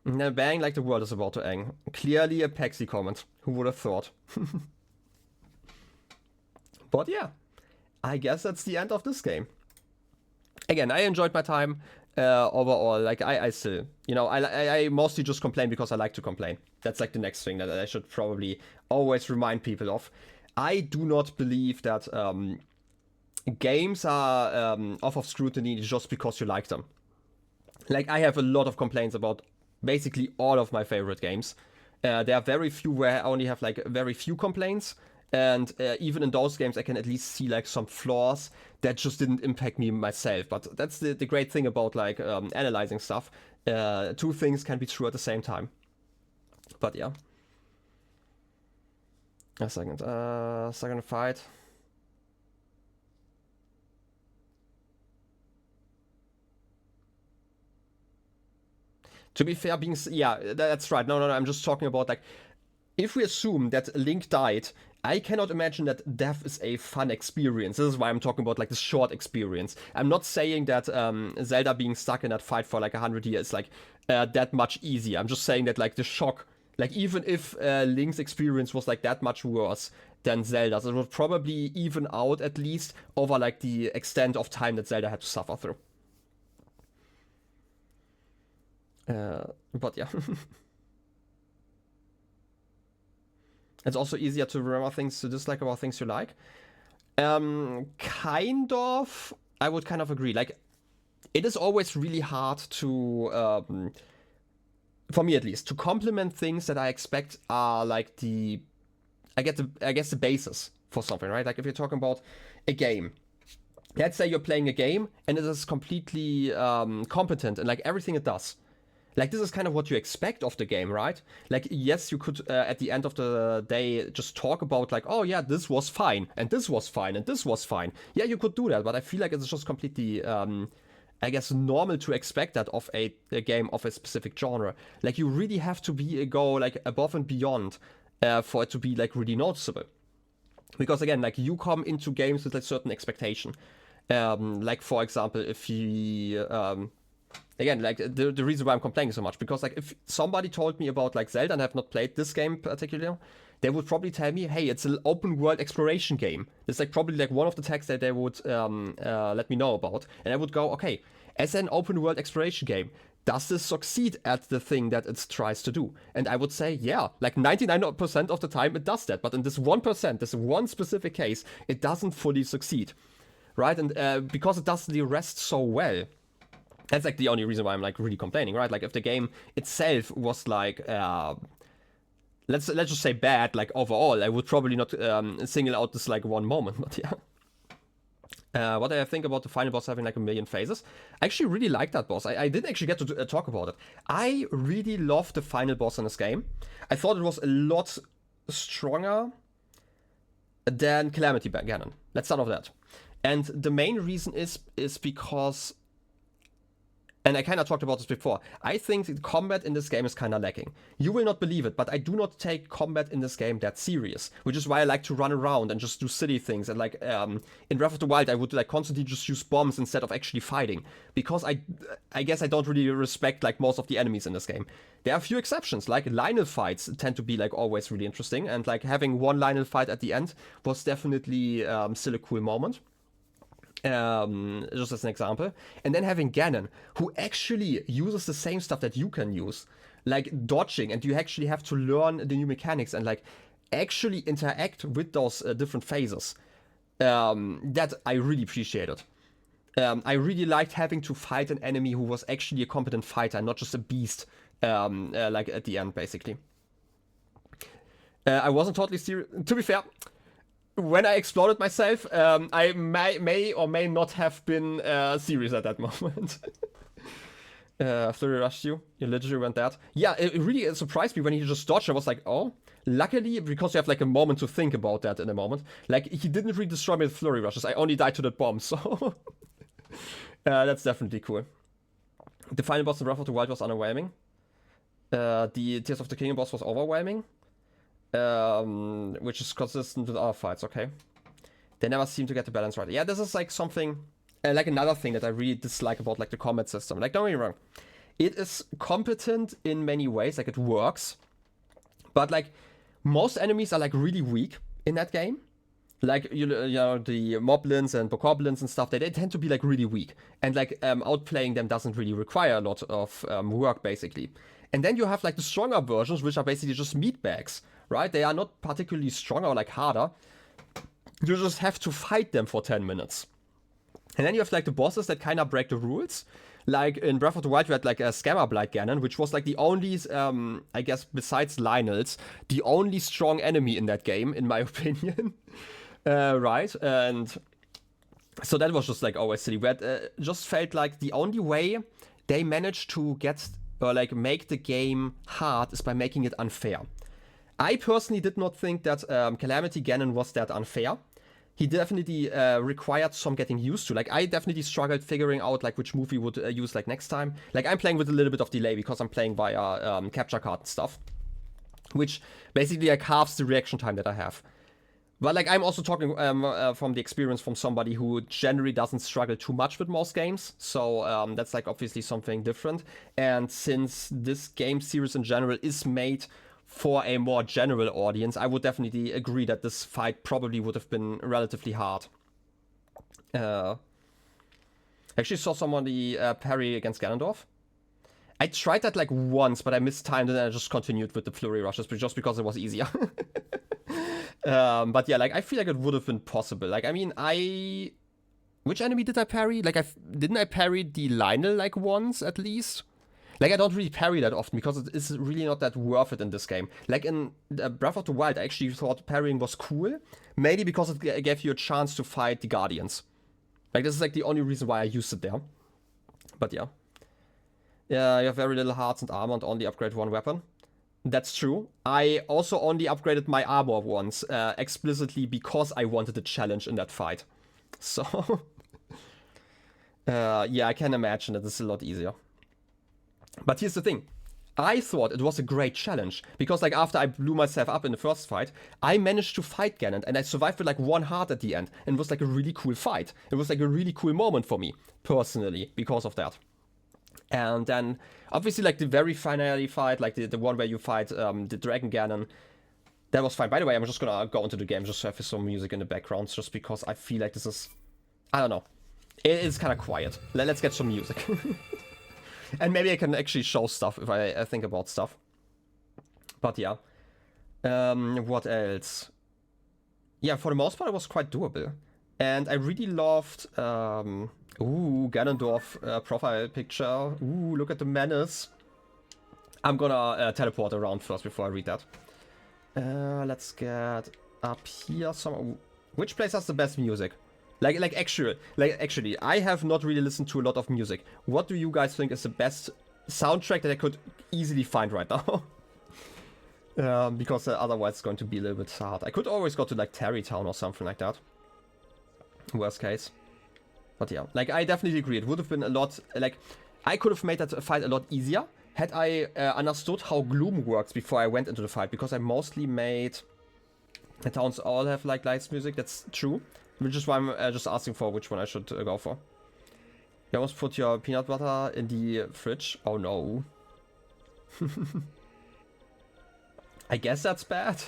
Now, bang like the world is about to end. Clearly a Paxi comment. Who would have thought? But yeah, I guess that's the end of this game. Again, I enjoyed my time overall. Like, I still, you know, I mostly just complain because I like to complain. That's like the next thing that I should probably always remind people of. I do not believe that games are off of scrutiny just because you like them. Like, I have a lot of complaints about basically all of my favorite games. There are very few where I only have like very few complaints. And even in those games, I can at least see like some flaws that just didn't impact me myself. But that's the great thing about like analyzing stuff. Two things can be true at the same time. But yeah. A second. Second fight. To be fair, yeah, that's right. No, I'm just talking about like, if we assume that Link died, I cannot imagine that death is a fun experience. This is why I'm talking about like the short experience. I'm not saying that Zelda being stuck in that fight for like 100 years is like that much easier. I'm just saying that like the shock, like even if Link's experience was like that much worse than Zelda's, it would probably even out at least over like the extent of time that Zelda had to suffer through. But yeah. It's also easier to remember things to dislike about things you like. Kind of. I would kind of agree. Like, it is always really hard to, for me at least, to compliment things that I expect are like I guess the basis for something, right? Like if you're talking about a game, let's say you're playing a game and it is completely competent in like everything it does. Like, this is kind of what you expect of the game, right? Like, yes, you could, at the end of the day, just talk about, like, oh, yeah, this was fine, and this was fine, and this was fine. Yeah, you could do that, but I feel like it's just completely, I guess, normal to expect that of a game of a specific genre. Like, you really have to go, like, above and beyond for it to be, like, really noticeable. Because, again, like, you come into games with a certain expectation. Like, for example, if you... Again, like, the reason why I'm complaining so much, because, like, if somebody told me about, like, Zelda and I have not played this game particularly, they would probably tell me, hey, it's an open world exploration game. It's, like, probably, like, one of the tags that they would let me know about. And I would go, okay, as an open world exploration game, does this succeed at the thing that it tries to do? And I would say, yeah, like 99% of the time it does that. But in this 1%, this one specific case, it doesn't fully succeed, right? And because it does the rest so well, that's like the only reason why I'm like really complaining, right? Like if the game itself was like, let's just say bad, like overall, I would probably not single out this like one moment, but yeah. What do I think about the final boss having like 1 million phases? I actually really like that boss. I didn't actually get to talk about it. I really love the final boss in this game. I thought it was a lot stronger than Calamity Ganon. Let's start off that. And the main reason is because... And I kind of talked about this before. I think the combat in this game is kind of lacking. You will not believe it, but I do not take combat in this game that serious. Which is why I like to run around and just do silly things. And like in Breath of the Wild, I would like constantly just use bombs instead of actually fighting. Because I guess I don't really respect like most of the enemies in this game. There are a few exceptions. Like Lynel fights tend to be like always really interesting. And like having one Lynel fight at the end was definitely still a cool moment. Just as an example. And then having Ganon, who actually uses the same stuff that you can use, like dodging, and you actually have to learn the new mechanics and like actually interact with those different phases. That I really appreciated. I really liked having to fight an enemy who was actually a competent fighter, not just a beast, like at the end, basically. I wasn't totally serious. To be fair, when I exploded myself, I may or may not have been serious at that moment. Flurry rushed you. You literally went that. Yeah, it really surprised me when he just dodged. I was like, oh. Luckily, because you have like a moment to think about that in a moment. Like, he didn't really destroy me with flurry rushes. I only died to that bomb, so... that's definitely cool. The final boss in Breath of the Wild was underwhelming. The Tears of the Kingdom boss was overwhelming. Which is consistent with our fights, okay? They never seem to get the balance right. Yeah, this is like something, like another thing that I really dislike about like the combat system. Like, don't get me wrong, it is competent in many ways, like it works, but like most enemies are like really weak in that game. Like, you know, the moblins and bokoblins and stuff, they tend to be like really weak, and like outplaying them doesn't really require a lot of work, basically. And then you have like the stronger versions, which are basically just meatbags, right? They are not particularly stronger or like harder. You just have to fight them for 10 minutes. And then you have like the bosses that kind of break the rules. Like in Breath of the Wild, you had like a Scammer Blight Ganon, which was like the only, I guess, besides Lynel's, the only strong enemy in that game, in my opinion. Right? And so that was just like always silly. But just felt like the only way they managed to get, or like make the game hard is by making it unfair. I personally did not think that Calamity Ganon was that unfair. He definitely required some getting used to. Like, I definitely struggled figuring out like which move he would use like next time. Like, I'm playing with a little bit of delay because I'm playing via capture card and stuff, which basically like halves the reaction time that I have. But like, I'm also talking from the experience from somebody who generally doesn't struggle too much with most games. So that's like obviously something different. And since this game series in general is made for a more general audience, I would definitely agree that this fight probably would have been relatively hard. I actually saw somebody parry against Ganondorf. I tried that like once, but I mistimed it and I just continued with the flurry rushes, but just because it was easier. But yeah, like I feel like it would have been possible. Like, I mean, which enemy did I parry? Like, didn't I parry the Lynel like once at least? Like, I don't really parry that often because it is really not that worth it in this game. Like, in Breath of the Wild, I actually thought parrying was cool. Maybe because it gave you a chance to fight the Guardians. Like, this is like the only reason why I used it there. But yeah. Yeah, you have very little hearts and armor and only upgrade one weapon. That's true. I also only upgraded my armor once, explicitly because I wanted a challenge in that fight. So, yeah, I can imagine that it's a lot easier. But here's the thing. I thought it was a great challenge, because like after I blew myself up in the first fight, I managed to fight Ganon, and I survived with like 1 heart at the end, and it was like a really cool fight. It was like a really cool moment for me, personally, because of that. And then, obviously, like the very finale fight, like the one where you fight the Dragon Ganon, that was fine. By the way, I'm just gonna go into the game just to have some music in the background, just because I feel like this is, I don't know, it is kind of quiet. Let's get some music. And maybe I can actually show stuff if I think about stuff. But yeah. What else? Yeah, for the most part, it was quite doable. And I really loved... ooh, Ganondorf profile picture. Ooh, look at the menace. I'm gonna teleport around first before I read that. Let's get up here. Which place has the best music? Like actually, I have not really listened to a lot of music. What do you guys think is the best soundtrack that I could easily find right now? Because otherwise it's going to be a little bit hard. I could always go to like Tarrytown or something like that. Worst case. But yeah, like I definitely agree. It would have been a lot, like I could have made that fight a lot easier had I understood how Gloom works before I went into the fight. Because I mostly made the towns all have like lights music. That's true. Which is why I'm just asking for which one I should go for. You almost put your peanut butter in the fridge. Oh no. I guess that's bad.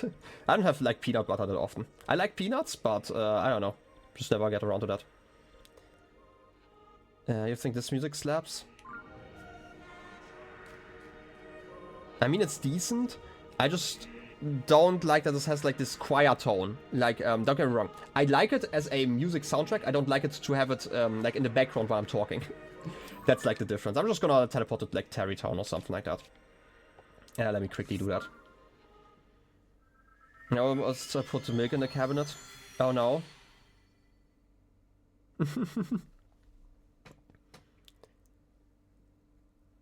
I don't have like peanut butter that often. I like peanuts, but I don't know. Just never get around to that. You think this music slaps? I mean, it's decent. I just don't like that this has like this choir tone. Like, don't get me wrong. I like it as a music soundtrack. I don't like it to have it like in the background while I'm talking. That's like the difference. I'm just gonna teleport to like Tarrytown or something like that. Yeah, let me quickly do that. Now let's put the milk in the cabinet. Oh no.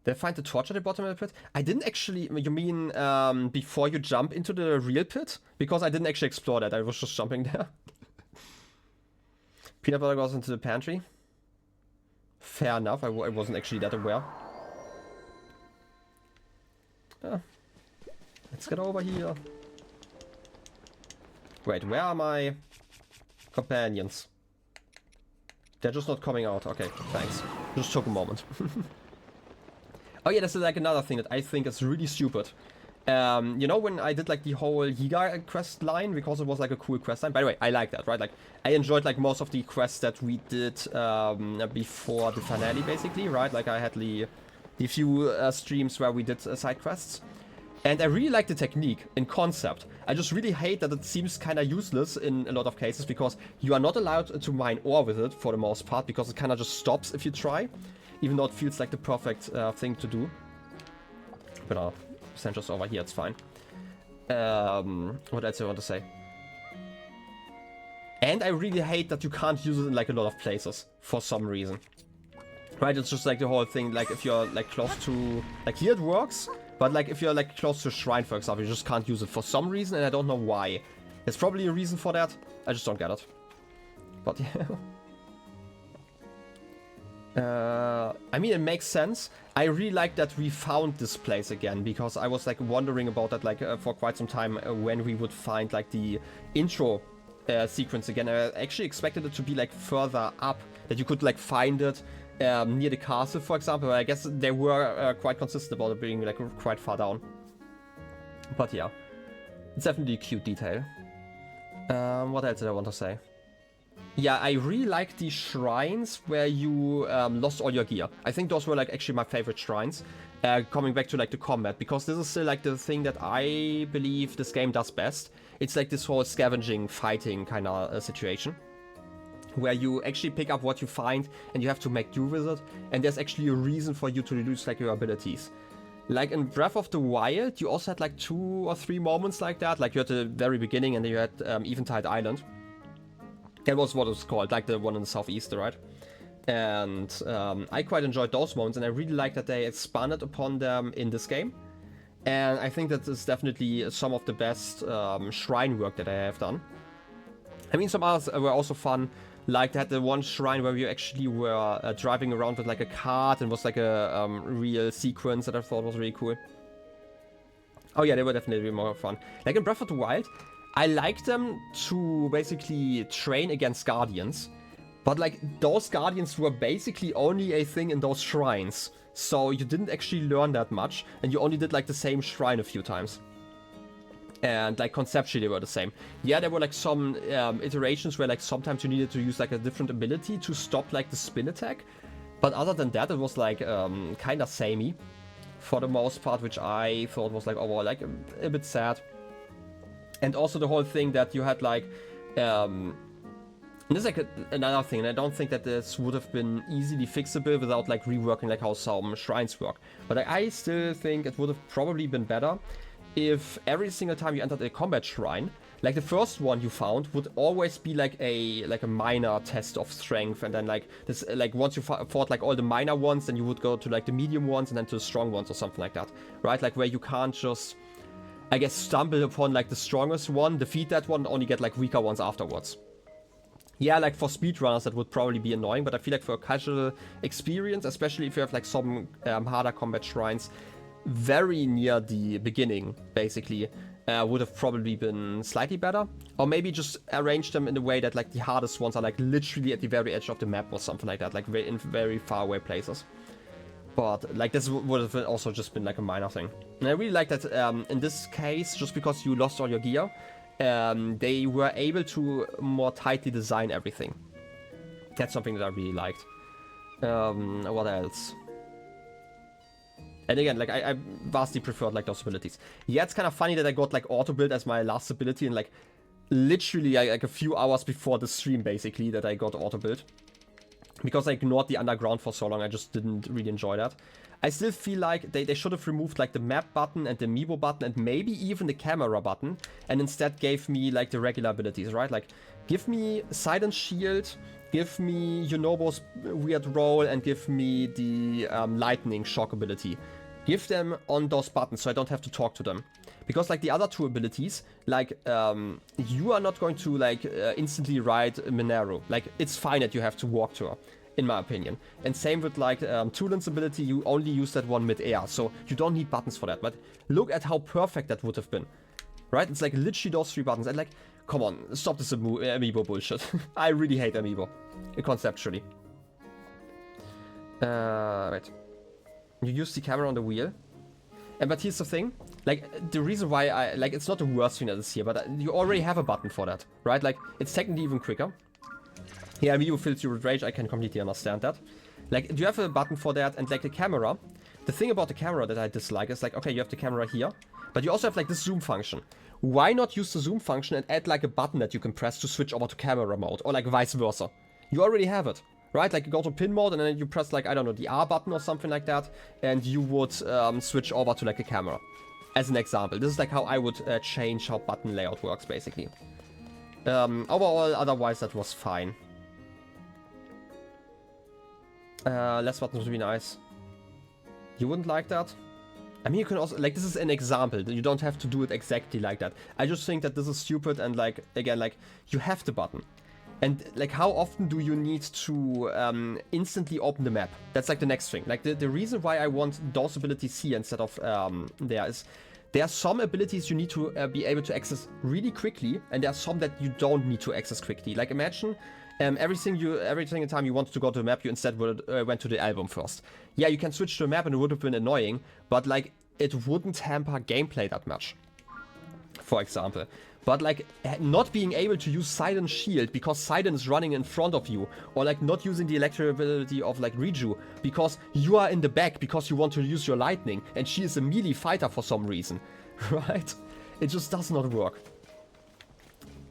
Did I find the torch at the bottom of the pit? I didn't actually... You mean before you jump into the real pit? Because I didn't actually explore that. I was just jumping there. Peanut butter goes into the pantry. Fair enough. I wasn't actually that aware. Let's get over here. Wait, where are my companions? They're just not coming out. Okay, thanks. Just took a moment. Oh yeah, this is like another thing that I think is really stupid. You know when I did like the whole Yiga quest line, because it was like a cool quest line? By the way, I like that, right? Like, I enjoyed like most of the quests that we did before the finale, basically, right? Like I had the few streams where we did side quests. And I really like the technique in concept. I just really hate that it seems kind of useless in a lot of cases, because you are not allowed to mine ore with it for the most part, because it kind of just stops if you try. Even though it feels like the perfect thing to do. But I'll send just over here, it's fine. What else do I want to say? And I really hate that you can't use it in like a lot of places for some reason. Right, it's just like the whole thing, like if you're like close to... Like here it works, but like if you're like close to a shrine, for example, you just can't use it for some reason, and I don't know why. There's probably a reason for that, I just don't get it. But yeah... I mean, it makes sense. I really like that we found this place again, because I was like wondering about that like for quite some time when we would find like the intro sequence again. I actually expected it to be like further up, that you could like find it near the castle, for example. I guess they were quite consistent about it being like quite far down. But yeah, it's definitely a cute detail. What else did I want to say? Yeah, I really like the shrines where you lost all your gear. I think those were like actually my favorite shrines. Coming back to like the combat, because this is still like the thing that I believe this game does best. It's like this whole scavenging, fighting kind of situation, where you actually pick up what you find and you have to make do with it. And there's actually a reason for you to reduce like your abilities. Like in Breath of the Wild, you also had like 2 or 3 moments like that. Like you had the very beginning, and then you had Eventide Island. That was what it was called, like the one in the southeast, right? And I quite enjoyed those moments, and I really like that they expanded upon them in this game. And I think that is definitely some of the best shrine work that I have done. I mean, some others were also fun. Like that, the one shrine where you actually were driving around with like a cart and was like a real sequence that I thought was really cool. Oh yeah, they were definitely more fun. Like in Breath of the Wild, I like them to basically train against guardians. But like those guardians were basically only a thing in those shrines. So you didn't actually learn that much, and you only did like the same shrine a few times. And like conceptually they were the same. Yeah, there were like some iterations where like sometimes you needed to use like a different ability to stop like the spin attack. But other than that, it was like kind of samey for the most part, which I thought was like overall like a bit sad. And also the whole thing that you had like and this is like another thing, and I don't think that this would have been easily fixable without like reworking like how some shrines work. But I still think it would have probably been better if every single time you entered a combat shrine, like the first one you found would always be like a minor test of strength, and then like this, like once you fought like all the minor ones, then you would go to like the medium ones and then to the strong ones or something like that, right? Like where you can't just, I guess, stumble upon like the strongest one, defeat that one, and only get like weaker ones afterwards. Yeah, like for speedrunners that would probably be annoying, but I feel like for a casual experience, especially if you have like some harder combat shrines very near the beginning, basically, would have probably been slightly better. Or maybe just arrange them in a way that like the hardest ones are like literally at the very edge of the map or something like that, like in very far away places. But like this would have also just been like a minor thing. And I really like that in this case, just because you lost all your gear, they were able to more tightly design everything. That's something that I really liked. What else? And again, like I vastly preferred like those abilities. Yeah, it's kind of funny that I got like auto build as my last ability, and like literally like a few hours before the stream, basically, that I got auto build. Because I ignored the underground for so long, I just didn't really enjoy that. I still feel like they should have removed like the map button and the amiibo button and maybe even the camera button, and instead gave me like the regular abilities, right? Like give me Silent Shield, give me Yunobo's weird roll, and give me the lightning shock ability. Give them on those buttons so I don't have to talk to them. Because like the other two abilities, like you are not going to like instantly ride Mineru. Like it's fine that you have to walk to her, in my opinion. And same with like Tulin's ability, you only use that one mid-air, so you don't need buttons for that. But look at how perfect that would have been, right? It's like literally those three buttons. And like, come on, stop this amiibo bullshit. I really hate amiibo, conceptually. Right. You use the camera on the wheel. But here's the thing, like, the reason why I, like, it's not the worst thing that is here, but you already have a button for that, right? Like, it's technically even quicker. Yeah, amiibo fills you with rage, I can completely understand that. Like, do you have a button for that? And like the camera, the thing about the camera that I dislike is like, okay, you have the camera here, but you also have like this zoom function. Why not use the zoom function and add like a button that you can press to switch over to camera mode, or like vice versa? You already have it. Right, like you go to pin mode and then you press like, I don't know, the R button or something like that, and you would switch over to like a camera. As an example, this is like how I would change how button layout works, basically. Overall, otherwise that was fine. Less buttons would be nice. You wouldn't like that? I mean, you can also, like, this is an example. You don't have to do it exactly like that. I just think that this is stupid, and like, again, like, you have the button. And like, how often do you need to instantly open the map? That's like the next thing. Like the reason why I want those abilities here instead of there is, there are some abilities you need to be able to access really quickly, and there are some that you don't need to access quickly. Like imagine every single time you wanted to go to the map, you instead went to the album first. Yeah, you can switch to a map and it would have been annoying, but like it wouldn't hamper gameplay that much, for example. But like not being able to use Silent Shield because Silent is running in front of you, or like not using the electric ability of like Riju because you are in the back because you want to use your lightning and she is a melee fighter for some reason, right? It just does not work.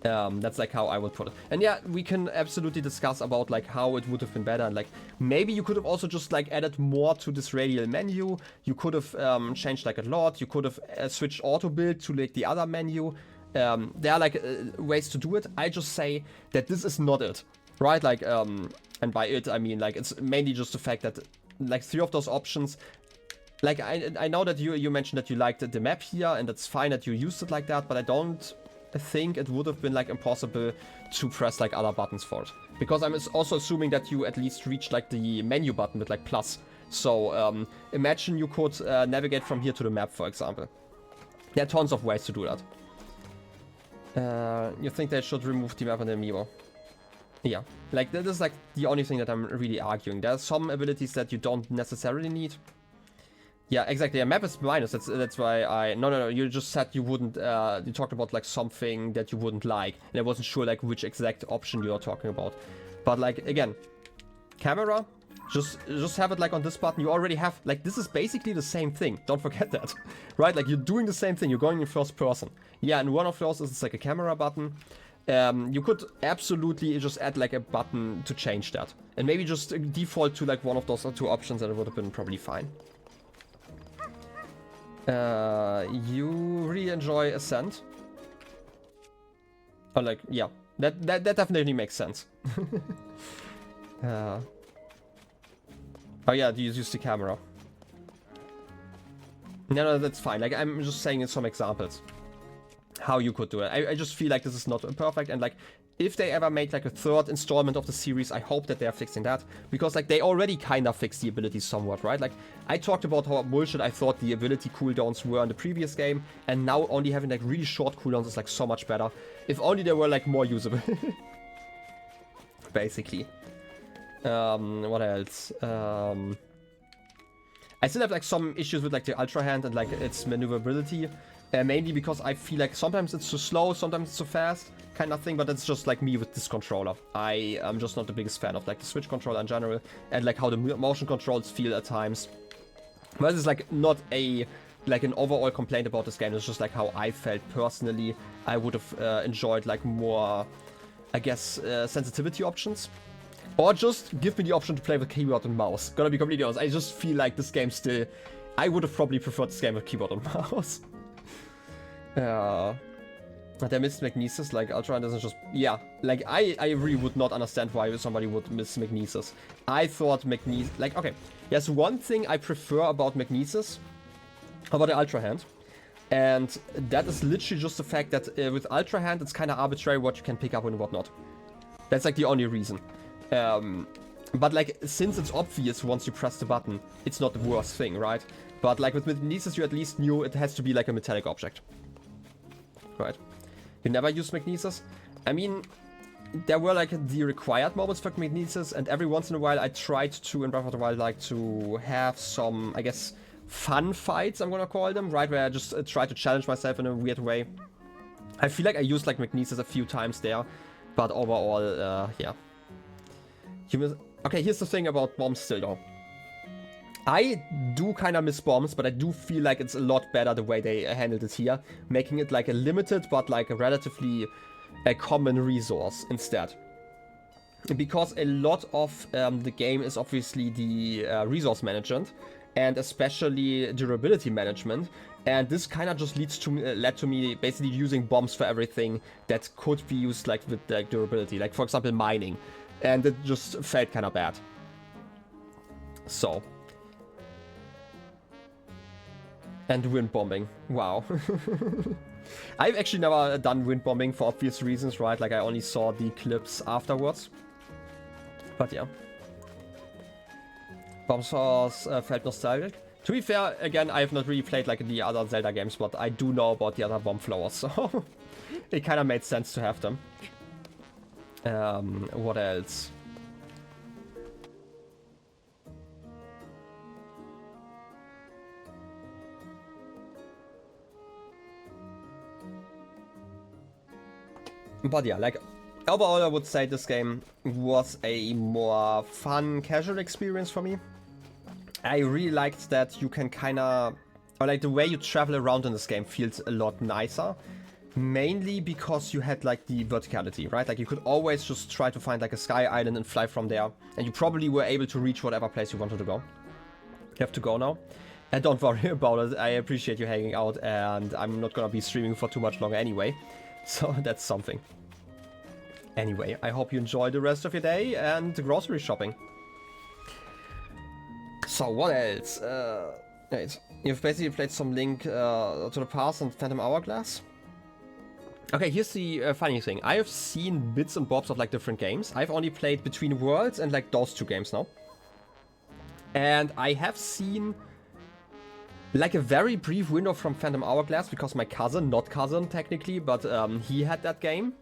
That's like how I would put it. And yeah, we can absolutely discuss about like how it would have been better, and like maybe you could have also just like added more to this radial menu. You could have changed like a lot. You could have switched auto build to like the other menu. there are like ways to do it. I just say that this is not it, right? Like, and by it I mean like it's mainly just the fact that like 3 of those options. Like I know that you mentioned that you liked the map here, and it's fine that you used it like that, but I don't think it would have been like impossible to press like other buttons for it, because I'm also assuming that you at least reached like the menu button with like plus. So imagine you could navigate from here to the map, for example. There are tons of ways to do that. You think they should remove the map on the amiibo? Yeah, like that is like the only thing that I'm really arguing. There are some abilities that you don't necessarily need. Yeah, exactly. A map is minus. That's why I... No. You just said you wouldn't... you talked about, like, something that you wouldn't like. And I wasn't sure, like, which exact option you are talking about. But, like, again... Camera? Just have it, like, on this button. You already have... Like, this is basically the same thing. Don't forget that. Right? Like, you're doing the same thing. You're going in first person. Yeah, and one of those is, like, a camera button. You could absolutely just add, like, a button to change that. And maybe just default to, like, one of those 2 options, and it would have been probably fine. You really enjoy Ascent? Oh, like, yeah. That definitely makes sense. Oh yeah, you use the camera. No, that's fine. Like, I'm just saying some examples. How you could do it. I just feel like this is not perfect, and like, if they ever make like a 3rd installment of the series, I hope that they are fixing that. Because like, they already kind of fixed the abilities somewhat, right? Like, I talked about how bullshit I thought the ability cooldowns were in the previous game, and now only having like really short cooldowns is like so much better. If only they were like more usable. Basically. What else? I still have like some issues with like the Ultra Hand and like its maneuverability. Mainly because I feel like sometimes it's too slow, sometimes it's too fast, kind of thing, but it's just like me with this controller. I am just not the biggest fan of like the Switch controller in general, and like how the motion controls feel at times. But it's like not a like an overall complaint about this game, it's just like how I felt personally. I would have enjoyed like more, I guess, sensitivity options. Or just give me the option to play with keyboard and mouse. Gonna be completely honest, I just feel like this game still... I would have probably preferred this game with keyboard and mouse. They missed Magnesis, like Ultra doesn't just... Yeah, like I really would not understand why somebody would miss Magnesis. I thought Magnesis... Like, okay, there's one thing I prefer about Magnesis, about the Ultra Hand. And that is literally just the fact that with Ultra Hand, it's kind of arbitrary what you can pick up and what not. That's like the only reason. But like, since it's obvious once you press the button, it's not the worst thing, right? But like with Magnesis, you at least knew it has to be like a metallic object. Right. You never use Magnesis? I mean, there were like the required moments for Magnesis, and every once in a while I tried to, in Breath of the Wild, like to have some, I guess, fun fights, I'm gonna call them, right? Where I just try to challenge myself in a weird way. I feel like I used like Magnesis a few times there, but overall, yeah. Okay, here's the thing about bombs still though. I do kind of miss bombs, but I do feel like it's a lot better the way they handled it here, making it like a limited but like a relatively common resource instead. Because a lot of the game is obviously the resource management, and especially durability management, and this kind of just led to me basically using bombs for everything that could be used like with like durability, like for example mining, and it just felt kind of bad. So. And wind bombing. Wow. I've actually never done wind bombing for obvious reasons, right? Like I only saw the clips afterwards. But yeah. Bomb Source felt nostalgic. To be fair, again, I have not really played like the other Zelda games, but I do know about the other bomb flowers, so it kind of made sense to have them. What else? But yeah, like, overall I would say this game was a more fun, casual experience for me. I really liked that you can kinda... Or like, the way you travel around in this game feels a lot nicer. Mainly because you had like the verticality, right? Like, you could always just try to find like a sky island and fly from there. And you probably were able to reach whatever place you wanted to go. You have to go now. And don't worry about it, I appreciate you hanging out, and I'm not gonna be streaming for too much longer anyway. So that's something. Anyway, I hope you enjoy the rest of your day and grocery shopping. So what else? Right. You've basically played some Link to the Past and Phantom Hourglass. Okay, here's the funny thing. I have seen bits and bobs of like different games. I've only played Between Worlds and like those 2 games now. And I have seen like a very brief window from Phantom Hourglass because my cousin, not cousin technically, but he had that game.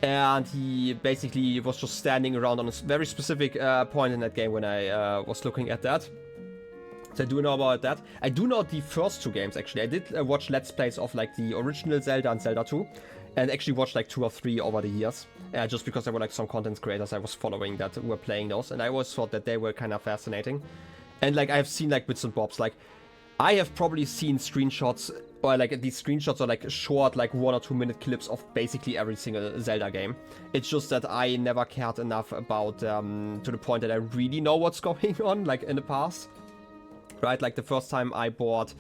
And he basically was just standing around on a very specific point in that game when I was looking at that. So I do know about that. I do know the first 2 games actually. I did watch Let's Plays of like the original Zelda and Zelda 2. And actually watched like 2 or 3 over the years. Just because there were like some content creators I was following that were playing those. And I always thought that they were kind of fascinating. And like I've seen like bits and bobs. Like I have probably seen screenshots, or like these screenshots are like short, like 1 or 2 minute clips of basically every single Zelda game. It's just that I never cared enough about, to the point that I really know what's going on, like in the past. Right, like the first time I bought,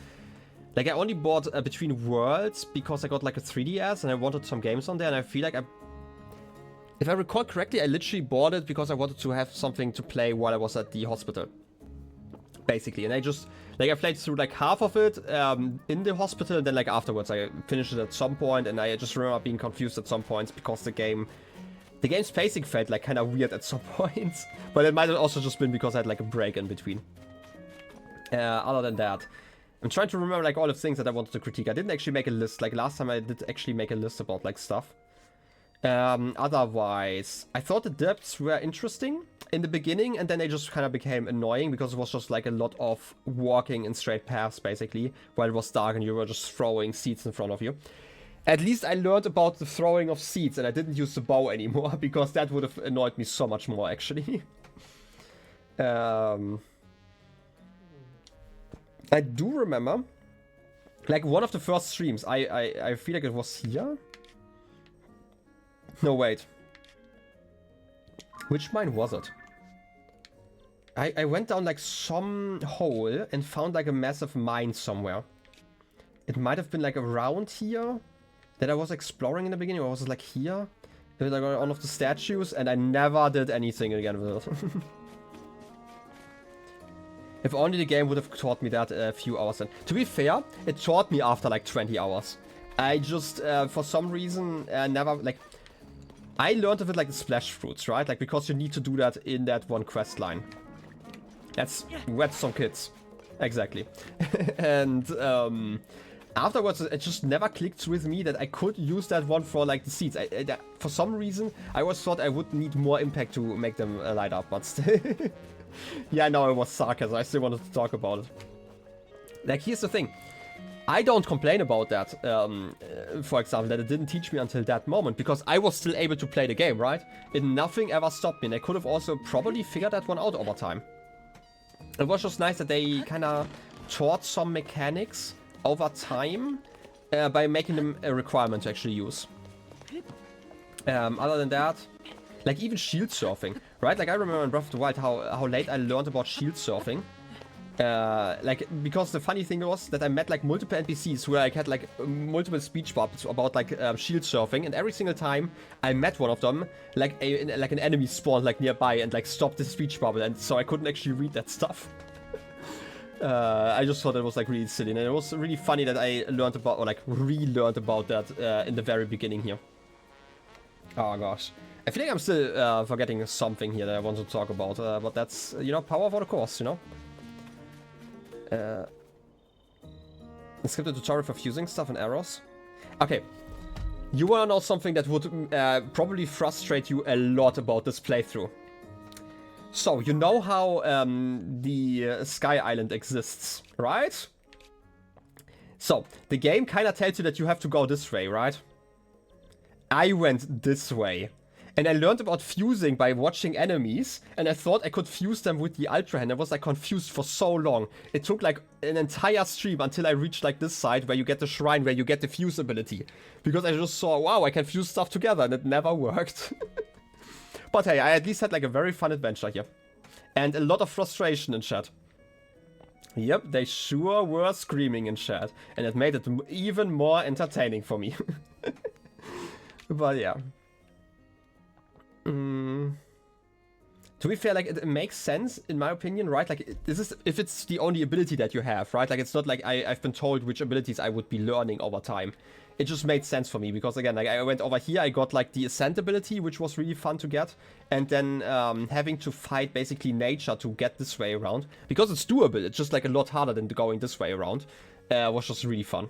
like I only bought Between Worlds because I got like a 3DS and I wanted some games on there, and I feel like if I recall correctly, I literally bought it because I wanted to have something to play while I was at the hospital. Basically, and I just, like I played through like half of it in the hospital, and then like afterwards I finished it at some point, and I just remember being confused at some points because the game's pacing felt like kind of weird at some points, but it might have also just been because I had like a break in between. Other than that, I'm trying to remember like all the things that I wanted to critique. I didn't actually make a list, like last time I did actually make a list about like stuff. Otherwise, I thought the depths were interesting in the beginning, and then they just kind of became annoying because it was just like a lot of walking in straight paths basically, while it was dark and you were just throwing seeds in front of you. At least I learned about the throwing of seeds, and I didn't use the bow anymore because that would have annoyed me so much more actually. I do remember, like one of the first streams, I feel like it was here. No, wait. Which mine was it? I went down like some hole and found like a massive mine somewhere. It might have been like around here that I was exploring in the beginning, or was it like here? It was like one of the statues, and I never did anything again with it. If only the game would have taught me that a few hours in. To be fair, it taught me after like 20 hours. I just, for some reason, never, like... I learned of it like the splash fruits, right? Like, because you need to do that in that one quest line. That's wet some kids. Exactly. And, afterwards, it just never clicked with me that I could use that one for like the seeds. For some reason, I always thought I would need more impact to make them light up, but still... Yeah, I know it was sarcasm. I still wanted to talk about it. Like, here's the thing. I don't complain about that, for example, that it didn't teach me until that moment, because I was still able to play the game, right? And nothing ever stopped me, and I could have also probably figured that one out over time. It was just nice that they kind of taught some mechanics over time by making them a requirement to actually use. Other than that, like even shield surfing, right? Like I remember in Breath of the Wild how late I learned about shield surfing. Like, because the funny thing was that I met like multiple NPCs where I had like multiple speech bubbles about like shield surfing, and every single time I met one of them, like an enemy spawned like nearby and like stopped the speech bubble, and so I couldn't actually read that stuff. I just thought it was like really silly, and it was really funny that I learned about, or like relearned about that in the very beginning here. Oh gosh. I feel like I'm still forgetting something here that I want to talk about, but that's, you know, power for the course, you know? Scripted tutorial for fusing stuff and arrows. Okay. You wanna know something that would probably frustrate you a lot about this playthrough. So, you know how the Sky Island exists, right? So, the game kinda tells you that you have to go this way, right? I went this way. And I learned about fusing by watching enemies, and I thought I could fuse them with the Ultra Hand. I was like confused for so long. It took like an entire stream until I reached like this side where you get the shrine, where you get the fuse ability. Because I just saw, wow, I can fuse stuff together, and it never worked. But hey, I at least had like a very fun adventure here. And a lot of frustration in chat. Yep, they sure were screaming in chat. And it made it even more entertaining for me. But yeah. To be fair, like, it makes sense, in my opinion, right? Like, this is, if it's the only ability that you have, right? Like, it's not like I've been told which abilities I would be learning over time. It just made sense for me, because, again, like, I went over here, I got, like, the Ascent ability, which was really fun to get, and then having to fight, basically, nature to get this way around. Because it's doable, it's just, like, a lot harder than going this way around. Was just really fun.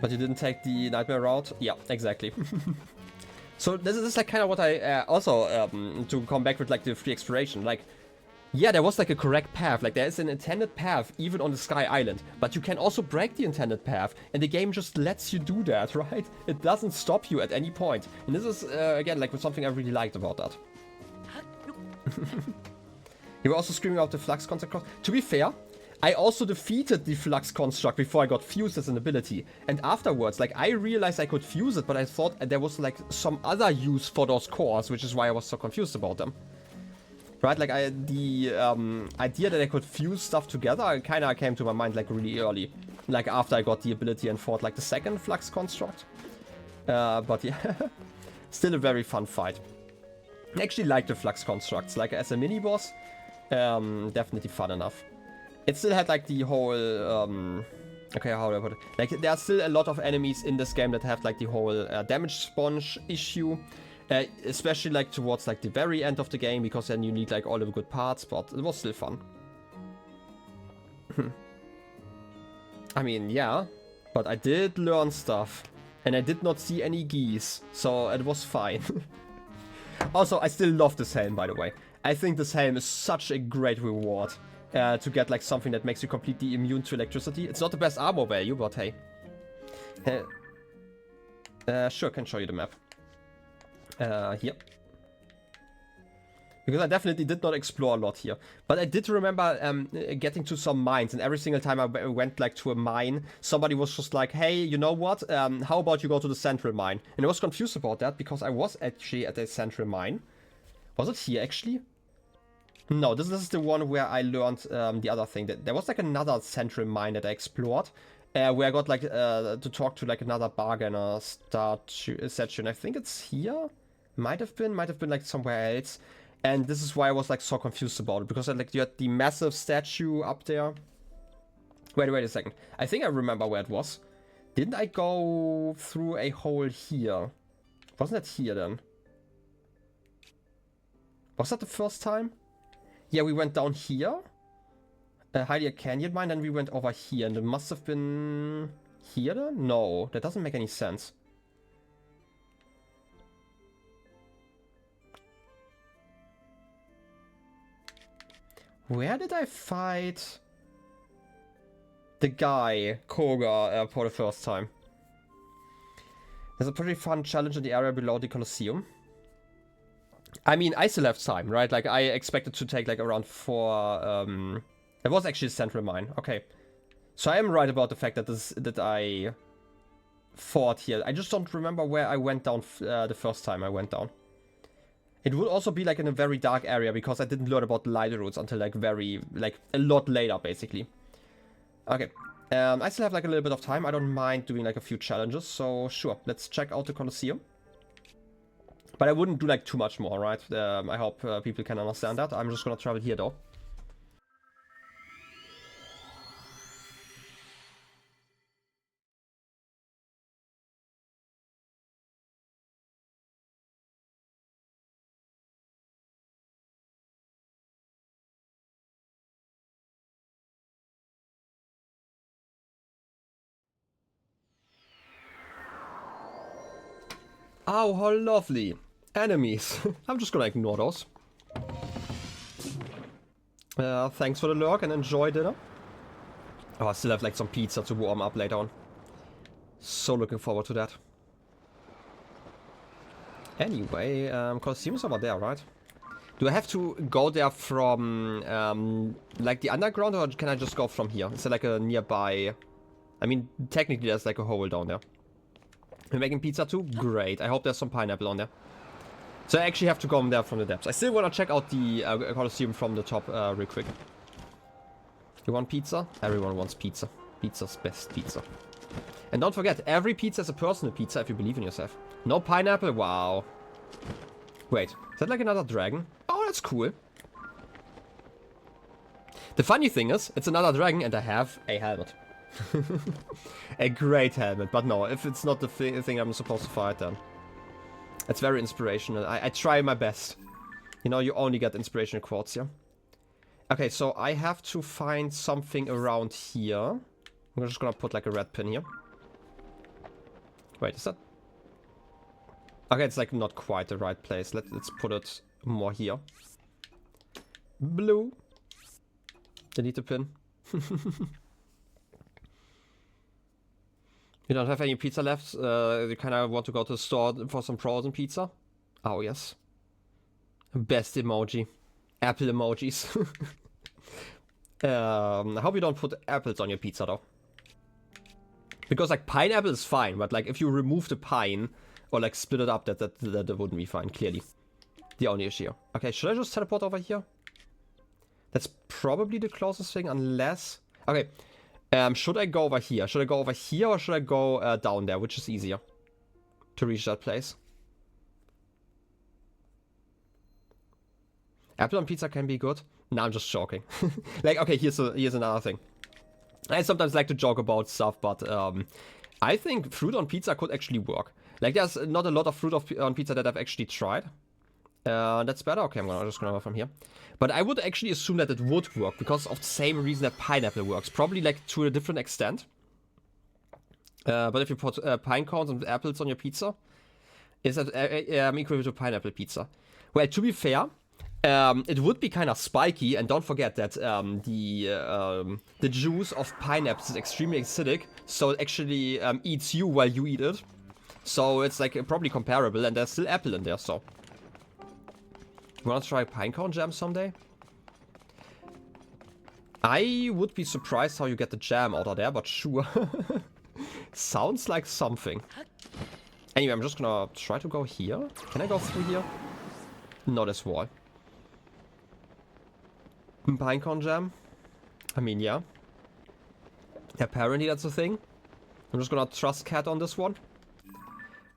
But you didn't take the nightmare route? Yeah, exactly. So this is like kind of what I also, to come back with like the free exploration, like, yeah, there was like a correct path, like there is an intended path even on the Sky Island, but you can also break the intended path, and the game just lets you do that, right? It doesn't stop you at any point. And this is, again, like something I really liked about that. You were also screaming out the Flux Construct. To be fair, I also defeated the Flux Construct before I got fused as an ability. And afterwards, like, I realized I could fuse it, but I thought there was, like, some other use for those cores, which is why I was so confused about them. Right, like, the idea that I could fuse stuff together kind of came to my mind, like, really early. Like, after I got the ability and fought, like, the second Flux Construct. But yeah, still a very fun fight. I actually like the Flux Constructs, like, as a mini-boss, definitely fun enough. It still had like the whole, okay, how do I put it? Like, there are still a lot of enemies in this game that have like the whole damage sponge issue. Especially like towards like the very end of the game, because then you need like all the good parts, but it was still fun. I mean, yeah, but I did learn stuff. And I did not see any geese, so it was fine. Also, I still love this helm, by the way. I think this helm is such a great reward. To get like something that makes you completely immune to electricity. It's not the best armor value, but hey. Sure, can show you the map. Here. Because I definitely did not explore a lot here. But I did remember getting to some mines, and every single time I went like to a mine, somebody was just like, hey, you know what? How about you go to the central mine? And I was confused about that, because I was actually at a central mine. Was it here, actually? No, this is the one where I learned the other thing. There was like another central mine that I explored, where I got like to talk to like another bargainer section. I think it's here. Might have been like somewhere else. And this is why I was like so confused about it, because like you had the massive statue up there. Wait a second. I think I remember where it was. Didn't I go through a hole here? Wasn't that here then? Was that the first time? Yeah, we went down here. Hylia Canyon mine, and we went over here. And it must have been here then? No, that doesn't make any sense. Where did I fight the guy, Koga, for the first time? There's a pretty fun challenge in the area below the Coliseum. I mean, I still have time, right? Like, I expected to take, like, around 4, it was actually a central mine. Okay. So I am right about the fact that that I fought here. I just don't remember where I went down the first time I went down. It would also be, like, in a very dark area, because I didn't learn about the light routes until, like, a lot later, basically. Okay. I still have, like, a little bit of time. I don't mind doing, like, a few challenges. So, sure. Let's check out the Coliseum. But I wouldn't do like too much more, right? I hope people can understand that. I'm just gonna travel here though. Oh, how lovely. Enemies. I'm just gonna ignore those. Thanks for the lurk and enjoy dinner. Oh, I still have like some pizza to warm up later on. So looking forward to that. Anyway, Coliseum is over there, right? Do I have to go there from like the underground, or can I just go from here? Is there like a nearby... I mean, technically there's like a hole down there. We're making pizza too? Great. I hope there's some pineapple on there. So I actually have to go in there from the depths. I still want to check out the Coliseum from the top real quick. You want pizza? Everyone wants pizza. Pizza's best pizza. And don't forget, every pizza is a personal pizza if you believe in yourself. No pineapple? Wow. Wait, is that like another dragon? Oh, that's cool. The funny thing is, it's another dragon and I have a helmet. A great helmet, but no, if it's not the thing I'm supposed to fight then. It's very inspirational. I try my best. You know, you only get inspirational quotes, yeah? Okay, so I have to find something around here. I'm just gonna put like a red pin here. Wait, is that... Okay, it's like not quite the right place. Let's put it more here. Blue. Delete the pin. You don't have any pizza left? You kind of want to go to the store for some frozen pizza? Oh, yes. Best emoji. Apple emojis. I hope you don't put apples on your pizza, though. Because, like, pineapple is fine, but, like, if you remove the pine, or, like, split it up, that wouldn't be fine, clearly. The only issue. Okay, should I just teleport over here? That's probably the closest thing, unless... Okay, should I go over here? Should I go over here, or should I go down there, which is easier to reach that place? Apple on pizza can be good. No, I'm just joking. Like, okay, here's another thing. I sometimes like to joke about stuff, but I think fruit on pizza could actually work. Like, there's not a lot of fruit on pizza that I've actually tried. That's better. Okay, I'm just gonna go from here. But I would actually assume that it would work because of the same reason that pineapple works. Probably like to a different extent. But if you put pine cones and apples on your pizza, is that equivalent to pineapple pizza? Well, to be fair, it would be kind of spiky, and don't forget that the juice of pineapples is extremely acidic, so it actually eats you while you eat it. So it's like probably comparable, and there's still apple in there, so. You wanna try pinecone jam someday? I would be surprised how you get the jam out of there, but sure. Sounds like something. Anyway, I'm just gonna try to go here. Can I go through here? No, this wall. Pinecone jam? I mean, yeah. Apparently that's a thing. I'm just gonna trust Cat on this one.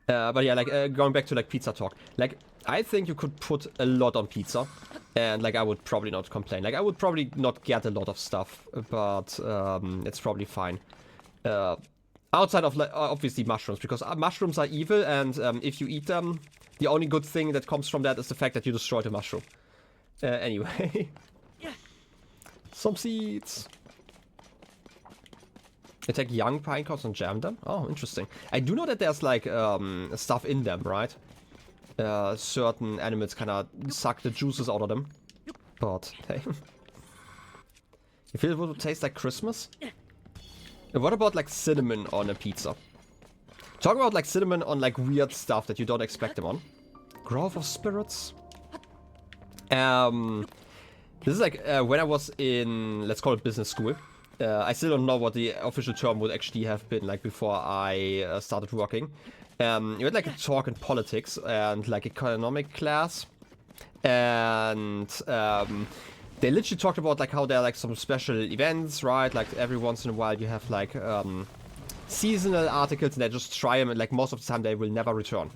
But yeah, like, going back to, like, pizza talk. Like, I think you could put a lot on pizza. And, like, I would probably not complain. Like, I would probably not get a lot of stuff. But, it's probably fine. Outside of, like, obviously mushrooms. Because mushrooms are evil, and if you eat them, the only good thing that comes from that is the fact that you destroy the mushroom. Anyway. Some seeds. Attack young pine cones and jam them? Oh, interesting. I do know that there's, like, stuff in them, right? Certain animals kind of suck the juices out of them. But, hey. You feel it would taste like Christmas? And what about, like, cinnamon on a pizza? Talk about, like, cinnamon on, like, weird stuff that you don't expect them on. Grove of Spirits? This is, like, when I was in, let's call it business school. I still don't know what the official term would actually have been, like, before I started working. You had, like, a talk in politics and, like, economic class. And they literally talked about, like, how there are, like, some special events, right? Like, every once in a while you have, like, seasonal articles, and they just try them, and, like, most of the time they will never return.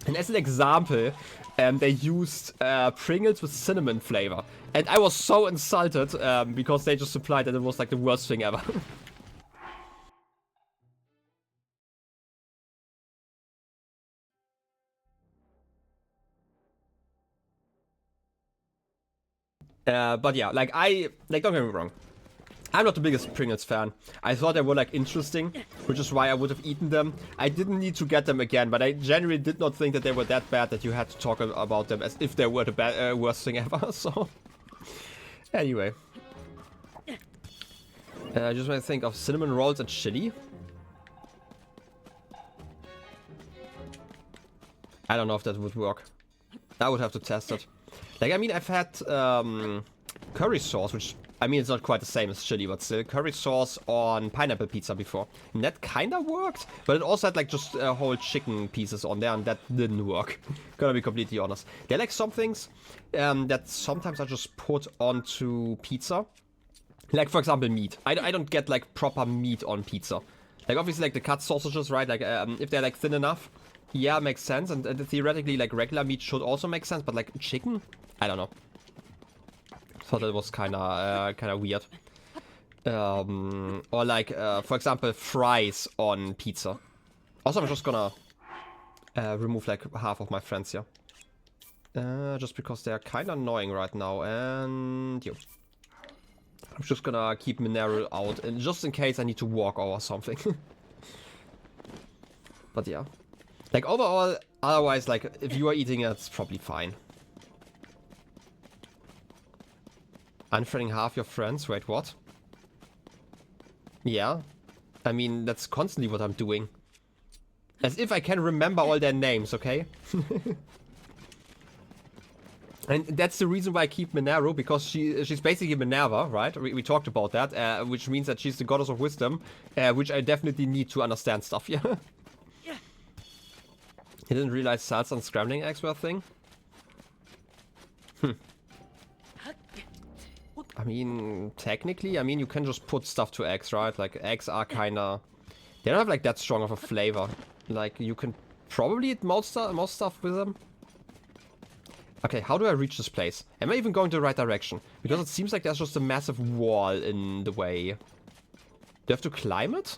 And as an example, they used Pringles with cinnamon flavor. And I was so insulted because they just implied that it was, like, the worst thing ever. But yeah, like, don't get me wrong. I'm not the biggest Pringles fan. I thought they were, like, interesting, which is why I would have eaten them. I didn't need to get them again, but I genuinely did not think that they were that bad that you had to talk about them as if they were the worst thing ever, so... Anyway. I just want to think of cinnamon rolls and chili. I don't know if that would work. I would have to test it. Like, I mean, I've had curry sauce, which... I mean, it's not quite the same as chili, but still, curry sauce on pineapple pizza before. And that kind of worked, but it also had, like, just whole chicken pieces on there, and that didn't work. Gonna be completely honest. There are, like, some things that sometimes I just put onto pizza. Like, for example, meat. I don't get, like, proper meat on pizza. Like, obviously, like, the cut sausages, right? Like, if they're, like, thin enough, yeah, makes sense. And theoretically, like, regular meat should also make sense. But, like, chicken? I don't know. Thought that was kind of weird. Or, like, for example, fries on pizza. Also, I'm just gonna remove, like, half of my friends here. Just because they are kind of annoying right now. And you. I'm just gonna keep Mineral out, and just in case I need to walk or something. But yeah. Like, overall, otherwise, like, if you are eating it, it's probably fine. Unfriending half your friends? Wait, what? Yeah. I mean, that's constantly what I'm doing. As if I can remember all their names, okay? And that's the reason why I keep Minerva, because she's basically Minerva, right? We talked about that, which means that she's the goddess of wisdom, which I definitely need to understand stuff, yeah? You didn't realize salsa and scrambling eggs were a thing? I mean, technically, I mean, you can just put stuff to eggs, right? Like, eggs are kinda... They don't have, like, that strong of a flavor. Like, you can probably eat most stuff with them. Okay, how do I reach this place? Am I even going the right direction? Because it seems like there's just a massive wall in the way. Do I have to climb it?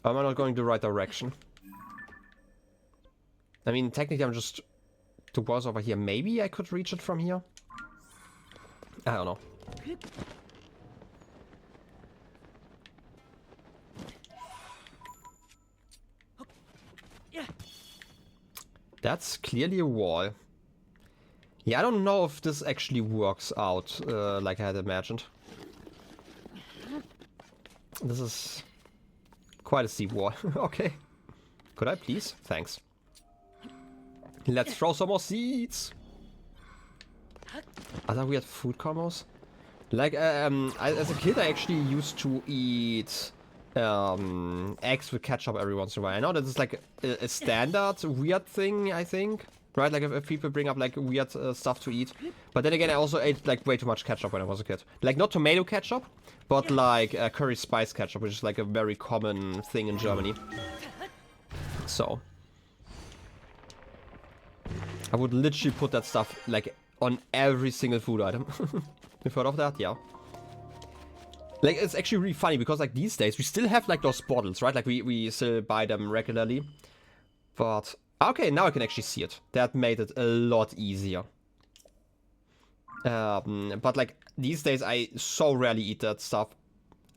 Or am I not going the right direction? I mean, technically I'm just towards over here. Maybe I could reach it from here? I don't know. That's clearly a wall. Yeah, I don't know if this actually works out like I had imagined. This is quite a steep wall. Okay. Could I please? Thanks. Let's throw some more seeds. Other weird food combos? Like, as a kid I actually used to eat eggs with ketchup every once in a while. I know that is like a standard weird thing, I think. Right, like if people bring up like weird stuff to eat. But then again, I also ate like way too much ketchup when I was a kid. Like not tomato ketchup, but like curry spice ketchup, which is like a very common thing in Germany. So. I would literally put that stuff like on every single food item. You've heard of that? Yeah. Like, it's actually really funny because, like, these days we still have, like, those bottles, right? Like, we still buy them regularly. But, okay, now I can actually see it. That made it a lot easier. But, like, these days I so rarely eat that stuff.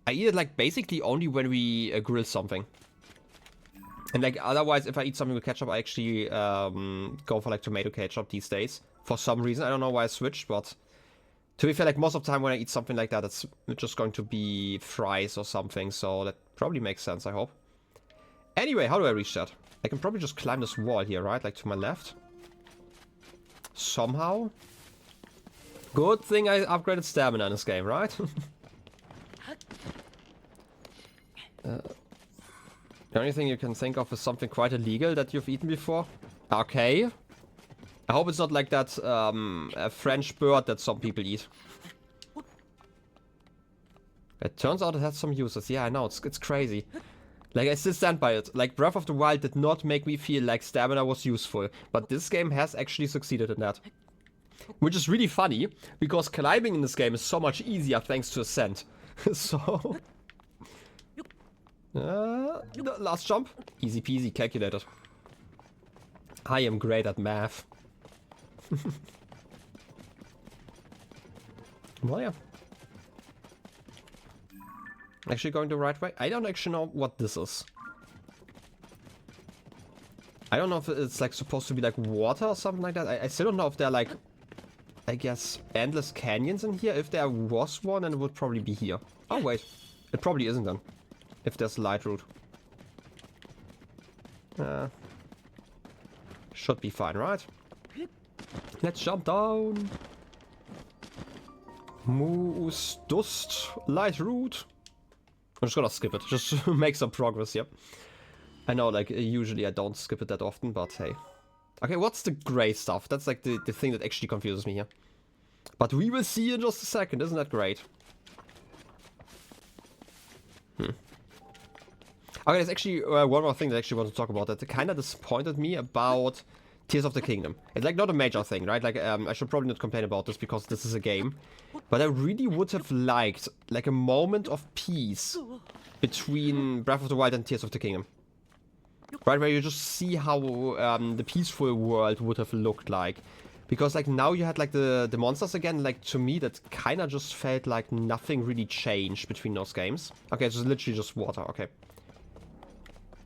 I eat it, like, basically only when we grill something. And, like, otherwise, if I eat something with ketchup, I actually go for, like, tomato ketchup these days. For some reason, I don't know why I switched, but... To be fair, like, most of the time when I eat something like that, it's just going to be fries or something, so that probably makes sense, I hope. Anyway, how do I reach that? I can probably just climb this wall here, right? Like, to my left. Somehow. Good thing I upgraded stamina in this game, right? The only thing you can think of is something quite illegal that you've eaten before. Okay. I hope it's not like that a French bird that some people eat. It turns out it has some uses. Yeah, I know, it's crazy. Like, I still stand by it. Like, Breath of the Wild did not make me feel like stamina was useful. But this game has actually succeeded in that. Which is really funny, because climbing in this game is so much easier thanks to Ascent. So... last jump. Easy peasy, calculated. I am great at math. Well, yeah. Actually going the right way? I don't actually know what this is. I don't know if it's like supposed to be like water or something like that. I still don't know if they're like, I guess, endless canyons in here. If there was one, then it would probably be here. Oh wait, it probably isn't then. If there's a light route. Should be fine, right? Let's jump down. Moose Dust Light Route. I'm just gonna skip it, just to make some progress here. I know, like, usually I don't skip it that often, but hey. Okay, what's the gray stuff? That's like the thing that actually confuses me here. But we will see in just a second, isn't that great? Okay, there's actually one more thing that I actually want to talk about that kind of disappointed me about Tears of the Kingdom. It's like not a major thing, right? Like I should probably not complain about this because this is a game. But I really would have liked like a moment of peace between Breath of the Wild and Tears of the Kingdom. Right, where you just see how the peaceful world would have looked like. Because like now you had like the monsters again, like to me that kind of just felt like nothing really changed between those games. Okay, it's literally just water, okay.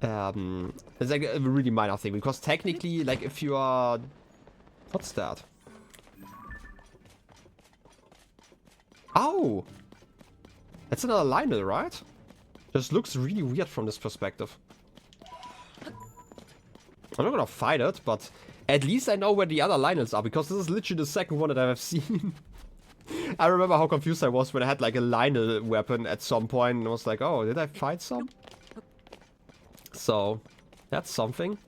It's like a really minor thing, because technically, like if you are... What's that? Oh! That's another Lynel, right? Just looks really weird from this perspective. I'm not gonna fight it, but at least I know where the other Lynels are, because this is literally the second one that I've seen. I remember how confused I was when I had like a Lynel weapon at some point, and I was like, oh, did I fight some? So, that's something.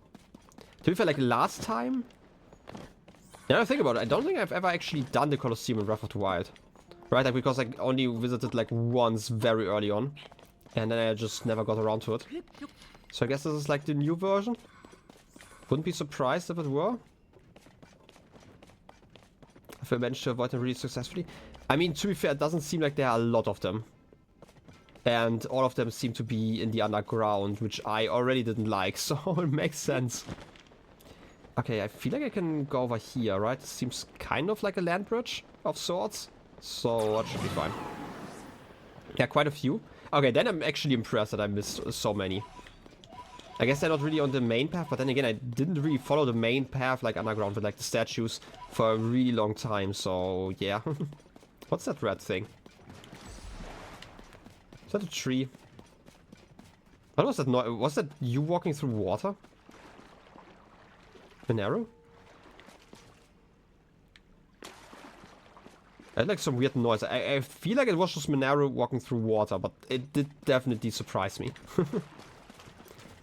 To be fair, like last time... Now I think about it, I don't think I've ever actually done the Coliseum in Breath of the Wild. Right, like because I only visited like once very early on. And then I just never got around to it. So I guess this is like the new version. Wouldn't be surprised if it were. If I managed to avoid them really successfully. I mean, to be fair, it doesn't seem like there are a lot of them. And all of them seem to be in the underground, which I already didn't like, so it makes sense. Okay, I feel like I can go over here, right? It seems kind of like a land bridge of sorts, so that should be fine. Yeah, quite a few. Okay, then I'm actually impressed that I missed so many. I guess they're not really on the main path, but then again, I didn't really follow the main path, like underground, with like the statues for a really long time, so yeah. What's that red thing? Is that a tree? What was that noise? Was that you walking through water? An arrow? I had like some weird noise. I feel like it was just Monero walking through water, but it did definitely surprise me.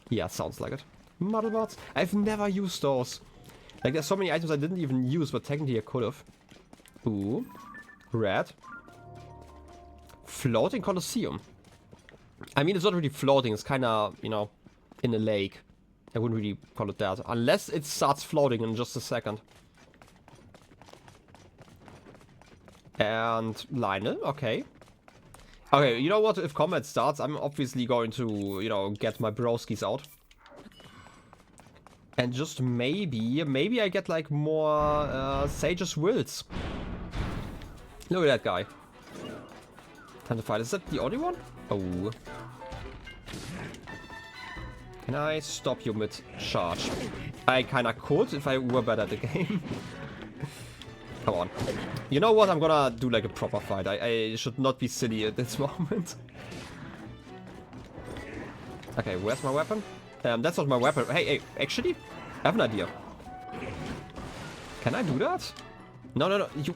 Yeah, sounds like it. Muddle bots? I've never used those. Like there's so many items I didn't even use, but technically I could have. Ooh. Red. Floating Coliseum. I mean, it's not really floating, it's kind of, you know, in a lake. I wouldn't really call it that. Unless it starts floating in just a second. And Lynel, okay. Okay, you know what? If combat starts, I'm obviously going to, you know, get my broskies out. And just maybe I get like more Sage's Wills. Look at that guy. Time to fight. Is that the only one? Oh. Can I stop you mid-charge? I kinda could if I were better at the game. Come on. You know what? I'm gonna do like a proper fight. I should not be silly at this moment. Okay, where's my weapon? That's not my weapon. Hey, actually, I have an idea. Can I do that? No, you...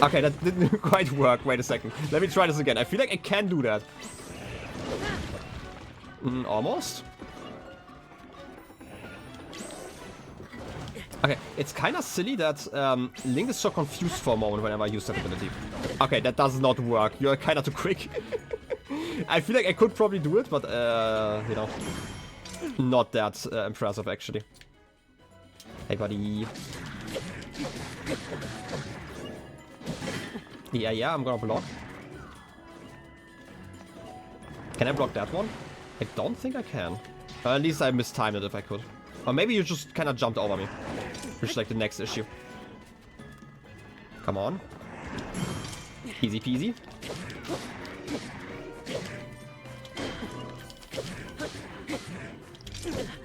Okay, that didn't quite work. Wait a second. Let me try this again. I feel like I can do that. Almost. Okay, it's kind of silly that Link is so confused for a moment whenever I use that ability. Okay, that does not work. You're kind of too quick. I feel like I could probably do it, but, you know, not that impressive, actually. Hey, buddy. Yeah, I'm gonna block. Can I block that one? I don't think I can. At least I mistimed it if I could. Or maybe you just kind of jumped over me. Which is like the next issue. Come on. Easy peasy.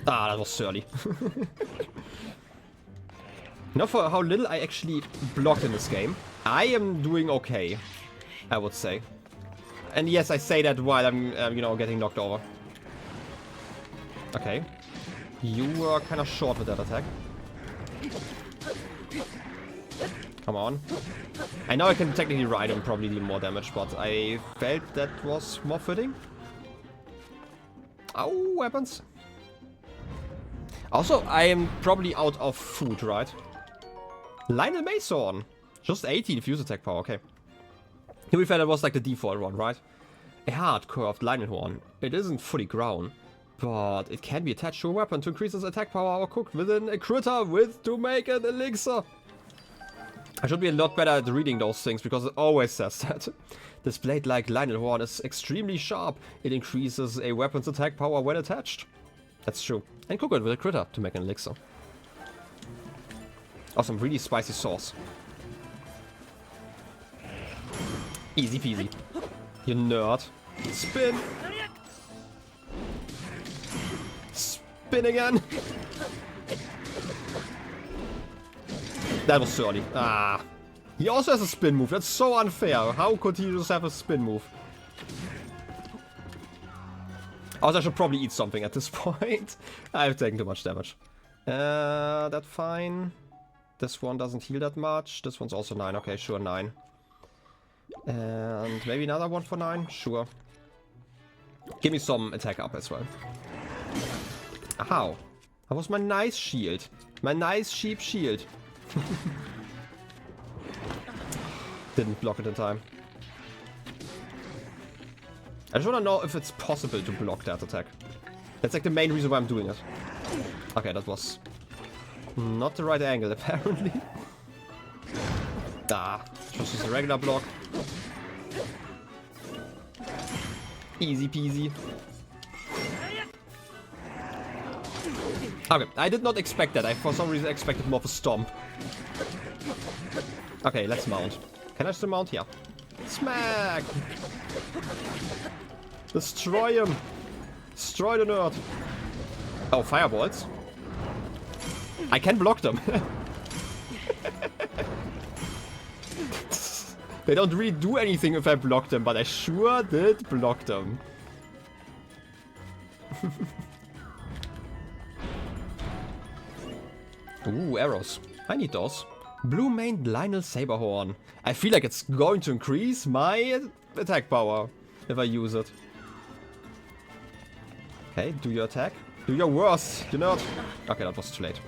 Ah, that was surly. You know, for how little I actually blocked in this game, I am doing okay, I would say. And yes, I say that while I'm, you know, getting knocked over. Okay. You were kind of short with that attack. Come on. I know I can technically ride and probably deal more damage, but I felt that was more fitting. Oh, weapons. Also, I am probably out of food, right? Lynel Mason. Just 18 fuse attack power, okay. To be fair, that was like the default one, right? A hard curved Lynel horn. It isn't fully ground, but it can be attached to a weapon to increase its attack power or cooked within a critter with to make an elixir. I should be a lot better at reading those things because it always says that. This blade-like Lynel horn is extremely sharp. It increases a weapon's attack power when attached. That's true. And cook it with a critter to make an elixir. Oh, some really spicy sauce. Easy peasy. You nerd. Spin! Spin again! That was surly. Ah. He also has a spin move. That's so unfair. How could he just have a spin move? Also, I should probably eat something at this point. I've taken too much damage. That's fine. This one doesn't heal that much. This one's also 9. Okay, sure, 9. And maybe another one for 9? Sure. Give me some attack up as well. How? That was my nice shield. My nice sheep shield. Didn't block it in time. I just want to know if it's possible to block that attack. That's like the main reason why I'm doing it. Okay, that was not the right angle, apparently. Ah, just a regular block. Easy peasy. Okay, I did not expect that. I for some reason expected more of a stomp. Okay, let's mount. Can I still mount here? Smack! Destroy him! Destroy the nerd! Oh, fireballs. I can block them. They don't really do anything if I block them, but I sure did block them. Ooh, arrows. I need those. Blue-maned Lynel Saberhorn. I feel like it's going to increase my attack power if I use it. Okay, do your attack. Do your worst, you know. Okay, that was too late.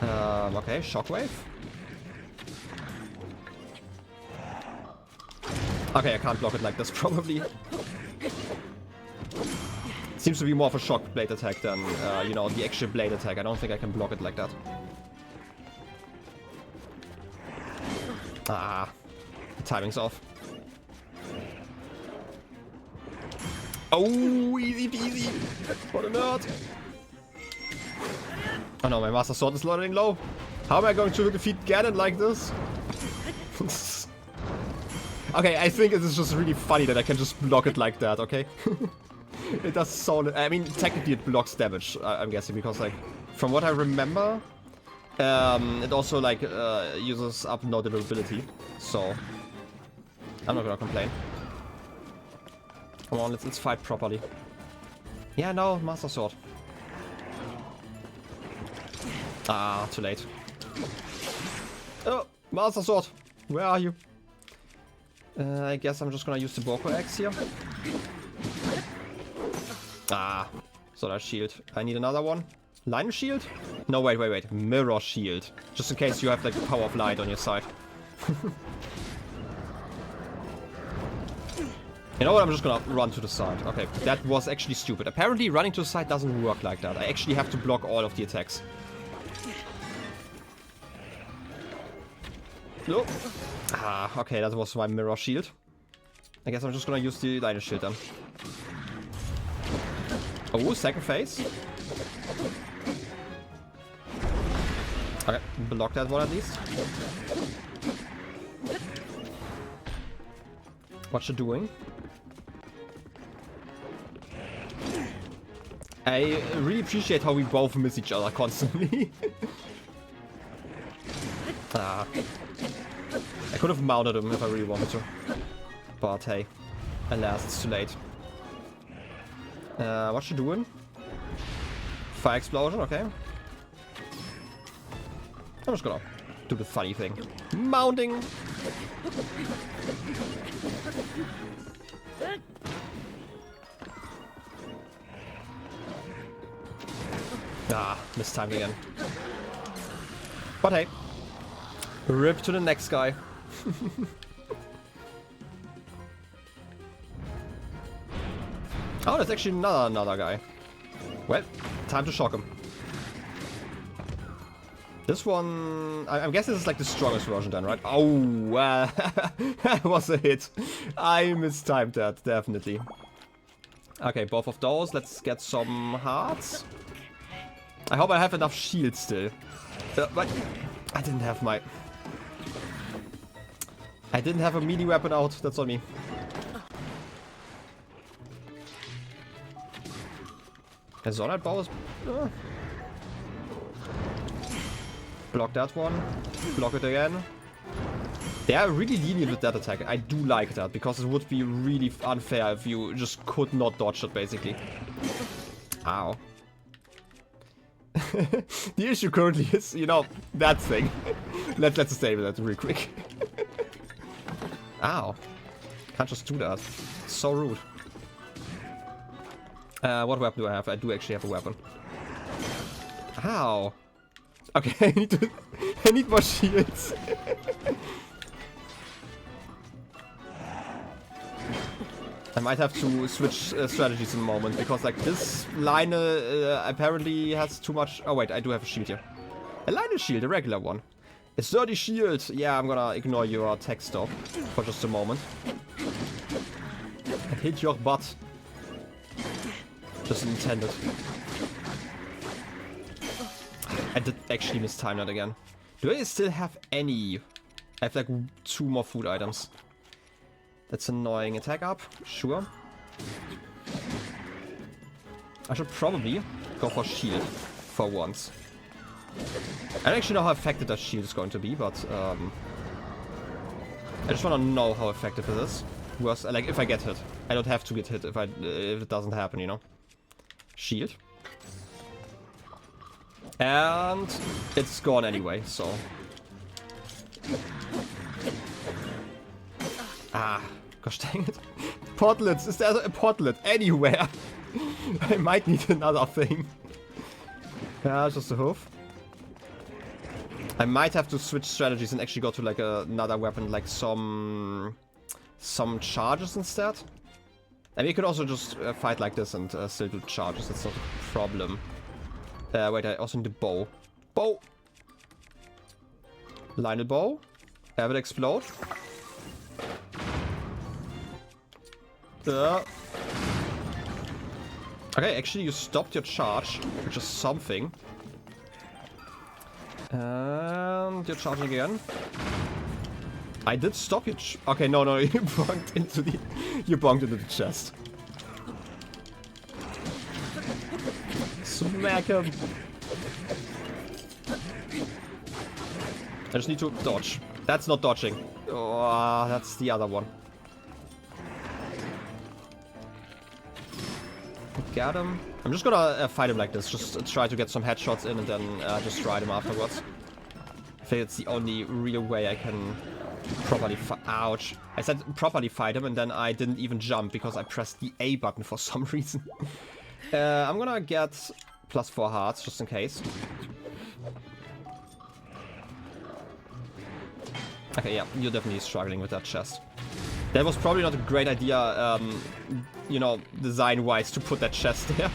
Okay, shockwave. Okay, I can't block it like this, probably. Seems to be more of a shock blade attack than, you know, the actual blade attack. I don't think I can block it like that. Ah, the timing's off. Oh, easy peasy. What a nerd. Oh no, my Master Sword is loading low. How am I going to defeat Ganon like this? Okay, I think it is just really funny that I can just block it like that, okay? It does so... I mean, technically it blocks damage, I'm guessing, because, like, from what I remember, it also, like, uses up no durability, so... I'm not gonna complain. Come on, let's fight properly. Yeah, no, Master Sword. Ah, too late. Oh, Master Sword, where are you? I guess I'm just gonna use the Boko Axe here. Ah, Solar Shield. I need another one. Line Shield? No, wait. Mirror Shield. Just in case you have like the power of light on your side. You know what? I'm just gonna run to the side. Okay, that was actually stupid. Apparently running to the side doesn't work like that. I actually have to block all of the attacks. No. Ah, okay, that was my Mirror Shield. I guess I'm just gonna use the Line Shield then. Oh, second phase. Okay, block that one at least. What you doing? I really appreciate how we both miss each other constantly. Ah. I could have mounted him if I really wanted to. But hey, alas, it's too late. What you doing? Fire explosion, okay. I'm just gonna do the funny thing. Mounting! Ah, missed time again. But hey, rip to the next guy. Oh, there's actually another guy. Well, time to shock him. This one... I'm guessing this is like the strongest version then, right? Oh, that was a hit. I mistimed that, definitely. Okay, both of those. Let's get some hearts. I hope I have enough shield still. But I didn't have my... I didn't have a melee weapon out. That's on me. A Zonite bow is... Block that one. Block it again. They are really lenient with that attack. I do like that, because it would be really unfair if you just could not dodge it, basically. Ow. The issue currently is, you know, that thing. Let's disable that real quick. Ow. Can't just do that. It's so rude. What weapon do I have? I do actually have a weapon. Ow. Okay, I need more shields. I might have to switch strategies in a moment, because like this Lynel apparently has too much... Oh wait, I do have a shield here. A Lynel shield, a regular one. A sturdy shield. Yeah, I'm gonna ignore your text though for just a moment. And hit your butt. Just intended. I did actually mistime that again. Do I still have any? I have like 2 more food items. That's annoying. Attack up? Sure. I should probably go for shield for once. I don't actually know how effective that shield is going to be, but I just want to know how effective it is. Worse, like if I get hit. I don't have to get hit if it doesn't happen, you know. Shield. And it's gone anyway, so... Ah, gosh dang it. Portlets, is there a portlet anywhere? I might need another thing. Yeah, just a hoof. I might have to switch strategies and actually go to like another weapon, like some charges instead. And we could also just fight like this and still do charges, that's not a problem. Wait, I also need a bow. Bow! Lynel bow. Have it explode. Okay, actually you stopped your charge, which is something. And you're charging again. I did stop your okay, no, you bonked into the chest. Smack him. I just need to dodge. That's not dodging. Oh, that's the other one. Got him. I'm just gonna fight him like this. Just try to get some headshots in and then just ride him afterwards. I think it's the only real way I can properly ouch. I said properly fight him and then I didn't even jump because I pressed the A button for some reason. I'm gonna get +4 hearts just in case. Okay, yeah, you're definitely struggling with that chest. That was probably not a great idea, you know, design-wise, to put that chest there.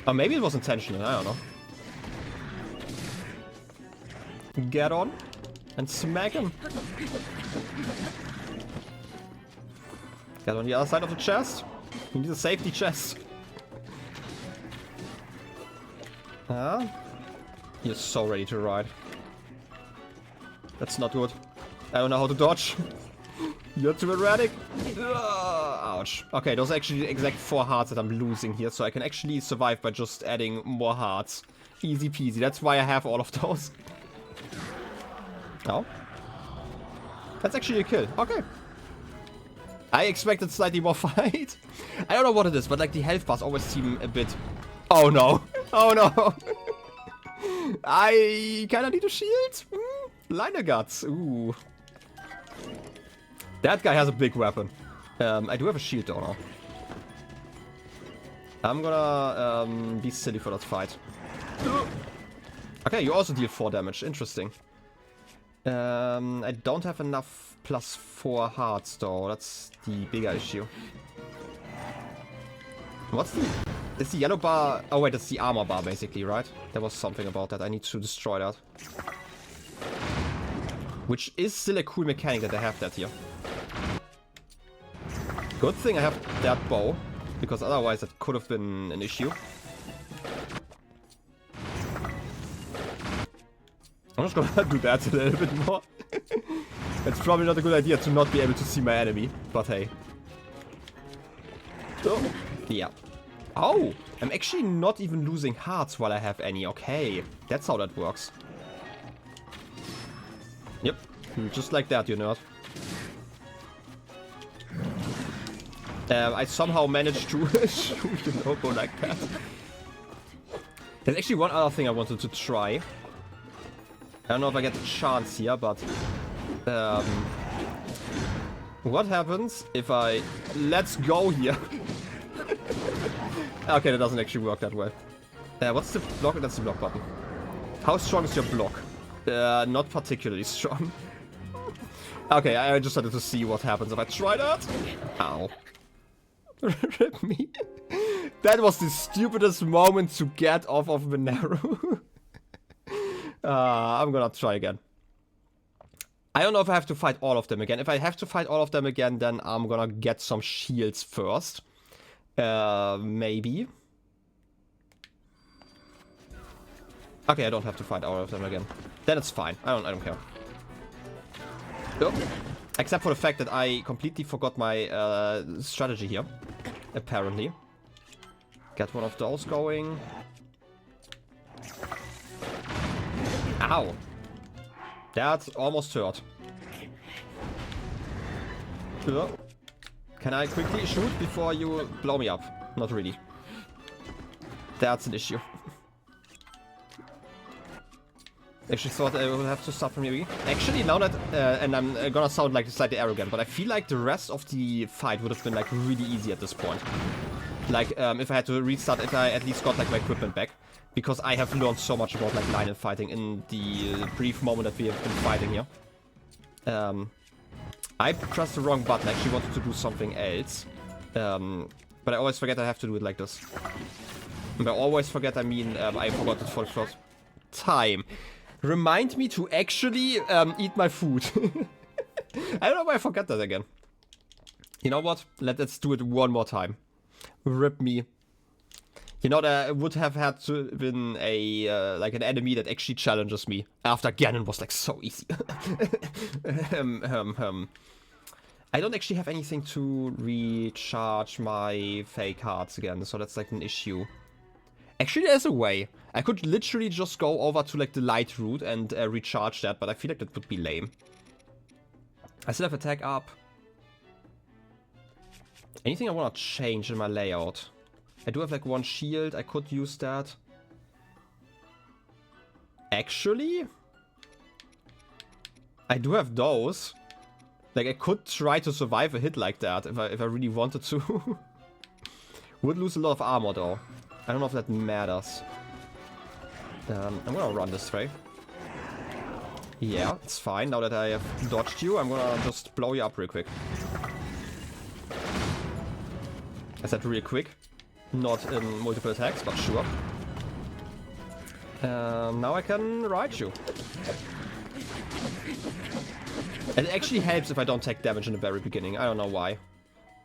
Or maybe it was intentional, I don't know. Get on and smack him. Get on the other side of the chest. You need a safety chest. You're so ready to ride. That's not good. I don't know how to dodge. You're too erratic. Ouch. Okay, those are actually the exact 4 hearts that I'm losing here, so I can actually survive by just adding more hearts. Easy peasy. That's why I have all of those. Oh. That's actually a kill. Okay. I expected slightly more fight. I don't know what it is, but like the health bars always seem a bit... Oh no. Oh no. I kinda need a shield. Liner guts. Ooh. That guy has a big weapon. I do have a shield though now. I'm gonna be silly for that fight. Okay, you also deal 4 damage. Interesting. I don't have enough +4 hearts though. That's the bigger issue. What's the... Is the yellow bar... Oh wait, that's the armor bar basically, right? There was something about that. I need to destroy that. Which is still a cool mechanic that I have that here. Good thing I have that bow, because otherwise that could have been an issue. I'm just gonna do that a little bit more. It's probably not a good idea to not be able to see my enemy, but hey. Oh, yeah. Oh, I'm actually not even losing hearts while I have any. Okay, that's how that works. Yep, just like that, you nerd. I somehow managed to shoot the Lobo like that. There's actually one other thing I wanted to try. I don't know if I get the chance here, but... what happens if I... Let's go here. Okay, that doesn't actually work that well. What's the block? That's the block button. How strong is your block? Not particularly strong. Okay, I just wanted to see what happens if I try that. Ow. Rip me. That was the stupidest moment to get off of Mineru. I'm gonna try again. I don't know if I have to fight all of them again. If I have to fight all of them again, then I'm gonna get some shields first. Maybe. Okay, I don't have to fight all of them again. Then it's fine. I don't care. Oh. Except for the fact that I completely forgot my strategy here. Apparently. Get one of those going. Ow. That almost hurt. Can I quickly shoot before you blow me up? Not really. That's an issue. Actually thought I would have to stop from here. Actually, now that, and I'm gonna sound like slightly arrogant, but I feel like the rest of the fight would have been like really easy at this point. Like, if I had to restart, if I at least got like my equipment back. Because I have learned so much about like Lynel fighting in the brief moment that we have been fighting here. I pressed the wrong button. I actually wanted to do something else. But I always forget I have to do it like this. And by always forget, I mean I forgot it for the first time. Remind me to actually eat my food. I don't know why I forgot that again. You know what? Let's do it one more time. Rip me. You know, there would have had to been a like an enemy that actually challenges me after Ganon was like so easy. I don't actually have anything to recharge my fake hearts again, so that's like an issue. Actually, there's a way. I could literally just go over to like the light route and recharge that, but I feel like that would be lame. I still have attack up. Anything I want to change in my layout? I do have like one shield, I could use that. Actually, I do have those. Like I could try to survive a hit like that if I really wanted to. Would lose a lot of armor though. I don't know if that matters. I'm gonna run this way. Yeah, it's fine. Now that I have dodged you, I'm gonna just blow you up real quick. I said real quick. Not in multiple attacks, but sure. Now I can ride you. It actually helps if I don't take damage in the very beginning. I don't know why.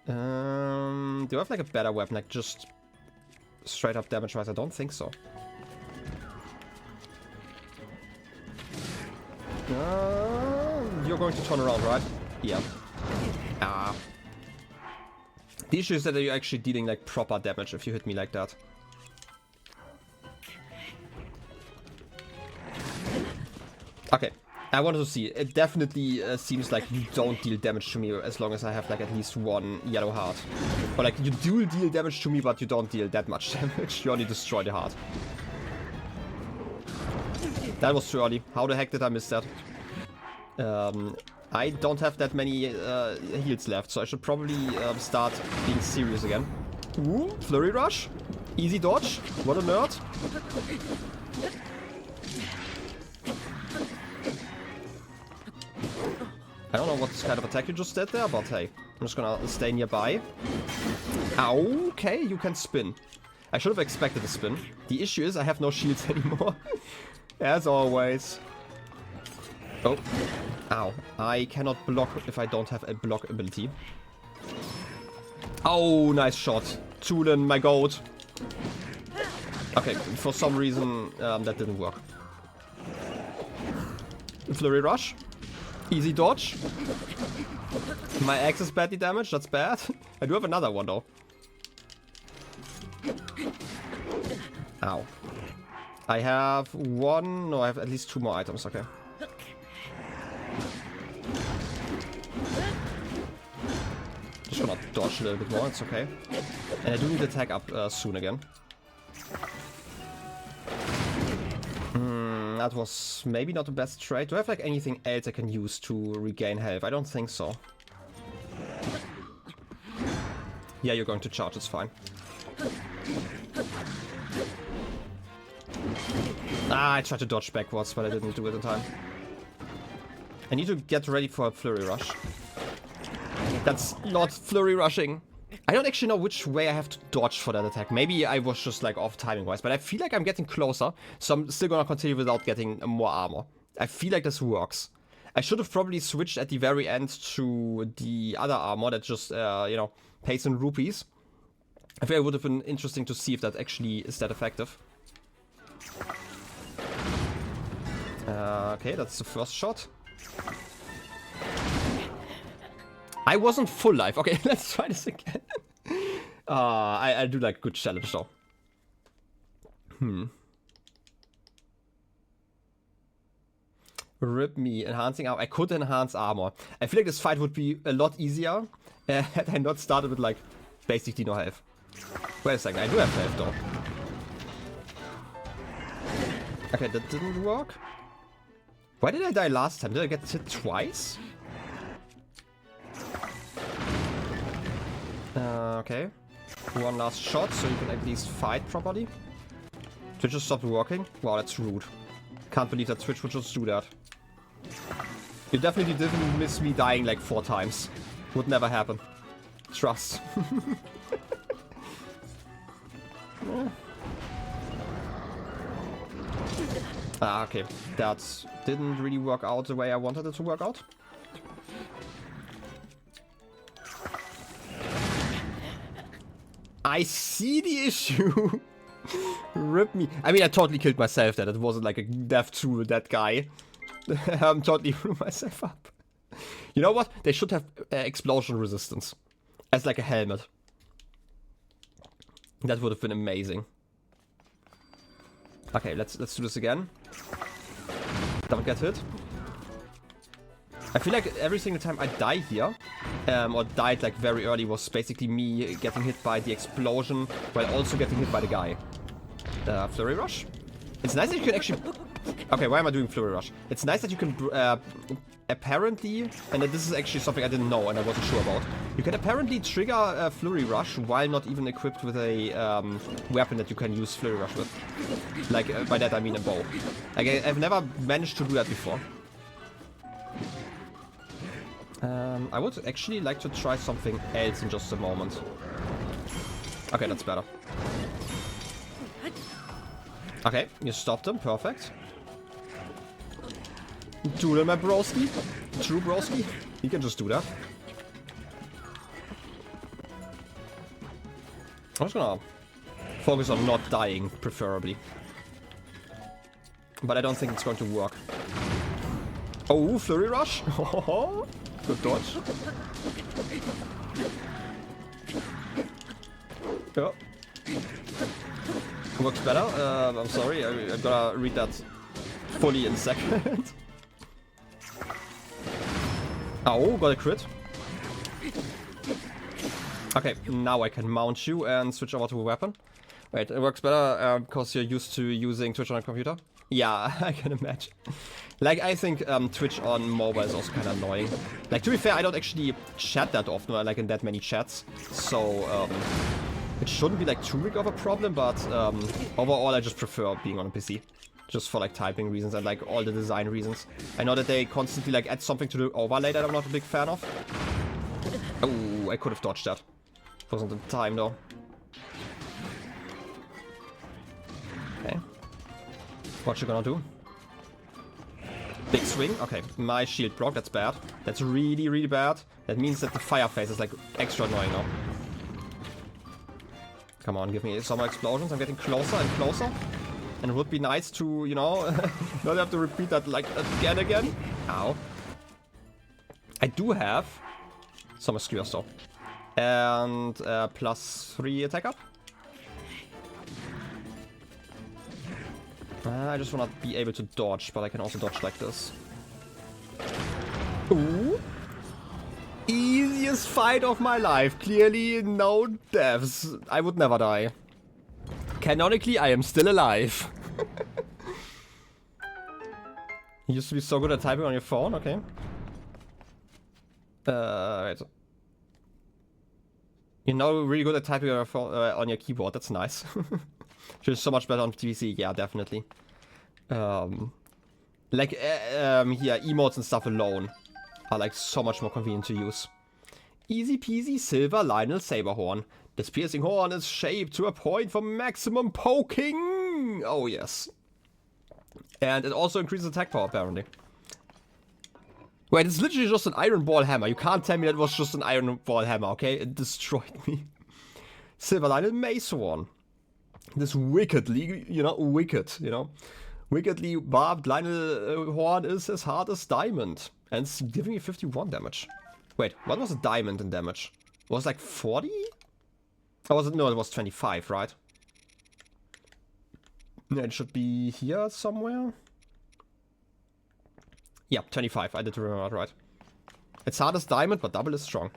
Do I have like a better weapon? Like just straight up damage wise? I don't think so. You're going to turn around, right? Yeah. Ah. The issue is that you're actually dealing like proper damage if you hit me like that. Okay, I wanted to see. It definitely seems like you don't deal damage to me as long as I have like at least one yellow heart. Or like you do deal damage to me, but you don't deal that much damage. You only destroy the heart. That was too early. How the heck did I miss that? I don't have that many heals left, so I should probably start being serious again. Ooh, Flurry Rush. Easy dodge. What a nerd. I don't know what kind of attack you just did there, but hey, I'm just gonna stay nearby. Okay, you can spin. I should have expected a spin. The issue is I have no shields anymore. As always. Oh. Ow. I cannot block if I don't have a block ability. Oh, nice shot. Tulin, my goat. Okay, for some reason that didn't work. Flurry Rush. Easy dodge. My axe is badly damaged, that's bad. I do have another one though. Ow. I have one, no, I have at least 2 more items, okay. Just gonna dodge a little bit more, it's okay. And I do need to attack up soon again. That was maybe not the best trade. Do I have like anything else I can use to regain health? I don't think so. Yeah, you're going to charge, it's fine. Ah, I tried to dodge backwards, but I didn't do it in time. I need to get ready for a flurry rush. That's not flurry rushing. I don't actually know which way I have to dodge for that attack. Maybe I was just like off timing wise, but I feel like I'm getting closer, so I'm still gonna continue without getting more armor. I feel like this works. I should have probably switched at the very end to the other armor that just, you know, pays in rupees. I think it would have been interesting to see if that actually is that effective. Okay, that's the first shot. I wasn't full life. Okay, let's try this again. I do like good challenge though. Rip me. Enhancing armor. I could enhance armor. I feel like this fight would be a lot easier had I not started with like basically no health. Wait a second, I do have health though. Okay, that didn't work. Why did I die last time? Did I get hit twice? Okay. One last shot so you can at least fight properly. Twitch just stopped working? Wow, that's rude. Can't believe that Twitch would just do that. You definitely didn't miss me dying like 4 times. Would never happen. Trust. Ah, okay. That didn't really work out the way I wanted it to work out. I see the issue. Rip me. I mean, I totally killed myself there. It wasn't like a death to that guy. I'm totally blew myself up. You know what? They should have explosion resistance as like a helmet. That would have been amazing. Okay, let's do this again. Don't get hit. I feel like every single time I die here, or died like very early, was basically me getting hit by the explosion while also getting hit by the guy. Flurry Rush? It's nice that you can actually... Okay, why am I doing Flurry Rush? It's nice that you can apparently, and this is actually something I didn't know and I wasn't sure about, you can apparently trigger a Flurry Rush while not even equipped with a weapon that you can use Flurry Rush with. Like, by that I mean a bow. Like, I've never managed to do that before. I would actually like to try something else in just a moment. Okay, that's better. Okay, you stopped him, perfect. Do my broski. True broski. He can just do that. I'm just gonna focus on not dying, preferably. But I don't think it's going to work. Oh, Flurry Rush! Good dodge. Yeah. Works better. I'm sorry, I'm gonna read that fully in a second. Oh, got a crit. Okay, now I can mount you and switch over to a weapon. Wait, it works better because you're used to using Twitch on a computer? Yeah, I can imagine. Like, I think Twitch on mobile is also kind of annoying. Like, to be fair, I don't actually chat that often, or like in that many chats. So, it shouldn't be like too big of a problem, but overall I just prefer being on a PC. Just for like typing reasons and like all the design reasons. I know that they constantly like add something to the overlay that I'm not a big fan of. Oh, I could have dodged that. Wasn't the time though. Okay. What you gonna do? Big swing? Okay, my shield broke, that's bad. That's really, really bad. That means that the fire phase is like extra annoying now. Come on, give me some more explosions. I'm getting closer and closer. And it would be nice to, you know, not have to repeat that like again. Ow. I do have some skewers though. And +3 attack up. I just want to be able to dodge, but I can also dodge like this. Ooh. Easiest fight of my life. Clearly no deaths. I would never die. Canonically, I am still alive. You used to be so good at typing on your phone, okay. Right. You're now really good at typing on your phone, on your keyboard, that's nice. She's so much better on PvC, yeah, definitely. Like, here, emotes and stuff alone are like so much more convenient to use. Easy peasy silver Lynel Saberhorn. This piercing horn is shaped to a point for maximum poking! Oh yes. And it also increases attack power apparently. Wait, it's literally just an iron ball hammer. You can't tell me that was just an iron ball hammer, okay? It destroyed me. Silver Lynel Macehorn. This wickedly, wickedly barbed Lynel horn is as hard as diamond. And it's giving me 51 damage. Wait, what was a diamond in damage? Was it like 40? Or was it? No, it was 25, right? Yeah, it should be here somewhere. Yeah, 25. I did remember that right. It's hard as diamond, but double is strong.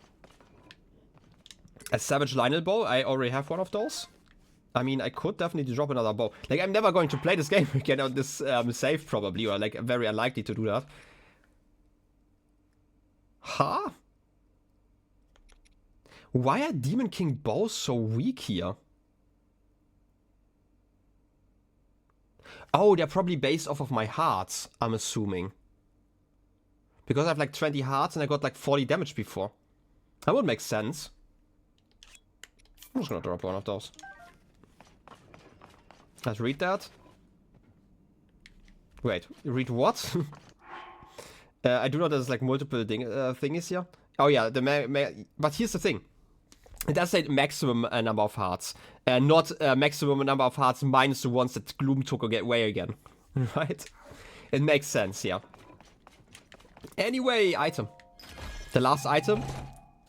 A Savage Lynel bow. I already have one of those. I mean, I could definitely drop another bow. Like, I'm never going to play this game again on this save, probably. Or, like, very unlikely to do that. Huh? Why are Demon King bows so weak here? Oh, they're probably based off of my hearts, I'm assuming. Because I have like 20 hearts and I got like 40 damage before. That would make sense. I'm just gonna drop one of those. Let's read that. Wait, read what? I do know there's like multiple things here. Oh yeah, but here's the thing. It does say maximum number of hearts. Not maximum number of hearts minus the ones that Gloom took away again. Right? It makes sense, yeah. Anyway, item. The last item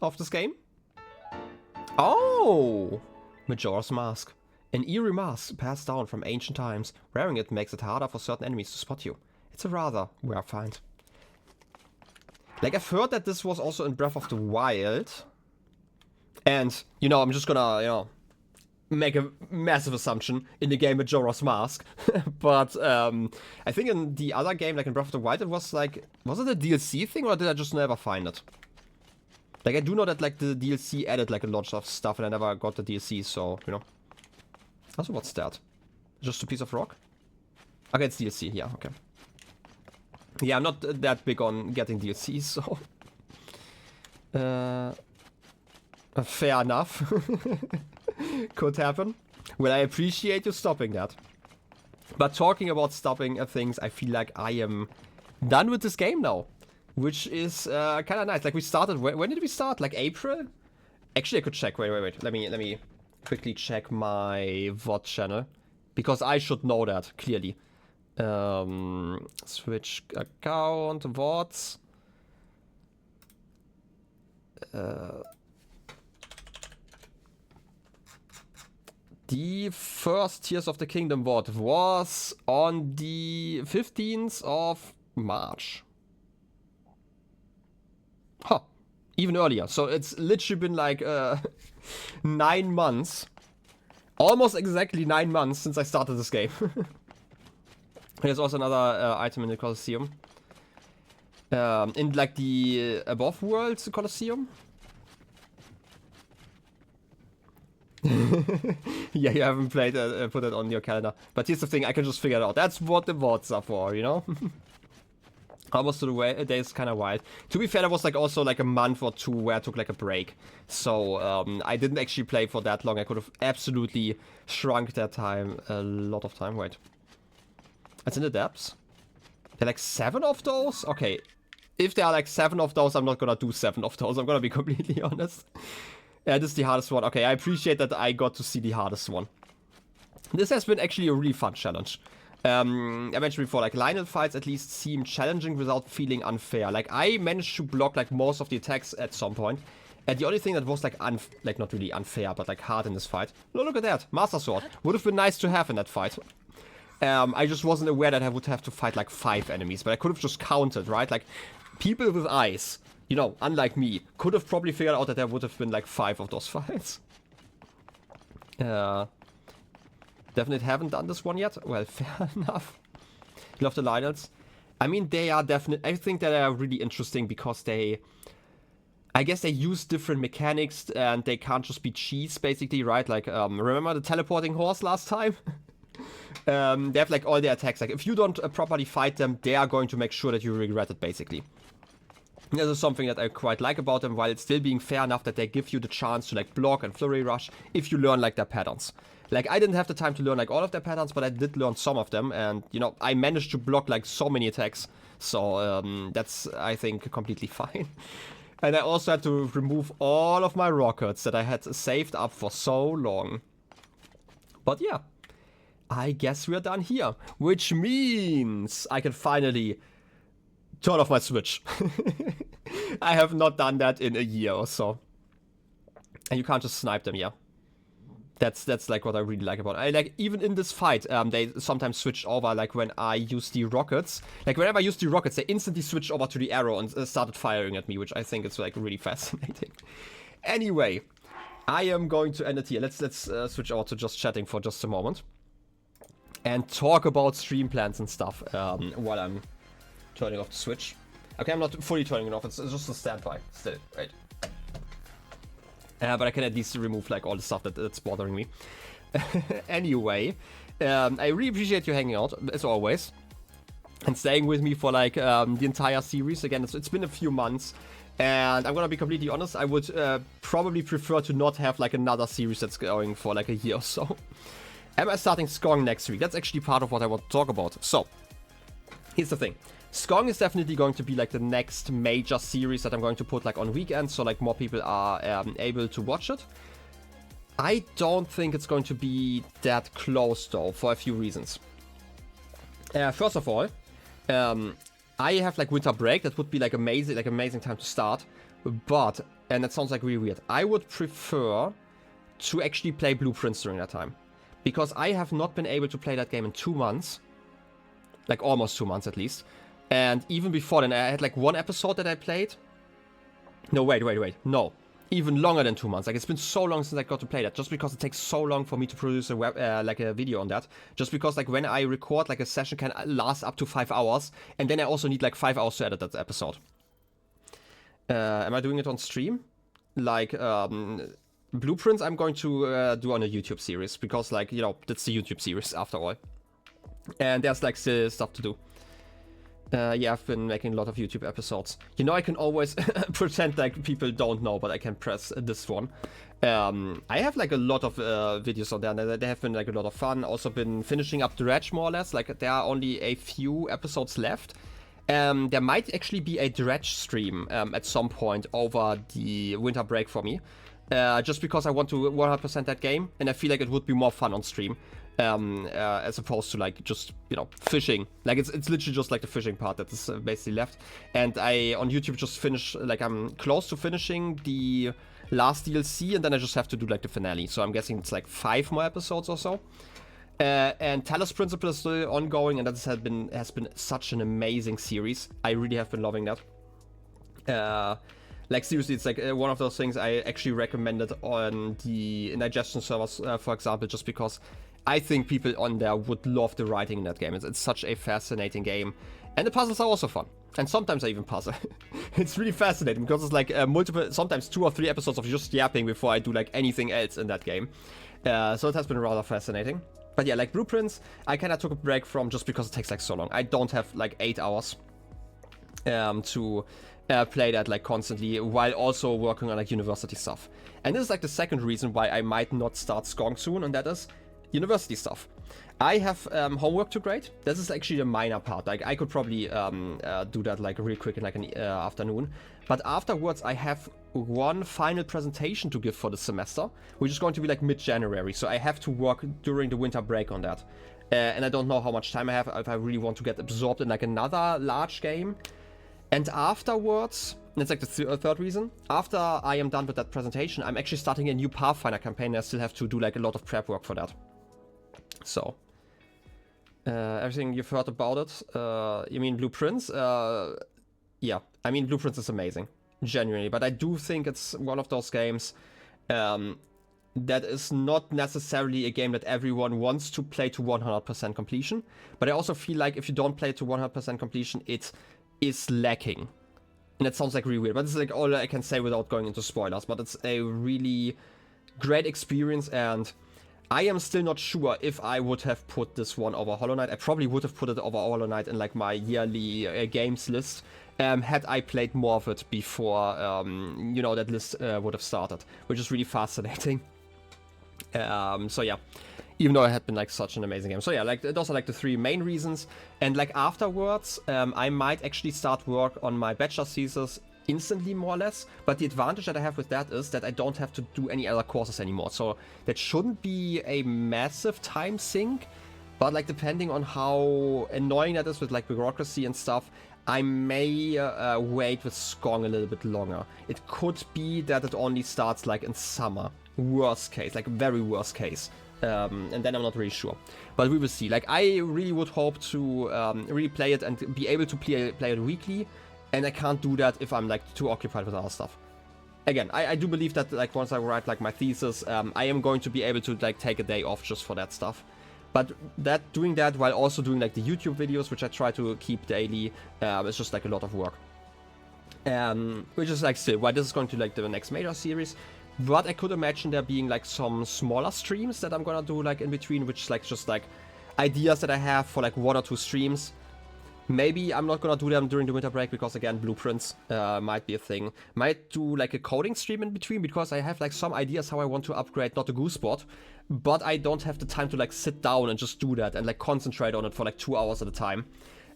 of this game. Oh! Majora's Mask. An eerie mask passed down from ancient times. Wearing it makes it harder for certain enemies to spot you. It's a rather rare find. Like, I've heard that this was also in Breath of the Wild. And, you know, I'm just gonna, make a massive assumption in the game Majora's Mask. But, I think in the other game, like in Breath of the Wild, it was like... Was it a DLC thing, or did I just never find it? Like, I do know that, like, the DLC added, like, a lot of stuff, and I never got the DLC, so, you know. Also, what's that? Just a piece of rock? Okay, it's DLC, yeah, okay. Yeah, I'm not that big on getting DLCs, so... fair enough. Could happen. Well, I appreciate you stopping that. But talking about stopping things, I feel like I am done with this game now. Which is kind of nice. Like, we started... When did we start? Like, April? Actually, I could check. Wait. Let me quickly check my VOD channel. Because I should know that, clearly. Switch account, VODs. The first Tears of the Kingdom VOD was on the 15th of March. Huh. Even earlier. So it's literally been like 9 months. Almost exactly 9 months since I started this game. There's also another item in the Coliseum. In like the above world Coliseum. Yeah, you haven't played put it on your calendar. But here's the thing, I can just figure it out. That's what the VODs are for, you know? Almost to the way days kind of wild. To be fair, there was like also like a month or two where I took like a break. So I didn't actually play for that long. I could have absolutely shrunk that time a lot of time. Wait. It's in the depths. There are like 7 of those? Okay. If there are like 7 of those, I'm not gonna do 7 of those. I'm gonna be completely honest. Yeah, this is the hardest one. Okay, I appreciate that I got to see the hardest one. This has been actually a really fun challenge. I mentioned before, like, Lynel fights at least seem challenging without feeling unfair. Like, I managed to block, like, most of the attacks at some point. And the only thing that was, like, not really unfair, but, like, hard in this fight. Oh, look at that. Master Sword. Would have been nice to have in that fight. I just wasn't aware that I would have to fight, like, 5 enemies. But I could have just counted, right? Like, people with eyes, you know, unlike me, could have probably figured out that there would have been, like, 5 of those fights. Definitely haven't done this one yet. Well, fair enough. Love the Lynels. I mean, they are definitely... I think that they are really interesting because they... I guess they use different mechanics and they can't just be cheese, basically, right? Like, remember the teleporting horse last time? They have, like, all their attacks. Like, if you don't properly fight them, they are going to make sure that you regret it, basically. This is something that I quite like about them, while it's still being fair enough that they give you the chance to, like, block and flurry rush if you learn, like, their patterns. Like, I didn't have the time to learn, like, all of their patterns, but I did learn some of them, and, you know, I managed to block, like, so many attacks. So, that's, I think, completely fine. And I also had to remove all of my rockets that I had saved up for so long. But, yeah. I guess we're done here. Which means I can finally turn off my Switch. I have not done that in a year or so. And you can't just snipe them, yeah. That's like what I really like about it. Like, even in this fight, they sometimes switched over, like, when I use the rockets. Like, whenever I use the rockets, they instantly switched over to the arrow and started firing at me, which I think is, like, really fascinating. Anyway, I am going to end it here. Let's switch over to just chatting for just a moment. And talk about stream plans and stuff while I'm turning off the Switch. Okay, I'm not fully turning it off. It's just a standby still, right? But I can at least remove, like, all the stuff that's bothering me. Anyway, I really appreciate you hanging out, as always. And staying with me for, like, the entire series. Again, it's been a few months. And I'm gonna be completely honest, I would probably prefer to not have, like, another series that's going for, like, a year or so. Am I starting Skong next week? That's actually part of what I want to talk about. So, here's the thing. Skong is definitely going to be, like, the next major series that I'm going to put, like, on weekends, so, like, more people are able to watch it. I don't think it's going to be that close, though, for a few reasons. First of all, I have, like, winter break. That would be, like, amazing time to start. But, and that sounds, like, really weird, I would prefer to actually play Blueprints during that time. Because I have not been able to play that game in 2 months. Like, almost 2 months, at least. And even before then, I had, like, 1 episode that I played. No, wait. No. Even longer than 2 months. Like, it's been so long since I got to play that. Just because it takes so long for me to produce a a video on that. Just because, like, when I record, like, a session can last up to 5 hours. And then I also need, like, 5 hours to edit that episode. Am I doing it on stream? Like, Blueprints I'm going to do on a YouTube series. Because, like, you know, that's the YouTube series, after all. And there's, like, still stuff to do. Yeah, I've been making a lot of YouTube episodes. You know, I can always pretend like people don't know, but I can press this one. I have, like, a lot of videos on there, and they have been, like, a lot of fun. Also been finishing up Dredge, more or less. Like, there are only a few episodes left. There might actually be a Dredge stream at some point over the winter break for me. Just because I want to 100% that game, and I feel like it would be more fun on stream. As opposed to, like, just, you know, fishing. Like, it's literally just, like, the fishing part that is basically left. And I, on YouTube, just finished, like, I'm close to finishing the last DLC, and then I just have to do, like, the finale. So I'm guessing it's, like, 5 more episodes or so. And Talos Principle is still ongoing, and that has been such an amazing series. I really have been loving that. Like, seriously, it's, like, one of those things I actually recommended on the indigestion servers, for example, just because I think people on there would love the writing in that game. It's such a fascinating game. And the puzzles are also fun. And sometimes I even puzzle. It's really fascinating because it's like multiple, sometimes 2 or 3 episodes of just yapping before I do, like, anything else in that game. So it has been rather fascinating. But yeah, like, Blueprints, I kind of took a break from just because it takes, like, so long. I don't have, like, 8 hours. to play that like constantly while also working on like university stuff. And this is like the second reason why I might not start Skong soon, and that is university stuff. I have homework to grade. This is actually a minor part. Like I could probably do that like real quick in like an afternoon. But afterwards I have one final presentation to give for the semester, which is going to be like mid-January. So I have to work during the winter break on that. And I don't know how much time I have if I really want to get absorbed in like another large game. And afterwards, that's like the third reason, after I am done with that presentation, I'm actually starting a new Pathfinder campaign and I still have to do like a lot of prep work for that. So, everything you've heard about it, you mean Blueprints? Yeah, I mean Blueprints is amazing, genuinely, but I do think it's one of those games that is not necessarily a game that everyone wants to play to 100% completion, but I also feel like if you don't play it to 100% completion, it is lacking. And that sounds like really weird, but this is like all I can say without going into spoilers, but it's a really great experience, and I am still not sure if I would have put this one over Hollow Knight. I probably would have put it over Hollow Knight in like my yearly games list, had I played more of it before, you know, that list would have started, which is really fascinating. So yeah, even though it had been like such an amazing game. So yeah, like those are like the three main reasons. And like afterwards, I might actually start work on my bachelor thesis instantly, more or less. But the advantage that I have with that is that I don't have to do any other courses anymore. So that shouldn't be a massive time sink. But like depending on how annoying that is with like bureaucracy and stuff, I may wait with Skong a little bit longer. It could be that it only starts like in summer. Worst case, like very worst case. And then I'm not really sure. But we will see. Like I really would hope to really play it and be able to play it weekly. And I can't do that if I'm like too occupied with other stuff. Again, I do believe that like once I write like my thesis, I am going to be able to like take a day off just for that stuff. But doing that while also doing like the YouTube videos, which I try to keep daily, is just like a lot of work. Which is like still why this is going to like the next major series. But I could imagine there being like some smaller streams that I'm gonna do like in between, which is like just like ideas that I have for like 1 or 2 streams. Maybe I'm not gonna do them during the winter break because again, blueprints might be a thing. Might do like a coding stream in between because I have like some ideas how I want to upgrade not the goose bot, but I don't have the time to like sit down and just do that and like concentrate on it for like 2 hours at a time.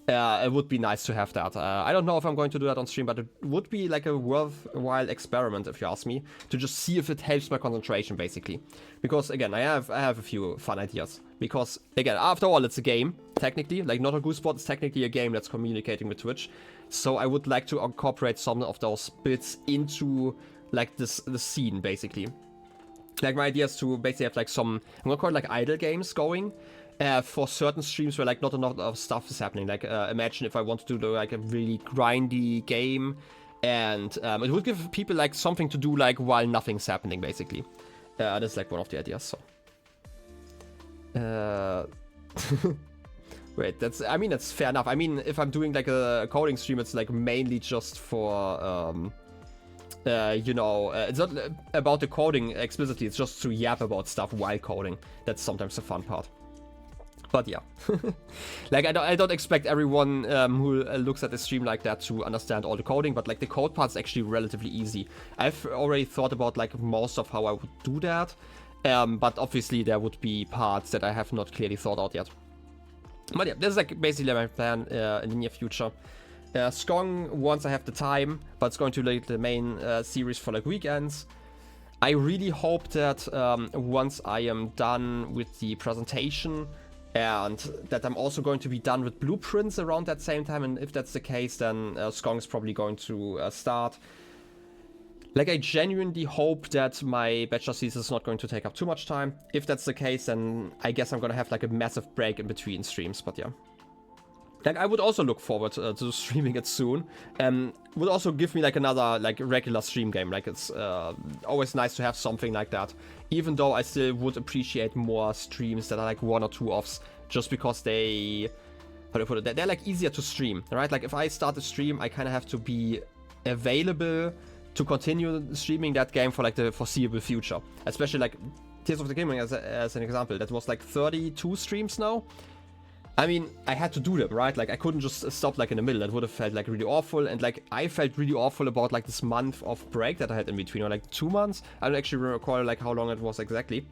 It would be nice to have that. I don't know if I'm going to do that on stream, but it would be like a worthwhile experiment, if you ask me, to just see if it helps my concentration, basically. Because again, I have a few fun ideas. Because again, after all, it's a game, technically. Like, not a goose bot is technically a game that's communicating with Twitch. So I would like to incorporate some of those bits into like the scene, basically. Like my idea is to basically have like some, I'm gonna call it like idle games going. For certain streams where like not enough of stuff is happening. Like imagine if I want to do like a really grindy game, and it would give people like something to do like while nothing's happening, basically. That's like one of the ideas. So wait, that's fair enough. I mean, if I'm doing like a coding stream, it's like mainly just for you know, it's not about the coding explicitly. It's just to yap about stuff while coding. That's sometimes the fun part. But yeah, like I don't expect everyone who looks at the stream like that to understand all the coding, but like the code part's actually relatively easy. I've already thought about like most of how I would do that, but obviously there would be parts that I have not clearly thought out yet. But yeah, this is like basically my plan in the near future. Skong once I have the time, but it's going to be like the main series for like weekends. I really hope that once I am done with the presentation, and that I'm also going to be done with blueprints around that same time, and if that's the case, then Skong is probably going to start. Like, I genuinely hope that my bachelor thesis is not going to take up too much time. If that's the case, then I guess I'm gonna have like a massive break in between streams, but yeah. Like, I would also look forward to streaming it soon. Would also give me like another like regular stream game. Like, it's always nice to have something like that. Even though I still would appreciate more streams that are like 1 or 2 offs, just because they, how do I put it? They're like easier to stream, right? Like if I start a stream, I kind of have to be available to continue streaming that game for like the foreseeable future. Especially like Tears of the Kingdom as an example. That was like 32 streams now. I mean, I had to do them, right? Like, I couldn't just stop, like, in the middle. That would have felt, like, really awful. And, like, I felt really awful about, like, this month of break that I had in between. Or, like, 2 months. I don't actually recall, like, how long it was exactly.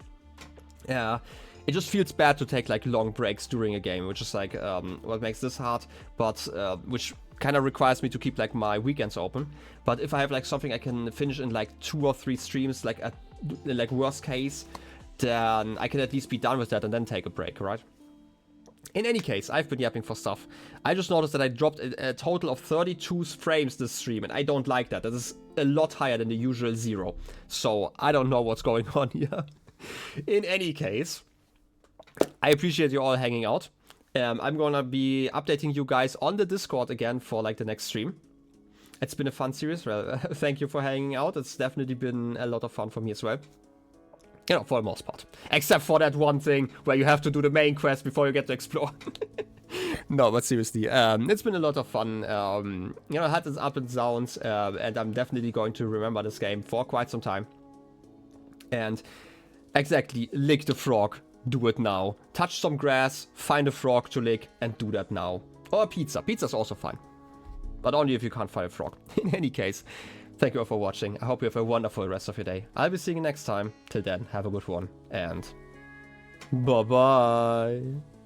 Yeah. It just feels bad to take, like, long breaks during a game. Which is, like, what makes this hard. But, which kind of requires me to keep, like, my weekends open. But if I have, like, something I can finish in, like, 2 or 3 streams, like, at, like, worst case, then I can at least be done with that and then take a break, right? In any case, I've been yapping for stuff. I just noticed that I dropped a total of 32 frames this stream, and I don't like that. That is a lot higher than the usual 0. So, I don't know what's going on here. In any case, I appreciate you all hanging out. I'm gonna be updating you guys on the Discord again for, like, the next stream. It's been a fun series. Well, thank you for hanging out. It's definitely been a lot of fun for me as well. You know, for the most part. Except for that one thing where you have to do the main quest before you get to explore. No, but seriously, it's been a lot of fun. You know, it had its ups and downs, and I'm definitely going to remember this game for quite some time. And exactly, lick the frog. Do it now. Touch some grass, find a frog to lick, and do that now. Or a pizza. Pizza's also fun. But only if you can't find a frog. In any case, thank you all for watching. I hope you have a wonderful rest of your day. I'll be seeing you next time. Till then, have a good one. And bye-bye.